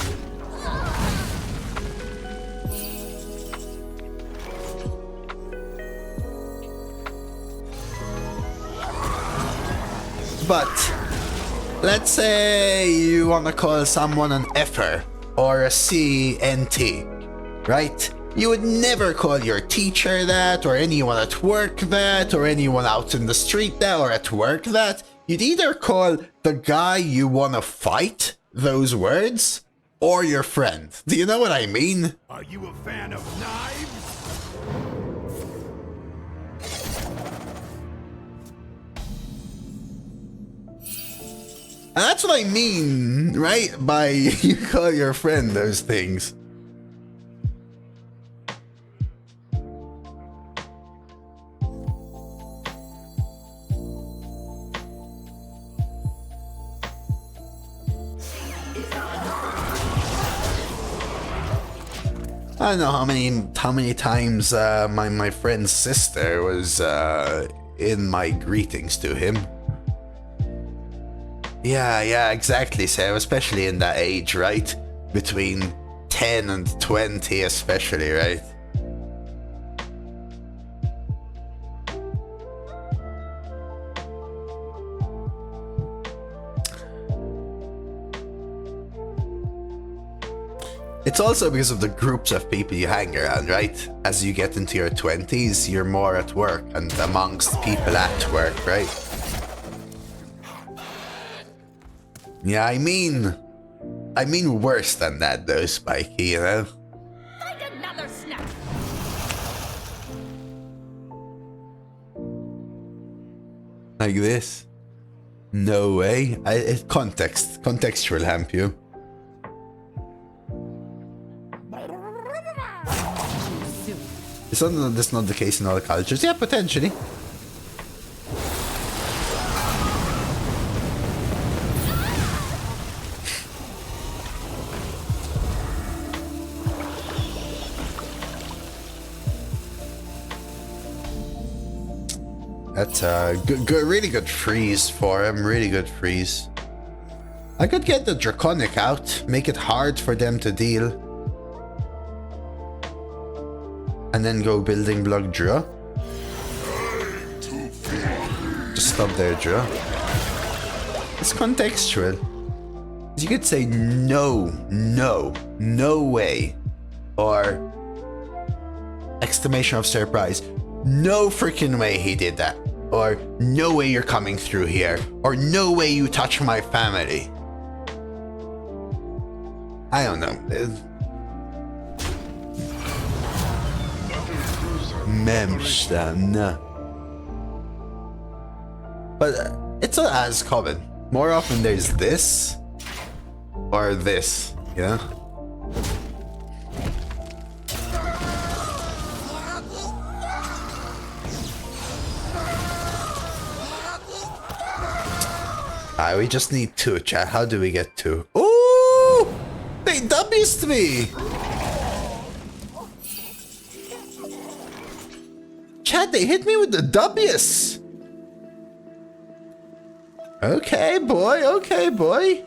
But let's say you want to call someone an effer or a CNT, right? You would never call your teacher that, or anyone at work that, or anyone out in the street that, or at work that. You'd either call the guy you want to fight those words, or your friend. Do you know what I mean? Are you a fan of knives? And that's what I mean, right? By you call your friend those things. I don't know how many times my friend's sister was in my greetings to him. Yeah, exactly, Sam, especially in that age, right? Between 10 and 20 especially, right? It's also because of the groups of people you hang around, right? As you get into your 20s, you're more at work and amongst people at work, right? Yeah, I mean worse than that though, Spikey, you know? Find another snack. Like this? No way. Context will help you. This not the case in all cultures. Yeah, potentially. That's a really good freeze for him. Really good freeze. I could get the Draconic out, make it hard for them to deal. And then go Building Block draw. Just stop there, draw. It's contextual. You could say no way. Or exclamation of surprise. No freaking way he did that. Or no way you're coming through here. Or no way you touch my family. I don't know. Memstan. But it's not as common. More often there's this or this, you know? We just need 2, chat. How do we get 2? Ooh! They W'd me! Chat, they hit me with the W's! Okay, boy. Okay, boy.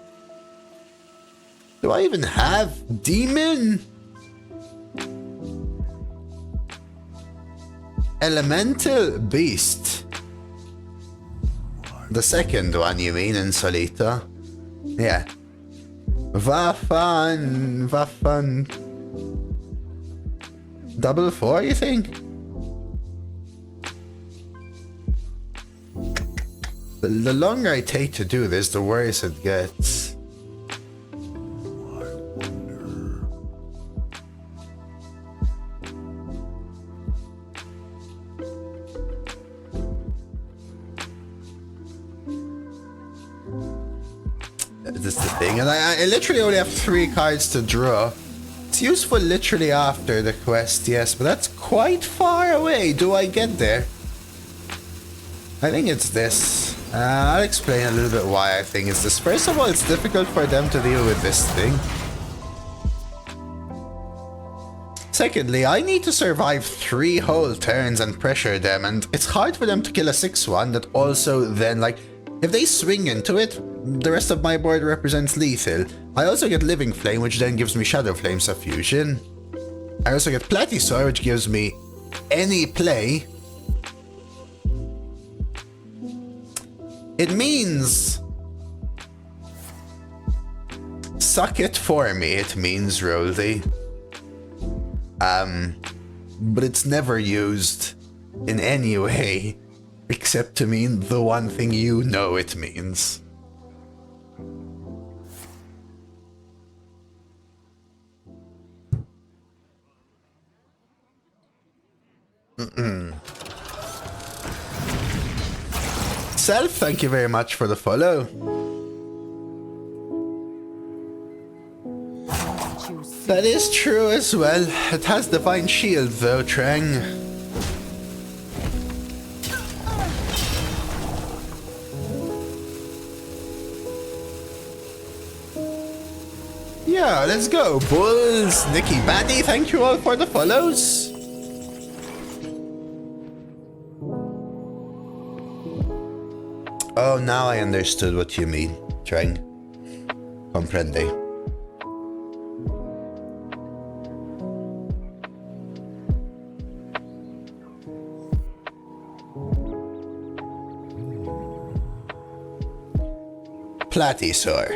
Do I even have Demon? Elemental Beast. The second one, you mean, in Solita? Yeah. Waffen. Double 4, you think? The longer I take to do this, the worse it gets. This is the thing, and I literally only have 3 cards to draw. It's useful literally after the quest, yes, but that's quite far away. Do I get there? I think it's this. I'll explain a little bit why I think it's this. First of all, it's difficult for them to deal with this thing. Secondly, I need to survive 3 whole turns and pressure them, and it's hard for them to kill a 6-1 that also then, like, if they swing into it, the rest of my board represents lethal. I also get Living Flame, which then gives me Shadow Flame Suffusion. I also get Platysaur, which gives me any play. It means... suck it for me, it means, Roldy. But it's never used in any way except to mean the one thing you know it means. Self, thank you very much for the follow. That is true as well. It has Divine Shield though, Trang. Yeah, let's go. Bulls, Nicky Baddy, thank you all for the follows. Oh, now I understood what you mean, Trang. Comprende. Platysaur.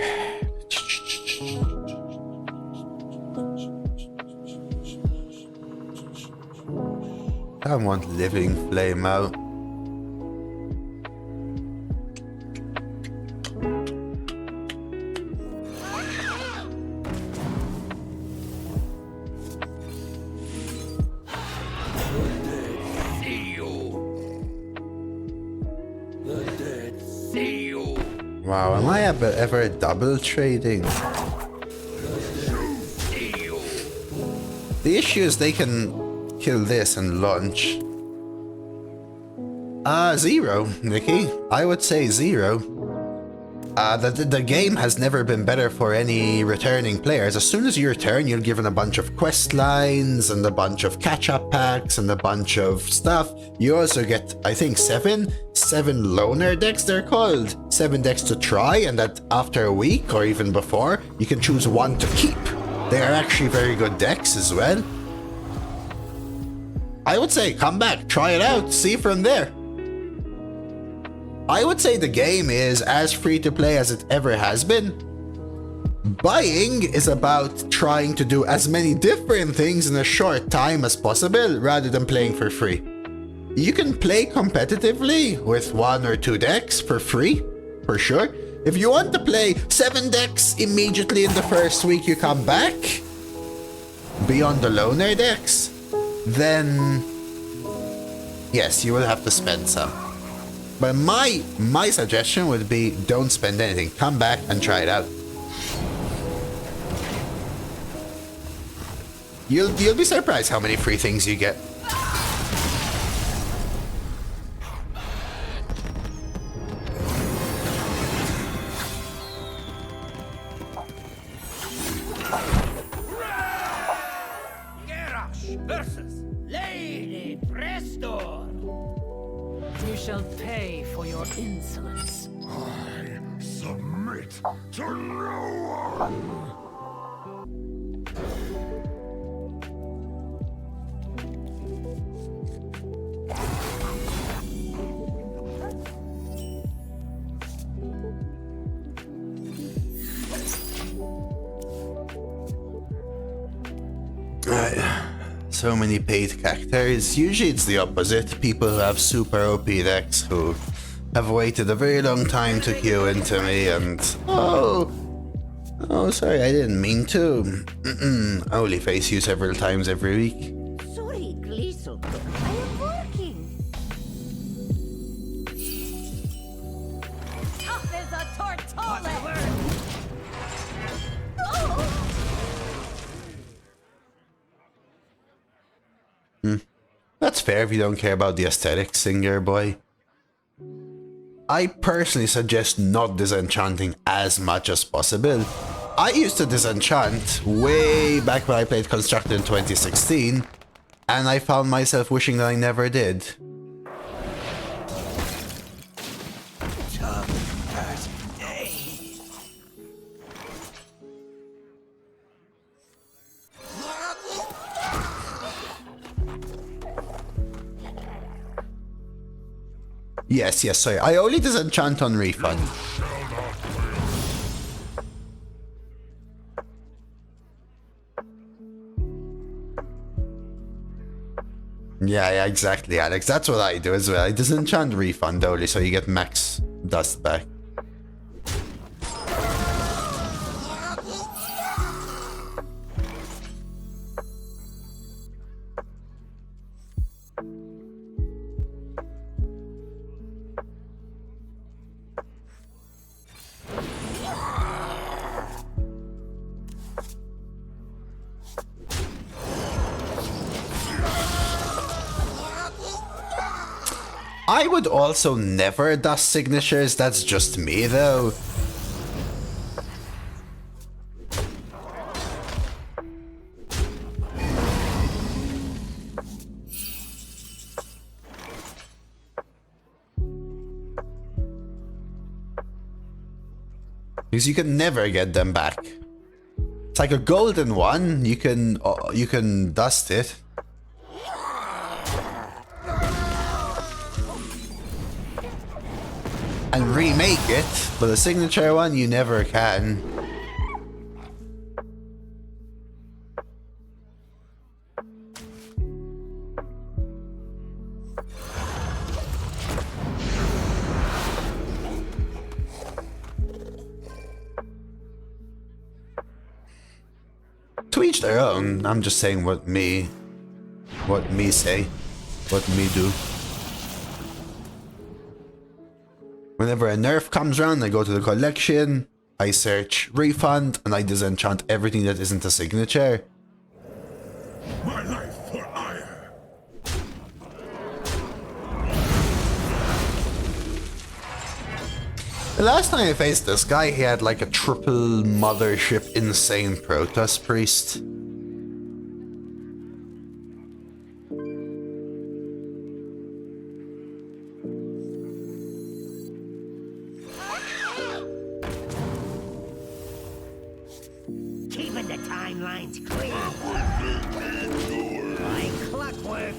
I want Living Flame out. Wow, am I ever double trading? The issue is they can kill this and launch. 0, Nikki. I would say 0. The game has never been better for any returning players. As soon as you return, you're given a bunch of quest lines and a bunch of catch-up packs and a bunch of stuff. You also get, I think, 7 loner decks, they're called. 7 decks to try, and that after a week or even before, you can choose 1 to keep. They are actually very good decks as well. I would say come back, try it out, see from there. I would say the game is as free to play as it ever has been. Buying is about trying to do as many different things in a short time as possible rather than playing for free. You can play competitively with 1 or 2 decks for free, for sure. If you want to play 7 decks immediately in the first week you come back, beyond the loner decks, then yes, you will have to spend some. But my suggestion would be don't spend anything. Come back and try it out. You'll be surprised how many free things you get. Versus Lady Presto. You shall pay for your insolence. I submit to no one. So many paid characters. Usually it's the opposite. People who have super OP decks who have waited a very long time to queue into me and... Oh, sorry, I didn't mean to. I only face you several times every week. Sorry, Gliso. I am working. Tough as a tortola. That's fair if you don't care about the aesthetics, Singer Boy. I personally suggest not disenchanting as much as possible. I used to disenchant way back when I played Constructed in 2016, and I found myself wishing that I never did. Yes, sorry. I only disenchant on refund. Yeah, exactly, Alex. That's what I do as well. I disenchant refund only, so you get max dust back. I would also never dust signatures, that's just me though. Because you can never get them back. It's like a golden one, you can dust it. And remake it, but a signature one you never can. To each their own. I'm just saying what me say, what me do. Whenever a nerf comes around, I go to the collection, I search refund, and I disenchant everything that isn't a signature. My life for ire. The last time I faced this guy, he had like a triple mothership insane Protoss priest. Keeping the timelines clear. Like clockwork.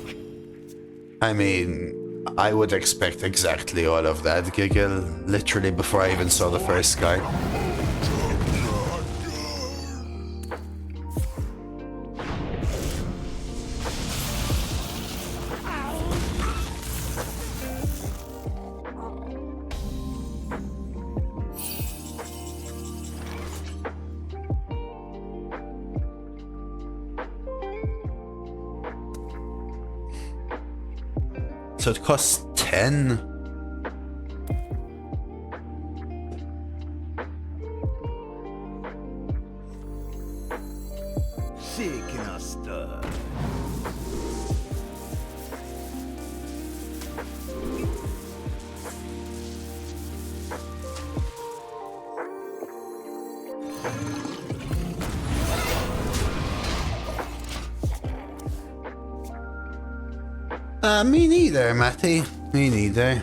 I mean, I would expect exactly all of that, Giggle, literally before I even saw the first guy. So it costs 10. Shaking a stir. Me neither, Matty. Me neither.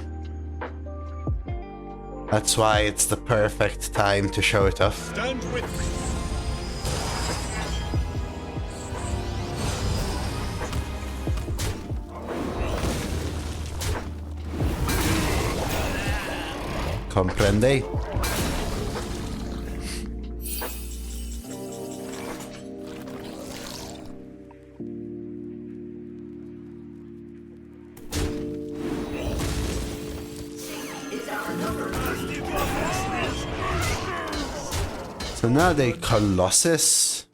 That's why it's the perfect time to show it off. Stand with me. Comprende? So now they Colossus.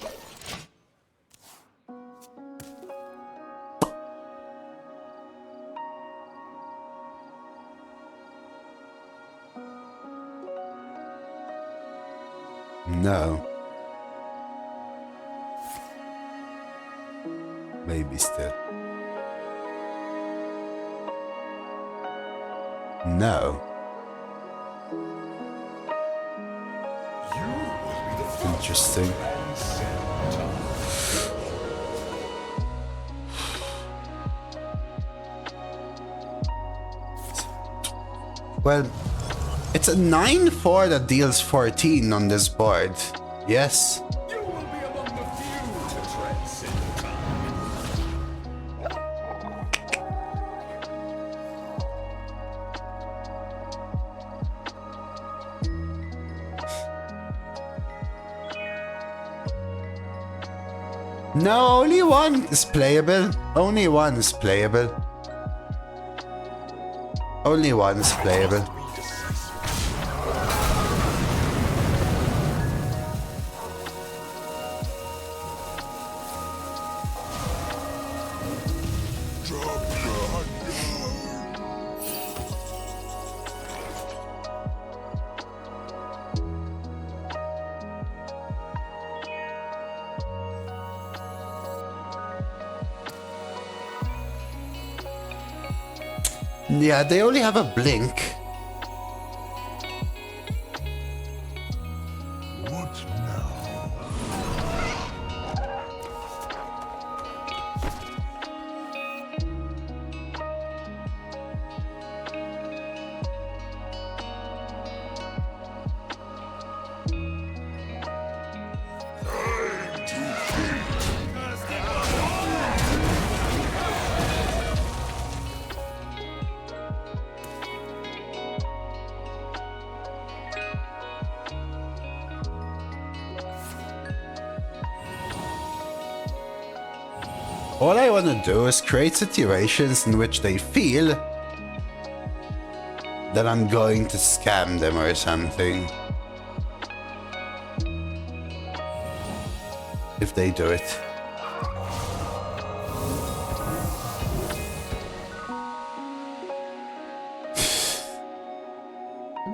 No. Maybe still. No. Interesting. Well, it's a 9-4 that deals 14 on this board. Yes. You will be among the few to transcend time. No, only one is playable. Only one is playable. Only one is playable. Yeah, they only have a blink. What now? All I want to do is create situations in which they feel that I'm going to scam them or something. If they do it.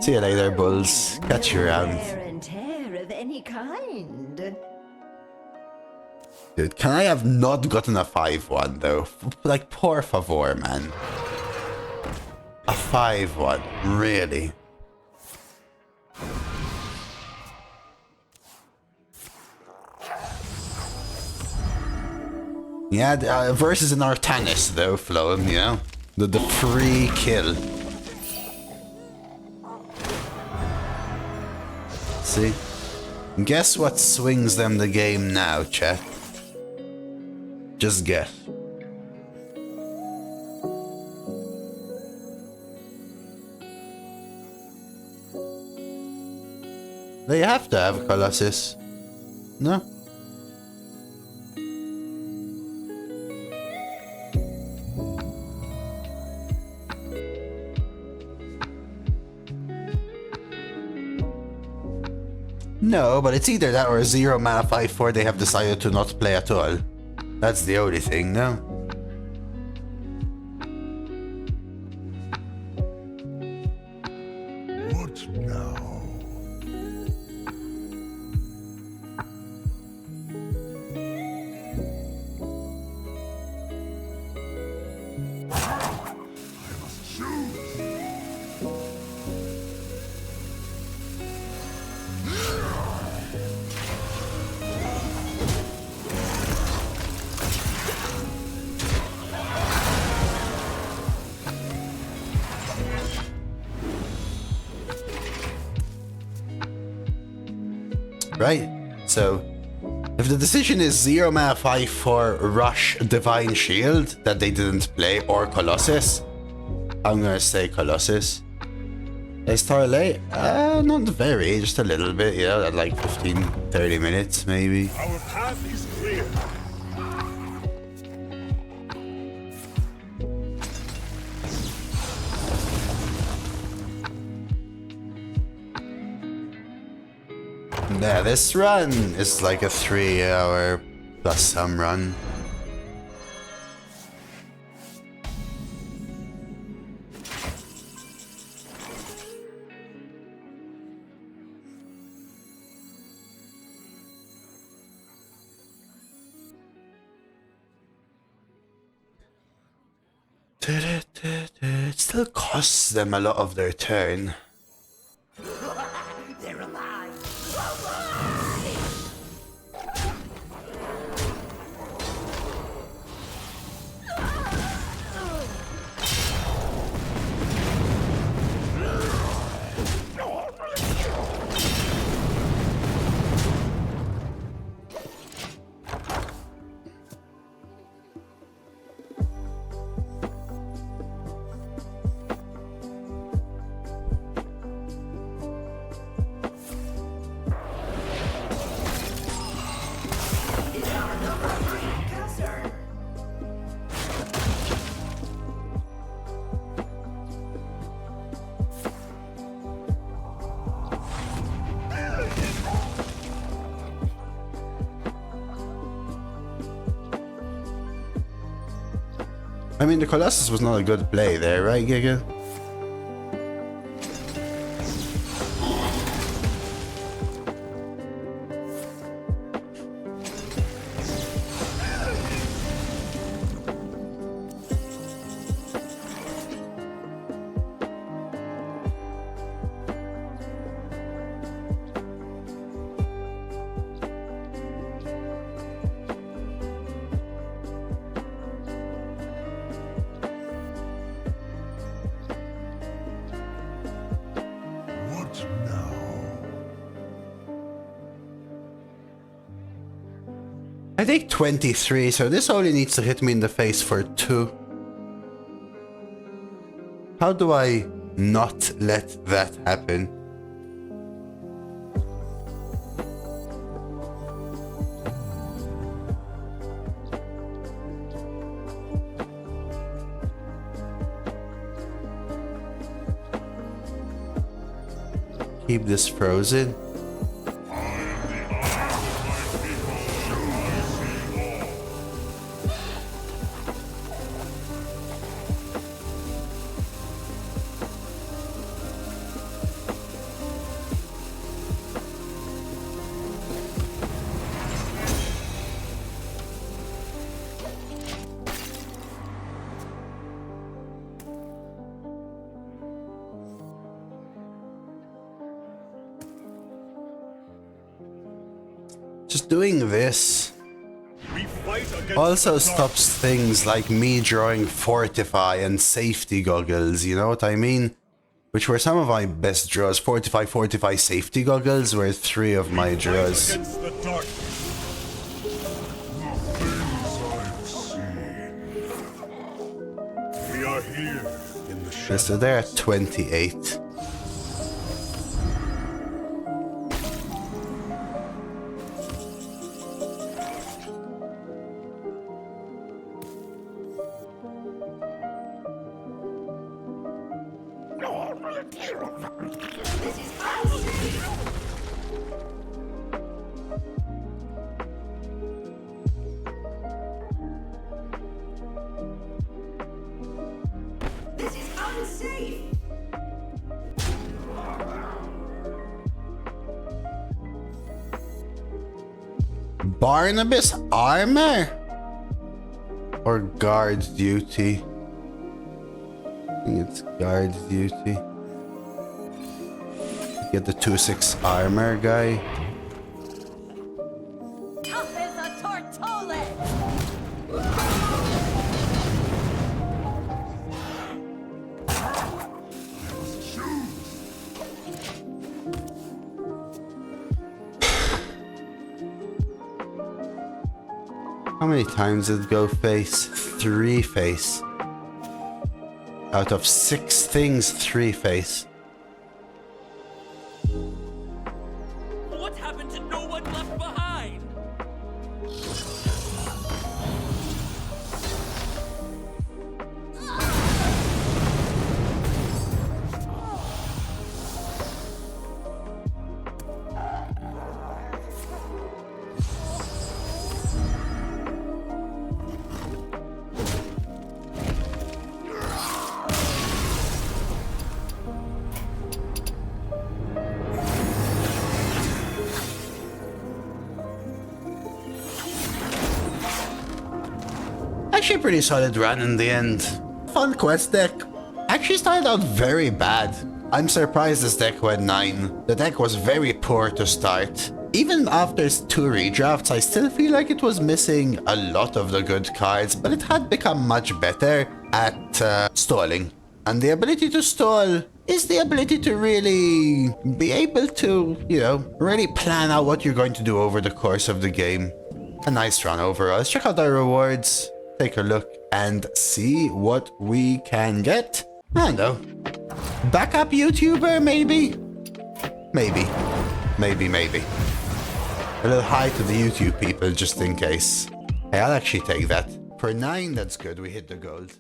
See you later, Bulls. Catch you around. Wear and tear of any kind. Dude, can I have not gotten a 5-1 though? Like, por favor, man. A 5-1, really? Yeah, versus an Artanis though, Floem, you know? The free kill. See? Guess what swings them the game now, chat? Just guess. They have to have Colossus. No? No, but it's either that or a 0 mana 5/4 they have decided to not play at all. That's the only thing, no? What now? I must choose. Right? So, if the decision is 0 mana 5/4 Rush Divine Shield that they didn't play, or Colossus, I'm gonna say Colossus. Is Tarlay? Not very, just a little bit, you know, at like 15-30 minutes maybe. Our path is clear. Yeah, this run is like a 3-hour plus some run. It still costs them a lot of their turn. They're alive. I mean, the Colossus was not a good play there, right, Giga? What now? I think 23, so this only needs to hit me in the face for 2. How do I not let that happen? Keep this frozen. Just doing this. We fight Also stops things like me drawing Fortify and Safety Goggles, you know what I mean? Which were some of my best draws. Fortify, Safety Goggles were 3 of my draws. Against the darkness. We are here in the Okay, shadows. so they're at 28. This is unsafe. Barnabas Armor? Or Guard Duty? I think it's Guard Duty. Get the 2/6 armor guy. Tough as a tortola. How many times did it go face? 3 face. Out of 6 things, 3 face. What happened to no one left behind? Actually pretty solid run in the end. Fun quest deck. Actually started out very bad. I'm surprised this deck went 9. The deck was very poor to start. Even after 2 redrafts, I still feel like it was missing a lot of the good cards, but it had become much better at stalling. And the ability to stall is the ability to really be able to, you know, really plan out what you're going to do over the course of the game. A nice run overall. Let's check out our rewards, take a look, and see what we can get. I don't know. Backup YouTuber, maybe? Maybe. A little hi to the YouTube people, just in case. Hey, I'll actually take that. For 9, that's good. We hit the gold.